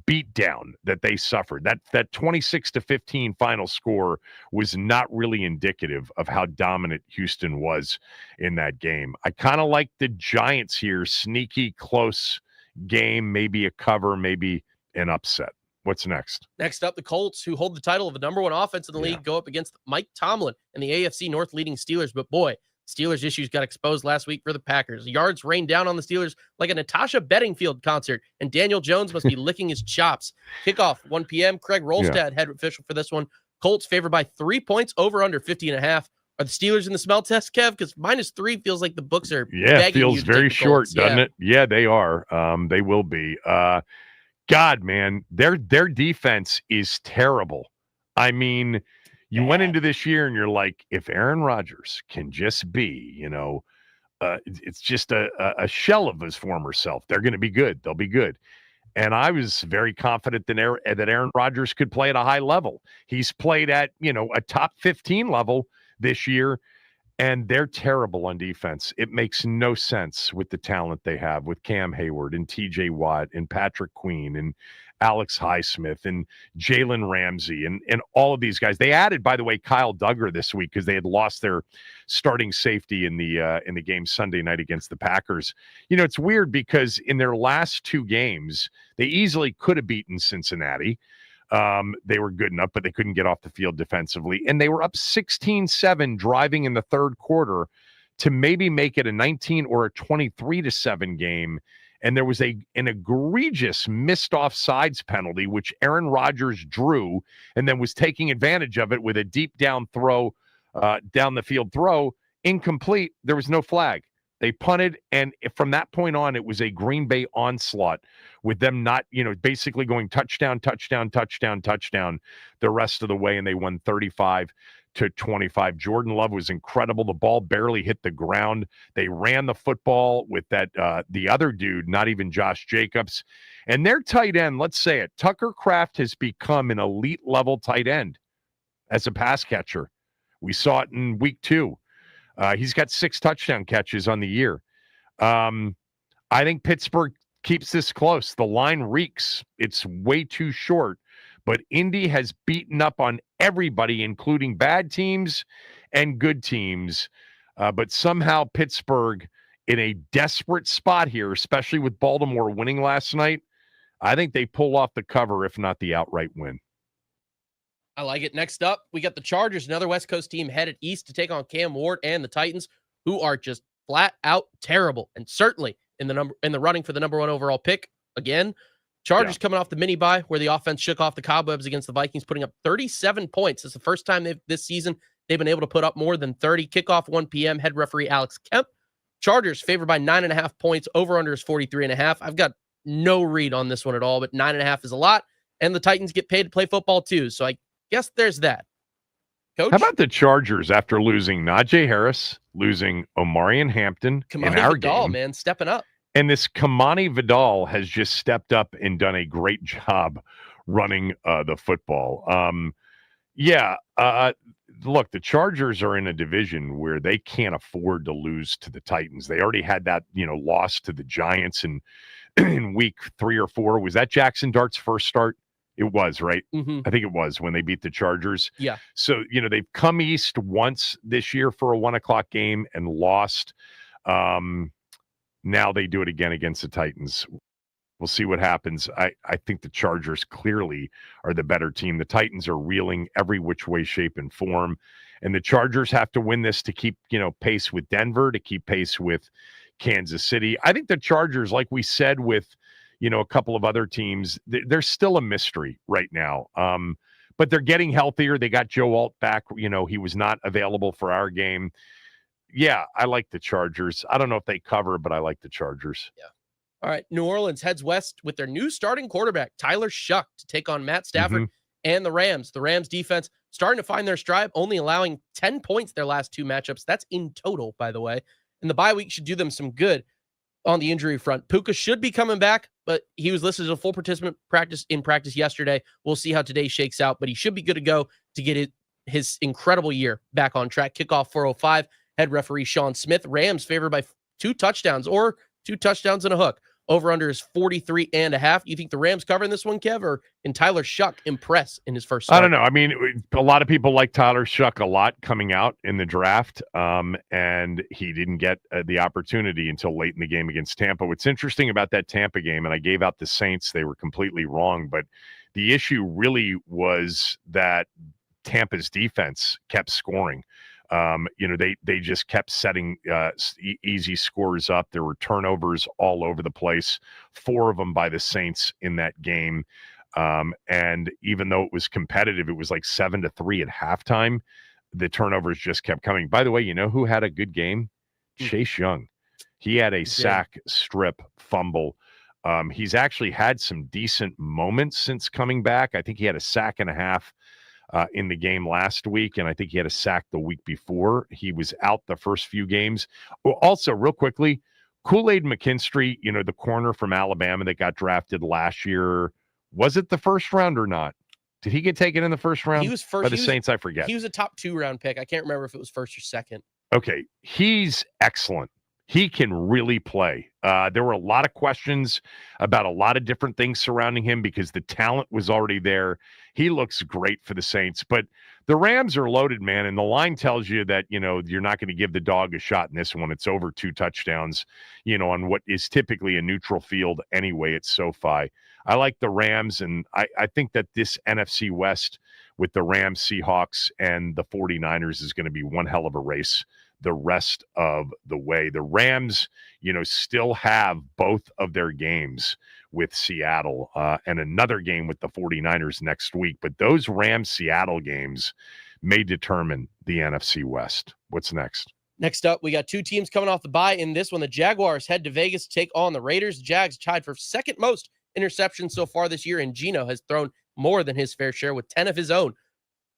beatdown that they suffered. That 26-15 final score was not really indicative of how dominant Houston was in that game. I kind of like the Giants here. Sneaky, close game, maybe a cover, maybe an upset. What's next? Next up, the Colts, who hold the title of the number 1 offense in the league, go up against Mike Tomlin and the AFC North leading Steelers. But boy, Steelers issues got exposed last week for the Packers. Yards rained down on the Steelers like a Natasha Bedingfield concert, and Daniel Jones must be licking his chops. Kickoff, 1 p.m. Craig Rolstad, head official for this one. Colts favored by 3 points, over under 50.5. Are the Steelers in the smell test, Kev? Because -3 feels like the books are Yeah, begging feels you to very take the short, Colts. doesn't Yeah. it? Yeah, they are. They will be. God, man, their defense is terrible. I mean, you went into this year and you're like, if Aaron Rodgers can just be, it's just a shell of his former self, they're going to be good. They'll be good. And I was very confident that Aaron Rodgers could play at a high level. He's played at, a top 15 level this year, and they're terrible on defense. It makes no sense with the talent they have with Cam Hayward and TJ Watt and Patrick Queen and Alex Highsmith and Jalen Ramsey and all of these guys. They added, by the way, Kyle Duggar this week because they had lost their starting safety in the game Sunday night against the Packers. It's weird because in their last 2 games, they easily could have beaten Cincinnati. They were good enough, but they couldn't get off the field defensively. And they were up 16-7 driving in the third quarter to maybe make it a 19 or a 23-7 game. And there was an egregious missed offsides penalty, which Aaron Rodgers drew and then was taking advantage of it with a deep down throw, down the field throw, incomplete. There was no flag. They punted, and from that point on, it was a Green Bay onslaught with them not, basically going touchdown, touchdown, touchdown, touchdown the rest of the way, and they won 35-25. Jordan Love was incredible. The ball barely hit the ground. They ran the football with that the other dude, not even Josh Jacobs. And their tight end, let's say it, Tucker Kraft has become an elite-level tight end as a pass catcher. We saw it in week 2. He's got 6 touchdown catches on the year. I think Pittsburgh keeps this close. The line reeks. It's way too short. But Indy has beaten up on everybody, including bad teams and good teams. But somehow Pittsburgh, in a desperate spot here, especially with Baltimore winning last night, I think they pull off the cover, if not the outright win. I like it. Next up, we got the Chargers, another West Coast team headed east to take on Cam Ward and the Titans, who are just flat out terrible and certainly in the running for the number 1 overall pick again. Chargers coming off the mini bye where the offense shook off the cobwebs against the Vikings, putting up 37 points. It's the first time this season they've been able to put up more than 30. Kickoff 1 p.m. Head referee Alex Kemp. Chargers favored by 9.5 points. Over under is 43.5. I've got no read on this one at all, but 9.5 is a lot. And the Titans get paid to play football too, so I guess there's that. Coach? How about the Chargers after losing Najee Harris, losing Omarion Hampton in our Vidal, game? Man, stepping up. And this Kamani Vidal has just stepped up and done a great job running the football. Look, the Chargers are in a division where they can't afford to lose to the Titans. They already had that, loss to the Giants in week 3 or 4. Was that Jackson Dart's first start? It was, right? Mm-hmm. I think it was when they beat the Chargers. Yeah. So, they've come east once this year for a 1:00 game and lost. Now they do it again against the Titans. We'll see what happens. I think the Chargers clearly are the better team. The Titans are reeling every which way, shape, and form. And the Chargers have to win this to keep, pace with Denver, to keep pace with Kansas City. I think the Chargers, like we said with, a couple of other teams, they're still a mystery right now. But they're getting healthier. They got Joe Alt back. He was not available for our game. Yeah, I like the Chargers. I don't know if they cover, but I like the Chargers. Yeah. All right. New Orleans heads west with their new starting quarterback, Tyler Shuck, to take on Matt Stafford and the Rams. The Rams defense starting to find their stride, only allowing 10 points their last 2 matchups. That's in total, by the way. And the bye week should do them some good on the injury front. Puka should be coming back, but he was listed as a full participant in practice yesterday. We'll see how today shakes out, but he should be good to go to get his incredible year back on track. Kickoff 4:05. Head referee Sean Smith. Rams favored by 2 touchdowns or 2 touchdowns and a hook. Over under is 43.5. You think the Rams covering this one, Kev, or can Tyler Shuck impress in his first start? I don't know. I mean, a lot of people like Tyler Shuck a lot coming out in the draft, and he didn't get the opportunity until late in the game against Tampa. What's interesting about that Tampa game, and I gave out the Saints, they were completely wrong, but the issue really was that Tampa's defense kept scoring. They just kept setting easy scores up. There were turnovers all over the place, 4 of them by the Saints in that game. And even though it was competitive, it was like 7-3 at halftime. the turnovers just kept coming. By the way, you know who had a good game? Chase Young. He had a sack, strip, fumble. He's actually had some decent moments since coming back. I think he had a sack and a half in the game last week, and I think he had a sack the week before. He was out the first few games. Also, real quickly, Kool-Aid McKinstry, the corner from Alabama that got drafted last year, was it the first round or not? Did he get taken in the first round? He was first by the Saints? I forget. He was a top 2-round pick. I can't remember if it was first or second. Okay, he's excellent. He can really play. There were a lot of questions about a lot of different things surrounding him because the talent was already there. He looks great for the Saints, but the Rams are loaded, man, and the line tells you that, you're not going to give the dog a shot in this one. It's over 2 touchdowns, on what is typically a neutral field anyway at SoFi. I like the Rams, and I think that this NFC West with the Rams, Seahawks, and the 49ers is going to be one hell of a race the rest of the way. The Rams, still have both of their games with Seattle and another game with the 49ers next week. But those Rams-Seattle games may determine the NFC West. What's next? Next up, we got 2 teams coming off the bye. In this one, the Jaguars head to Vegas to take on the Raiders. The Jags tied for second most interceptions so far this year, and Geno has thrown more than his fair share with 10 of his own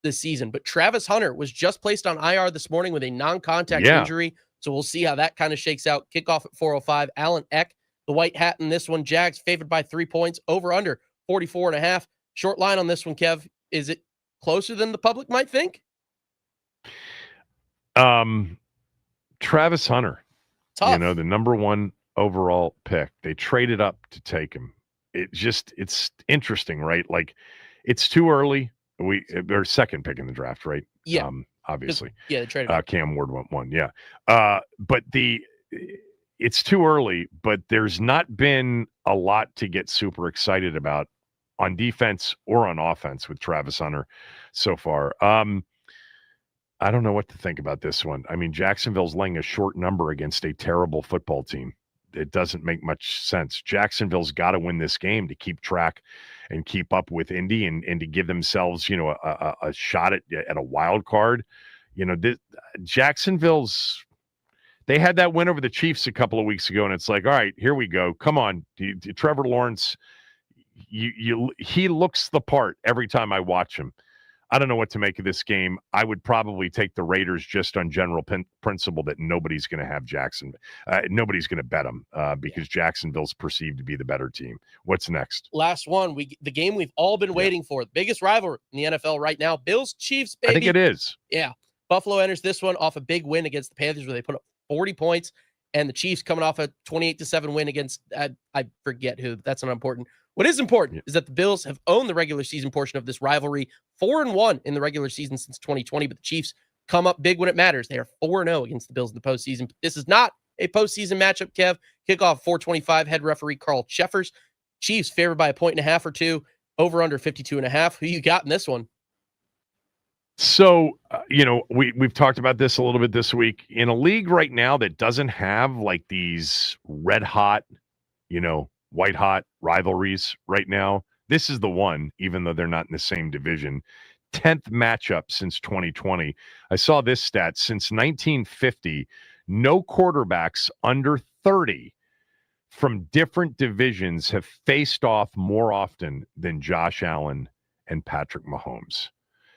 this season. But Travis Hunter was just placed on IR this morning with a non-contact injury, so we'll see how that kind of shakes out. Kickoff at 4:05. Alan Eck, the white hat in this one. Jags favored by 3 points, over under 44.5. Short line on this one, Kev. Is it closer than the public might think? Travis Hunter, tough. The number 1 overall pick. They traded up to take him. It's interesting, right? Like, it's too early. They're second pick in the draft, right? Yeah. Obviously. Yeah, they traded. Cam Ward went 1. Yeah. But it's too early, but there's not been a lot to get super excited about on defense or on offense with Travis Hunter so far. I don't know what to think about this one. I mean, Jacksonville's laying a short number against a terrible football team. It doesn't make much sense. Jacksonville's got to win this game to keep track and keep up with Indy and to give themselves, a shot at a wild card. Jacksonville's, they had that win over the Chiefs a couple of weeks ago, and it's like, all right, here we go. Come on, Trevor Lawrence. He looks the part every time I watch him. I don't know what to make of this game. I would probably take the Raiders just on general principle that nobody's going to have nobody's going to bet them because Jacksonville's perceived to be the better team. What's next? Last one. The game we've all been waiting for. The biggest rivalry in the NFL right now. Bills, Chiefs, baby. I think it is. Yeah. Buffalo enters this one off a big win against the Panthers where they put up 40 points, and the Chiefs coming off a 28-7 win against, I forget who. That's not important. What is important is that the Bills have owned the regular season portion of this rivalry, 4-1 in the regular season since 2020, but the Chiefs come up big when it matters. They are 4-0 against the Bills in the postseason. But this is not a postseason matchup, Kev. Kickoff 4:25, head referee Carl Cheffers. Chiefs favored by 1.5 or 2, over under 52.5. Who you got in this one? So, we've talked about this a little bit this week. In a league right now that doesn't have like these red hot, white hot rivalries right now, this is the one, even though they're not in the same division. 10th matchup since 2020. I saw this stat. Since 1950, no quarterbacks under 30 from different divisions have faced off more often than Josh Allen and Patrick Mahomes.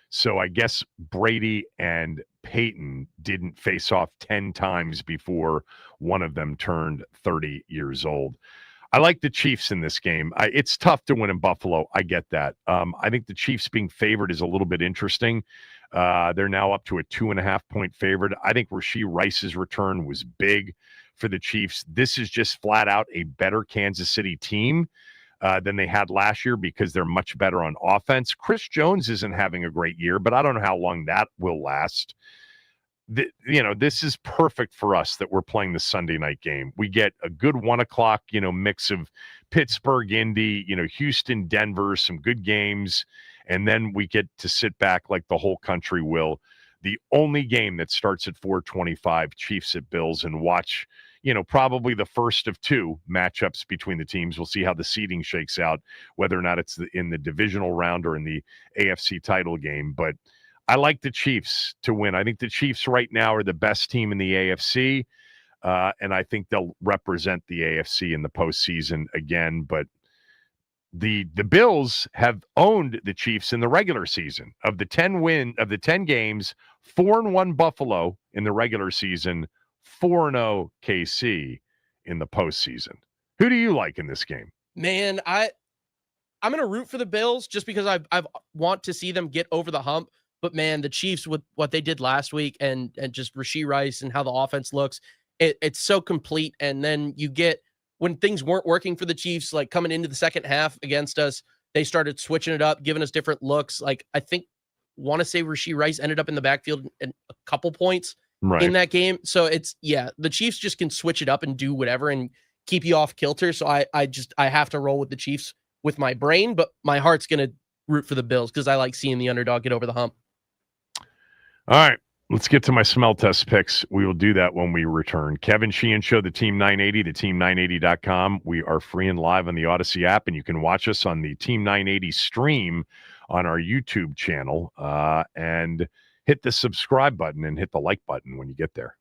So I guess Brady and Peyton didn't face off 10 times before one of them turned 30 years old. I like the Chiefs in this game. It's tough to win in Buffalo. I get that. I think the Chiefs being favored is a little bit interesting. They're now up to a 2.5-point favorite. I think Rashee Rice's return was big for the Chiefs. This is just flat out a better Kansas City team than they had last year because they're much better on offense. Chris Jones isn't having a great year, but I don't know how long that will last. This is perfect for us that we're playing the Sunday night game. We get a good 1 o'clock, mix of Pittsburgh, Indy, Houston, Denver, some good games. And then we get to sit back like the whole country will. The only game that starts at 4:25, Chiefs at Bills, and watch, probably the first of 2 matchups between the teams. We'll see how the seeding shakes out, whether or not it's in the divisional round or in the AFC title game. But I like the Chiefs to win. I think the Chiefs right now are the best team in the AFC, and I think they'll represent the AFC in the postseason again. But the Bills have owned the Chiefs in the regular season. Of the 10 games, 4-1 Buffalo in the regular season, 4-0 KC in the postseason. Who do you like in this game? Man, I'm gonna root for the Bills just because I want to see them get over the hump. But man, the Chiefs with what they did last week and just Rashee Rice and how the offense looks, it's so complete. And then you get when things weren't working for the Chiefs, like coming into the second half against us, they started switching it up, giving us different looks. Like I think want to say Rashee Rice ended up in the backfield and a couple points in that game. So it's the Chiefs just can switch it up and do whatever and keep you off kilter. So I have to roll with the Chiefs with my brain, but my heart's gonna root for the Bills because I like seeing the underdog get over the hump. All right, let's get to my smell test picks. We will do that when we return. Kevin Sheehan Show, the Team 980, the team980.com. We are free and live on the Odyssey app, and you can watch us on the Team 980 stream on our YouTube channel. And hit the subscribe button and hit the like button when you get there.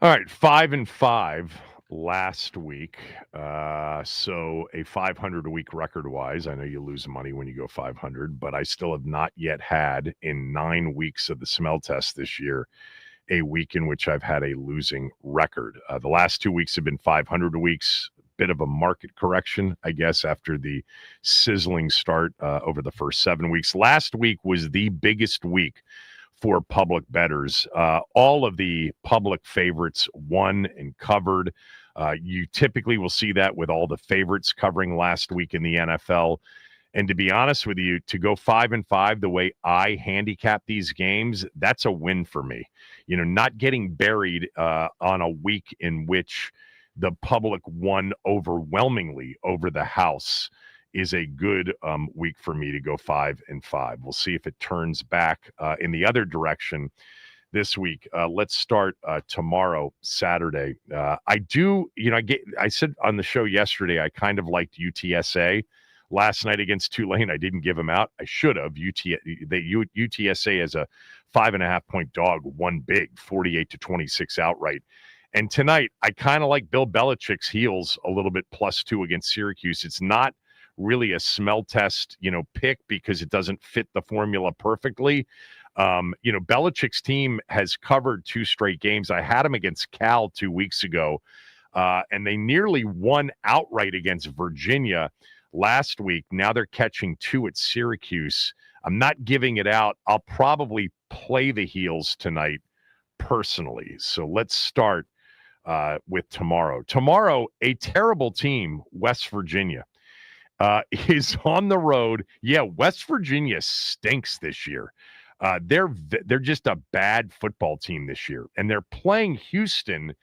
All right, 5-5 last week. So a 500 a week record-wise. I know you lose money when you go 500, but I still have not yet had in 9 weeks of the smell test this year a week in which I've had a losing record. The last 2 weeks have been 500 weeks. Bit of a market correction, I guess, after the sizzling start over the first 7 weeks. Last week was the biggest week for public bettors. All of the public favorites won and covered. You typically will see that with all the favorites covering last week in the NFL. And to be honest with you, to go 5-5 the way I handicap these games, that's a win for me. You know, not getting buried on a week in which the public won overwhelmingly over the house is a good week for me to go 5-5. We'll see if it turns back in the other direction this week. Let's start tomorrow, Saturday. I said on the show yesterday, I kind of liked UTSA last night against Tulane. I didn't give them out. I should have. UTSA as a 5.5 point dog won big, 48-26 outright. And tonight, I kind of like Bill Belichick's heels a little bit +2 against Syracuse. It's not really a smell test, pick because it doesn't fit the formula perfectly. Belichick's team has covered 2 straight games. I had him against Cal 2 weeks ago, and they nearly won outright against Virginia last week. Now they're catching 2 at Syracuse. I'm not giving it out. I'll probably play the heels tonight personally. So let's start with tomorrow. Tomorrow, a terrible team, West Virginia, is on the road. Yeah, West Virginia stinks this year. They're just a bad football team this year, and they're playing Houston.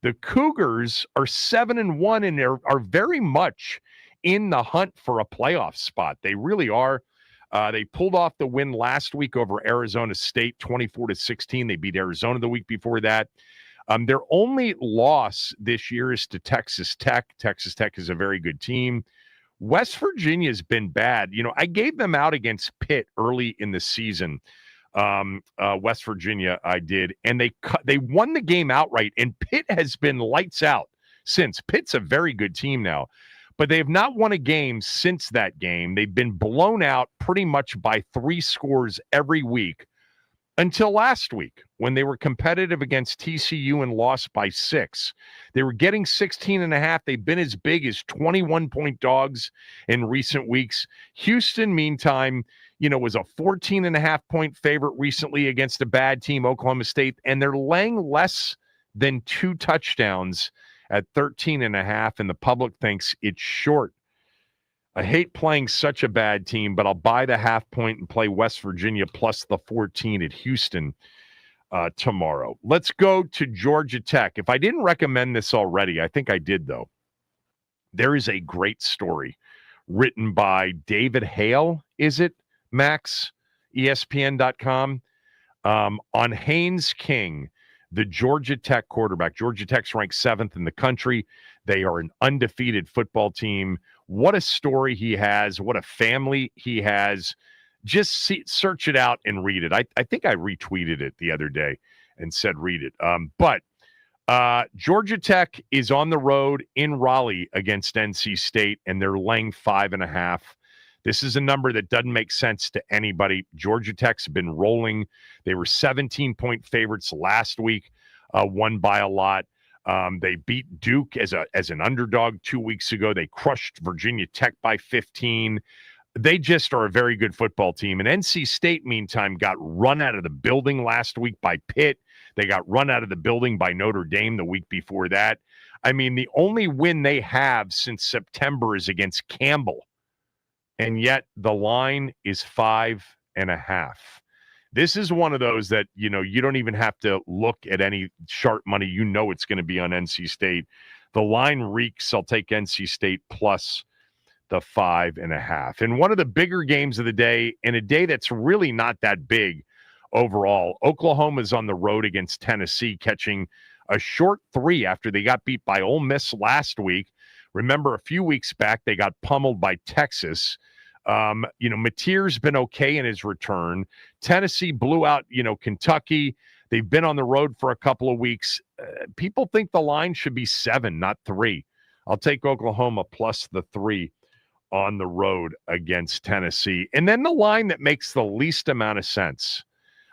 The Cougars are 7-1, and are very much in the hunt for a playoff spot. They really are. They pulled off the win last week over Arizona State, 24-16. They beat Arizona the week before that. Their only loss this year is to Texas Tech. Texas Tech is a very good team. West Virginia has been bad. I gave them out against Pitt early in the season. West Virginia, I did, and they won the game outright. And Pitt has been lights out since. Pitt's a very good team now, but they have not won a game since that game. They've been blown out pretty much by 3 scores every week until last week when they were competitive against TCU and lost by 6. They were getting 16.5. They've been as big as 21-point dogs in recent weeks. Houston, meantime, was a 14.5-point favorite recently against a bad team, Oklahoma State, and they're laying less than 2 touchdowns at 13.5, and the public thinks it's short. I hate playing such a bad team, but I'll buy the 0.5 point and play West Virginia plus the 14 at Houston tomorrow. Let's go to Georgia Tech. If I didn't recommend this already, I think I did, though. There is a great story written by David Hale, is it, Max? ESPN.com. On Haynes King, the Georgia Tech quarterback. Georgia Tech's ranked 7th in the country. They are an undefeated football team. What a story he has. What a family he has. Just search it out and read it. I think I retweeted it the other day and said read it. But Georgia Tech is on the road in Raleigh against NC State, and they're laying 5.5. This is a number that doesn't make sense to anybody. Georgia Tech's been rolling. They were 17-point favorites last week, won by a lot. They beat Duke as an underdog 2 weeks ago. They crushed Virginia Tech by 15. They just are a very good football team. And NC State, meantime, got run out of the building last week by Pitt. They got run out of the building by Notre Dame the week before that. I mean, the only win they have since September is against Campbell. And yet the line is 5.5. This is one of those that, you don't even have to look at any sharp money. It's going to be on NC State. The line reeks. I'll take NC State plus the 5.5. And one of the bigger games of the day, in a day that's really not that big overall, Oklahoma's on the road against Tennessee, catching a short 3 after they got beat by Ole Miss last week. Remember, a few weeks back, they got pummeled by Texas. Mateer's been okay in his return. Tennessee blew out, Kentucky. They've been on the road for a couple of weeks. People think the line should be 7, not 3. I'll take Oklahoma plus the 3 on the road against Tennessee. And then the line that makes the least amount of sense.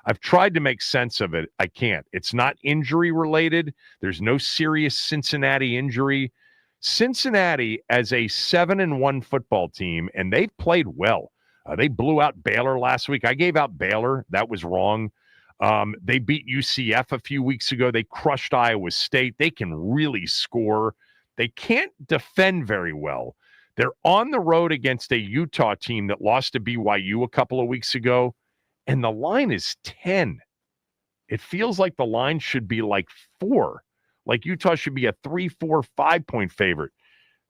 I've tried to make sense of it. I can't. It's not injury related. There's no serious Cincinnati injury. Cincinnati as a 7-1 football team, and they've played well. They blew out Baylor last week. I gave out Baylor. That was wrong. They beat UCF a few weeks ago. They crushed Iowa State. They can really score. They can't defend very well. They're on the road against a Utah team that lost to BYU a couple of weeks ago, and the line is 10. It feels like the line should be like 4. Like Utah should be a 3, 4, 5-point favorite.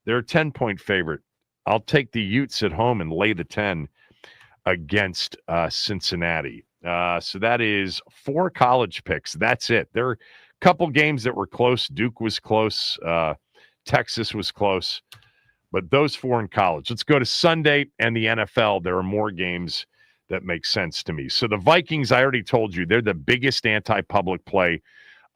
They're a 10-point favorite. I'll take the Utes at home and lay the 10 against Cincinnati. So that is 4 college picks. That's it. There are a couple games that were close. Duke was close. Texas was close. But those 4 in college. Let's go to Sunday and the NFL. There are more games that make sense to me. So the Vikings, I already told you, they're the biggest anti-public play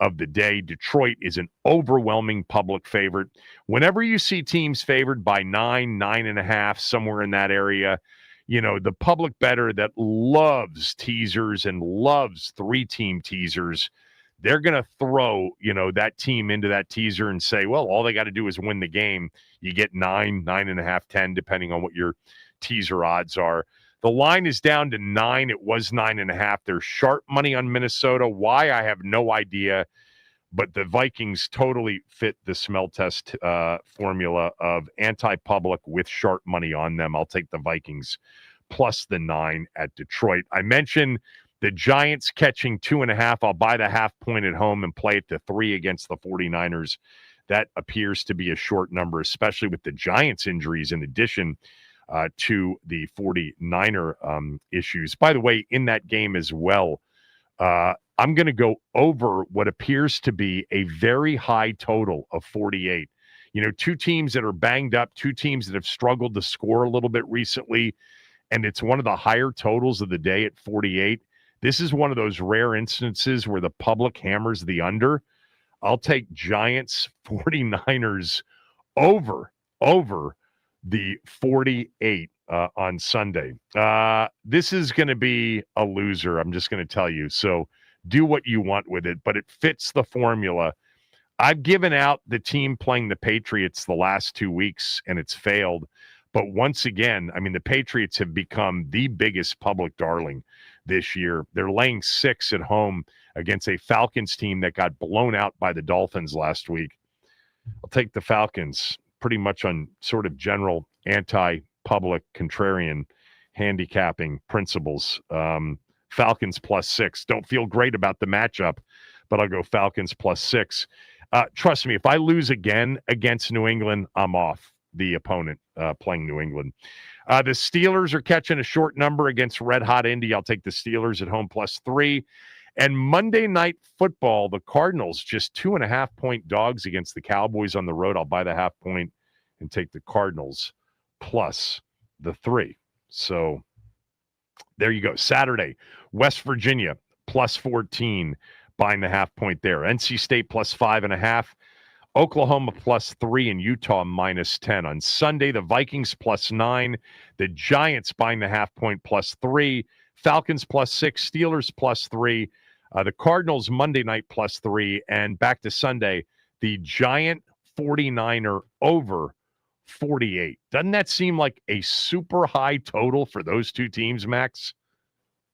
of the day. Detroit is an overwhelming public favorite. Whenever you see teams favored by 9, 9.5, somewhere in that area, you know, the public bettor that loves teasers and loves 3-team teasers, they're going to throw, you know, that team into that teaser and say, well, all they got to do is win the game. You get 9, 9.5, 10, depending on what your teaser odds are. The line is down to 9. It was 9.5. There's sharp money on Minnesota. Why? I have no idea. But the Vikings totally fit the smell test formula of anti-public with sharp money on them. I'll take the Vikings plus the 9 at Detroit. I mentioned the Giants catching 2.5. I'll buy the half point at home and play it to 3 against the 49ers. That appears to be a short number, especially with the Giants' injuries in addition to the 49er issues. By the way, in that game as well, I'm going to go over what appears to be a very high total of 48. You know, 2 teams that are banged up, 2 teams that have struggled to score a little bit recently, and it's one of the higher totals of the day at 48. This is one of those rare instances where the public hammers the under. I'll take Giants 49ers over the 48 on Sunday. This is going to be a loser, I'm just going to tell you. So do what you want with it, but it fits the formula. I've given out the team playing the Patriots the last 2 weeks, and it's failed. But once again, I mean, the Patriots have become the biggest public darling this year. They're laying 6 at home against a Falcons team that got blown out by the Dolphins last week. I'll take the Falcons pretty much on sort of general anti-public contrarian handicapping principles. Falcons plus 6. Don't feel great about the matchup, but I'll go Falcons plus 6. Trust me, if I lose again against New England, I'm off the opponent playing New England. The Steelers are catching a short number against Red Hot Indy. I'll take the Steelers at home plus 3. And Monday Night Football, the Cardinals just 2.5-point dogs against the Cowboys on the road. I'll buy the half point and take the Cardinals plus the 3. So there you go. Saturday, West Virginia plus 14, buying the half point there. NC State plus 5.5. Oklahoma plus 3 and Utah minus 10. On Sunday, the Vikings plus 9. The Giants buying the half point plus 3. Falcons plus 6. Steelers plus 3. The Cardinals Monday night plus 3. And back to Sunday, the Giant 49er over 48. Doesn't that seem like a super high total for those 2 teams, Max?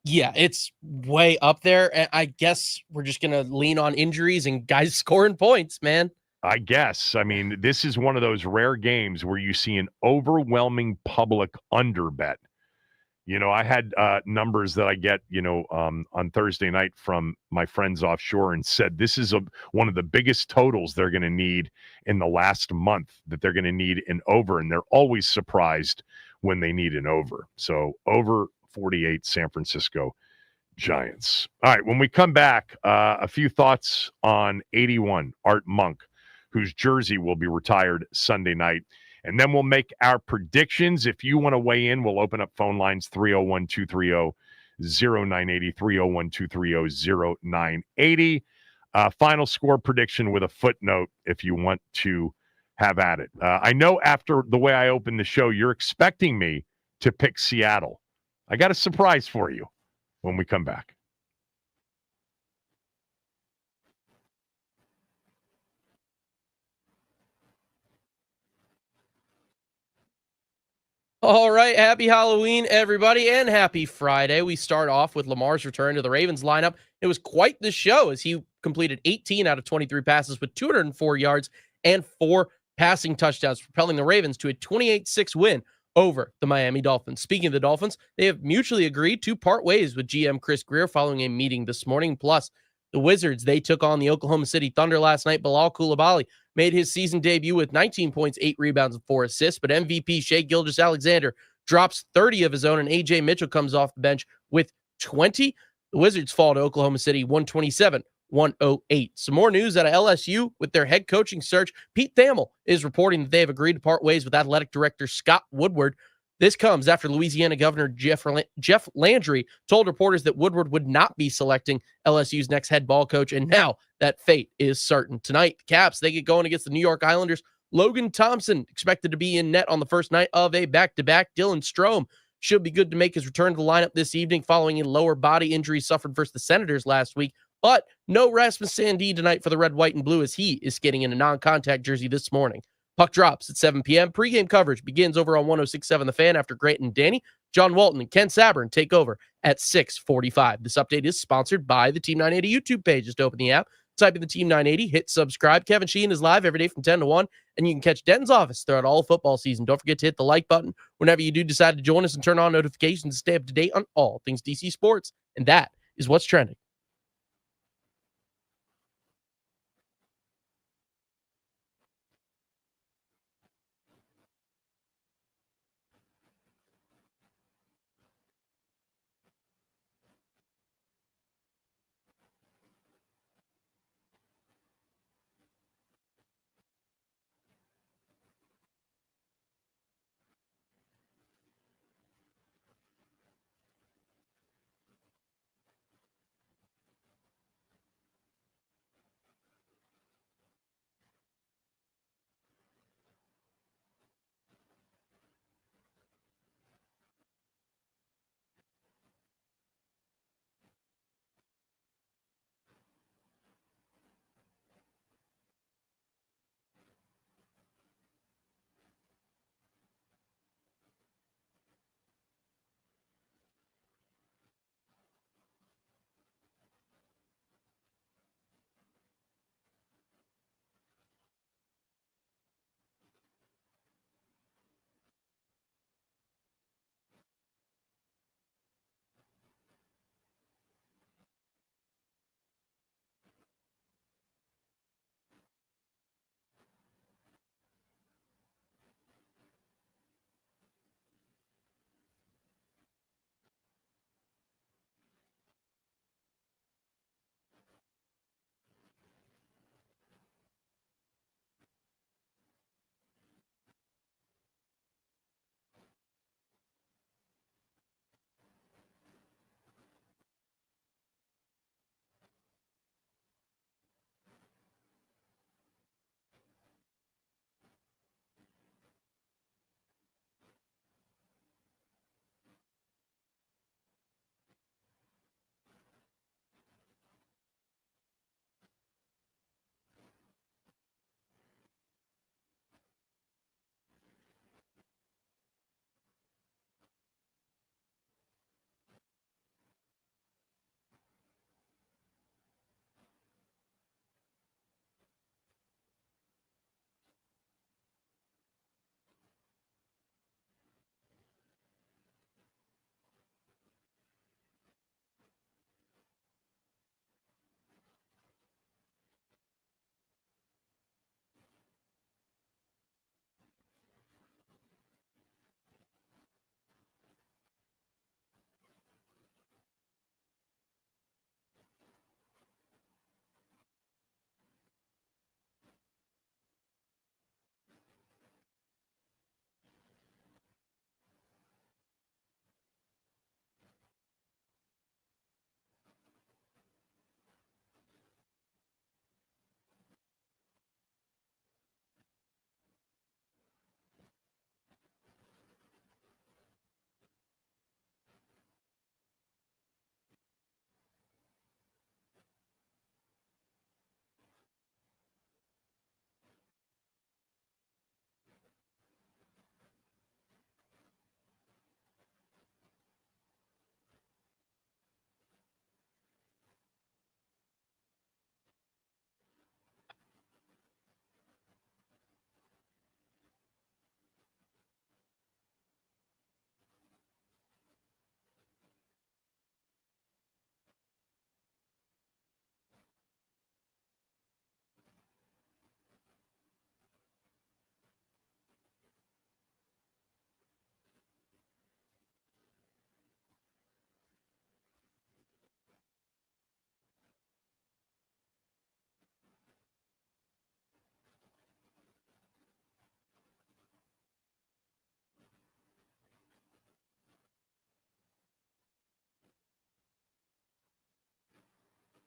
Yeah, it's way up there. And I guess we're just going to lean on injuries and guys scoring points, man. I guess. I mean, this is one of those rare games where you see an overwhelming public under bet. You know, I had numbers that I get, on Thursday night from my friends offshore and said this is one of the biggest totals they're going to need in the last month, that they're going to need an over, and they're always surprised when they need an over. So over 48 San Francisco Giants. All right, when we come back, a few thoughts on 81 Art Monk, whose jersey will be retired Sunday night. And then we'll make our predictions. If you want to weigh in, we'll open up phone lines 301-230-0800. 0980 301 230 0980. Final score prediction with a footnote if you want to have at it. I know after the way I opened the show, you're expecting me to pick Seattle. I got a surprise for you when we come back. All right, happy Halloween, everybody, and happy Friday. We start off with Lamar's return to the Ravens lineup. It was quite the show as he completed 18 out of 23 passes with 204 yards and 4 passing touchdowns, propelling the Ravens to a 28-6 win over the Miami Dolphins. Speaking of the Dolphins, they have mutually agreed to part ways with GM Chris Greer following a meeting this morning. Plus, the Wizards, they took on the Oklahoma City Thunder last night. Bilal Coulibaly made his season debut with 19 points, 8 rebounds, and 4 assists. But MVP Shai Gilgeous-Alexander drops 30 of his own, and A.J. Mitchell comes off the bench with 20. The Wizards fall to Oklahoma City 127-108. Some more news out of LSU with their head coaching search. Pete Thamel is reporting that they have agreed to part ways with athletic director Scott Woodward. This comes after Louisiana Governor Jeff Landry told reporters that Woodward would not be selecting LSU's next head ball coach, and now that fate is certain. Tonight, the Caps, they get going against the New York Islanders. Logan Thompson expected to be in net on the first night of a back-to-back. Dylan Strome should be good to make his return to the lineup this evening following a lower body injury suffered versus the Senators last week. But no Rasmus Sandin tonight for the red, white, and blue as he is skating in a non-contact jersey this morning. Puck drops at 7 p.m. Pre-game coverage begins over on 106.7 The Fan after Grant and Danny, John Walton, and Ken Sabern take over at 6:45. This update is sponsored by the Team 980 YouTube page. Just open the app, type in the Team 980, hit subscribe. Kevin Sheehan is live every day from 10 to 1, and you can catch Denton's office throughout all football season. Don't forget to hit the like button whenever you do decide to join us and turn on notifications to stay up to date on all things DC sports. And that is what's trending.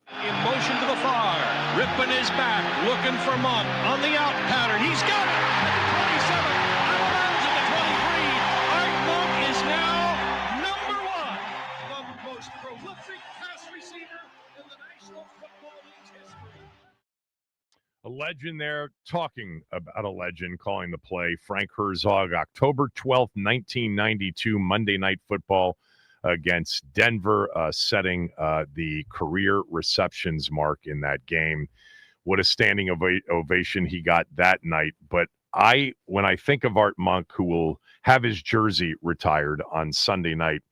In motion to the far. Ripping his back. Looking for Monk on the out pattern. He's got it at the 27. Out of bounds at the 23. Art Monk is now number one. The most prolific pass receiver in the National Football League's history. A legend there, talking about a legend, calling the play. Frank Herzog, October 12th, 1992, Monday Night Football against Denver, setting the career receptions mark in that game. What a standing ovation he got that night. But when I think of Art Monk, who will have his jersey retired on Sunday night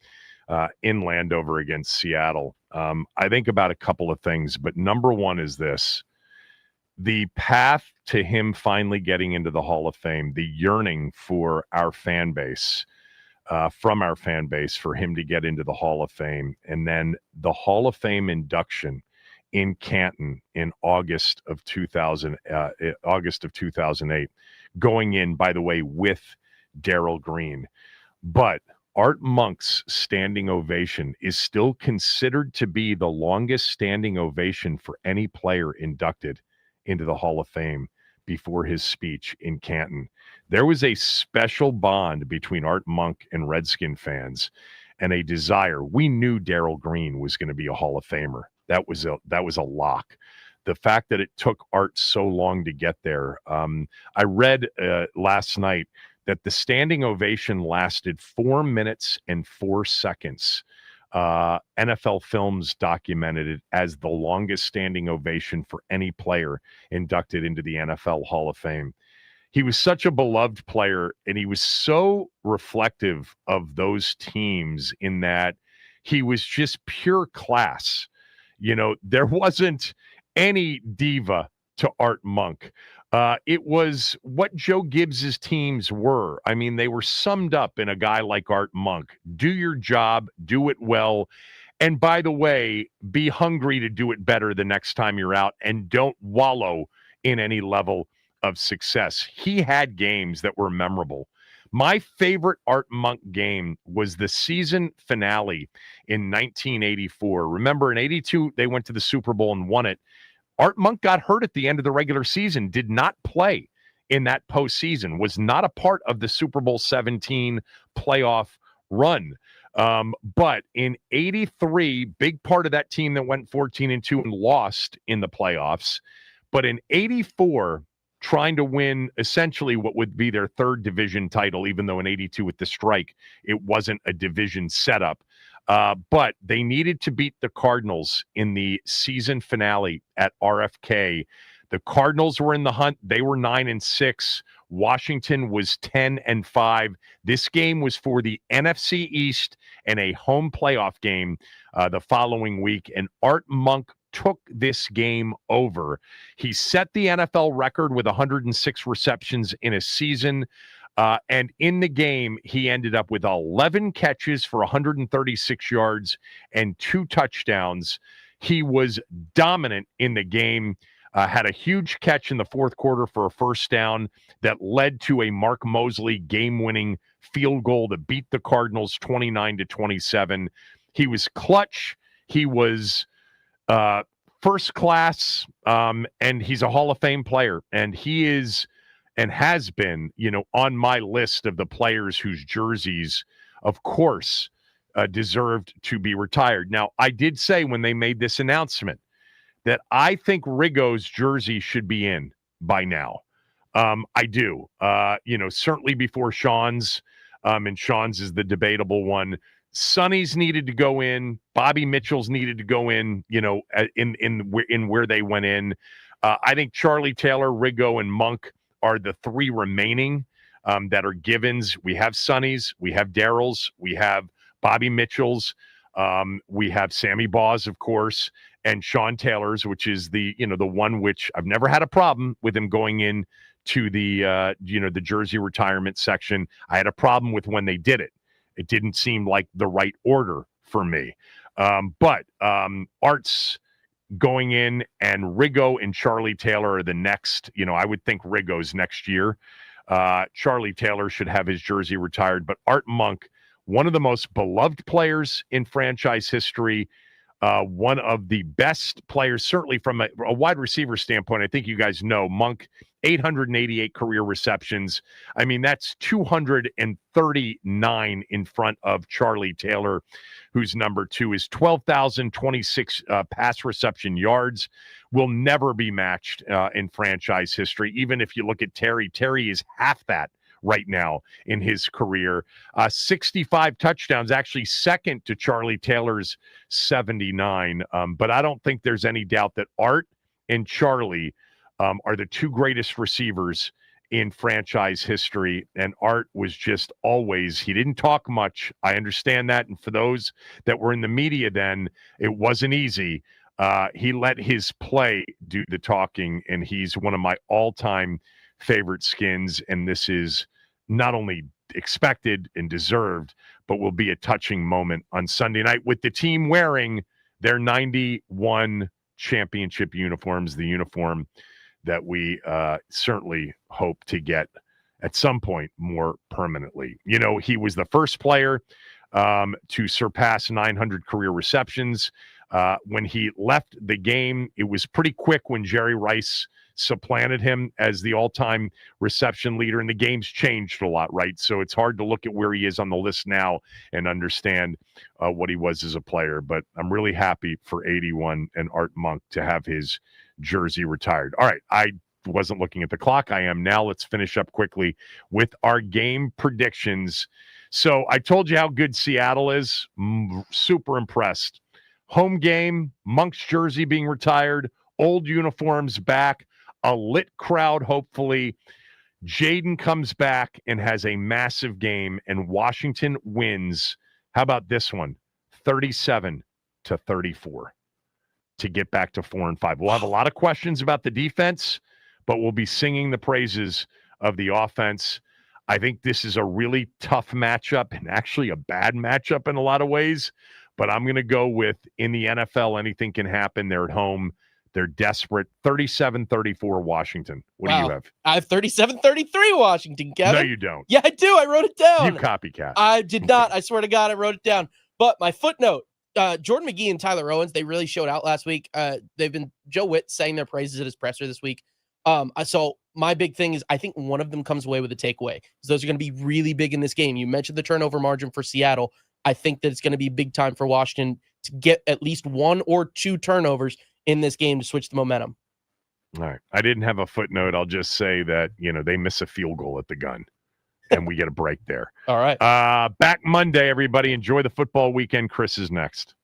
in Landover against Seattle, I think about a couple of things. But number one is this. The path to him finally getting into the Hall of Fame, the yearning for our fan base, from our fan base, for him to get into the Hall of Fame, and then the Hall of Fame induction in Canton in August of 2008, going in, by the way, with Darrell Green. But Art Monk's standing ovation is still considered to be the longest standing ovation for any player inducted into the Hall of Fame before his speech in Canton. There was a special bond between Art Monk and Redskin fans, and a desire. We knew Darrell Green was going to be a Hall of Famer. That was a lock. The fact that it took Art so long to get there. I read last night that the standing ovation lasted 4 minutes and 4 seconds. NFL Films documented it as the longest standing ovation for any player inducted into the NFL Hall of Fame. He was such a beloved player, and he was so reflective of those teams in that he was just pure class. You know, there wasn't any diva to Art Monk. It was what Joe Gibbs's teams were. I mean, they were summed up in a guy like Art Monk. Do your job, do it well. And by the way, be hungry to do it better the next time you're out, and don't wallow in any level of success. He had games that were memorable. My favorite Art Monk game was the season finale in 1984. Remember, in 82, they went to the Super Bowl and won it. Art Monk got hurt at the end of the regular season, did not play in that postseason, was not a part of the Super Bowl 17 playoff run. But in 83, big part of that team that went 14-2 and lost in the playoffs. But in 84, trying to win essentially what would be their third division title, even though in 82 with the strike, it wasn't a division setup. But they needed to beat the Cardinals in the season finale at RFK. The Cardinals were in the hunt. They were 9-6. Washington was 10-5. This game was for the NFC East and a home playoff game the following week. And Art Monk took this game over. He set the NFL record with 106 receptions in a season. And in the game, he ended up with 11 catches for 136 yards and 2 touchdowns. He was dominant in the game, had a huge catch in the fourth quarter for a first down that led to a Mark Mosley game-winning field goal to beat the Cardinals 29-27. He was clutch. He was first class, and he's a Hall of Fame player. And he is and has been, on my list of the players whose jerseys, of course, deserved to be retired. Now, I did say when they made this announcement that I think Riggo's jersey should be in by now. I do. Certainly before Sean's, and Sean's is the debatable one. Sonny's needed to go in. Bobby Mitchell's needed to go in, in where they went in. I think Charlie Taylor, Riggo, and Monk are the 3 remaining that are givens. We have Sonny's, we have Darrell's, we have Bobby Mitchell's, we have Sammy Baugh's, of course, and Sean Taylor's, which is the one which I've never had a problem with him going in to the the jersey retirement section. I had a problem with when they did it. It didn't seem like the right order for me. But Art's going in, and Riggo and Charlie Taylor are the next. I would think Riggo's next year. Charlie Taylor should have his jersey retired. But Art Monk, one of the most beloved players in franchise history, one of the best players, certainly from a wide receiver standpoint. I think you guys know Monk, 888 career receptions. I mean, that's 239 in front of Charlie Taylor, who's number 2, is 12,026 pass reception yards. Will never be matched in franchise history. Even if you look at Terry is half that right now in his career. 65 touchdowns, actually second to Charlie Taylor's 79. But I don't think there's any doubt that Art and Charlie are the 2 greatest receivers in franchise history. And Art was just always, he didn't talk much. I understand that. And for those that were in the media then, it wasn't easy. He let his play do the talking, and he's one of my all-time favorite skins. And this is not only expected and deserved, but will be a touching moment on Sunday night with the team wearing their 91 championship uniforms, the uniform that we certainly hope to get at some point more permanently. You know, he was the first player to surpass 900 career receptions. When he left the game, it was pretty quick when Jerry Rice supplanted him as the all-time reception leader, and the game's changed a lot, right? So it's hard to look at where he is on the list now and understand what he was as a player. But I'm really happy for 81 and Art Monk to have his jersey retired. All right, I wasn't looking at the clock. I am now. Let's finish up quickly with our game predictions. So I told you how good Seattle is. Super impressed. Home game, Monk's jersey being retired, old uniforms back, a lit crowd, hopefully. Jaden comes back and has a massive game, and Washington wins. How about this one? 37-34 to get back to 4-5. We'll have a lot of questions about the defense, but we'll be singing the praises of the offense. I think this is a really tough matchup and actually a bad matchup in a lot of ways, but I'm going to go with, in the NFL, anything can happen. They're at home. They're desperate. 37-34 Washington. What do you have? I have 37-33 Washington, Kevin. No, you don't. Yeah, I do. I wrote it down. You copycat. I did not. I swear to God, I wrote it down. But my footnote, Jordan McGee and Tyler Owens, they really showed out last week. They've been, Joe Witt sang their praises at his presser this week. So my big thing is I think one of them comes away with a takeaway. Those are going to be really big in this game. You mentioned the turnover margin for Seattle. I think that it's going to be big time for Washington to get at least 1 or 2 turnovers in this game to switch the momentum. All right. I didn't have a footnote. I'll just say that, they miss a field goal at the gun and we get a break there. All right. Back Monday, everybody. Enjoy the football weekend. Chris is next.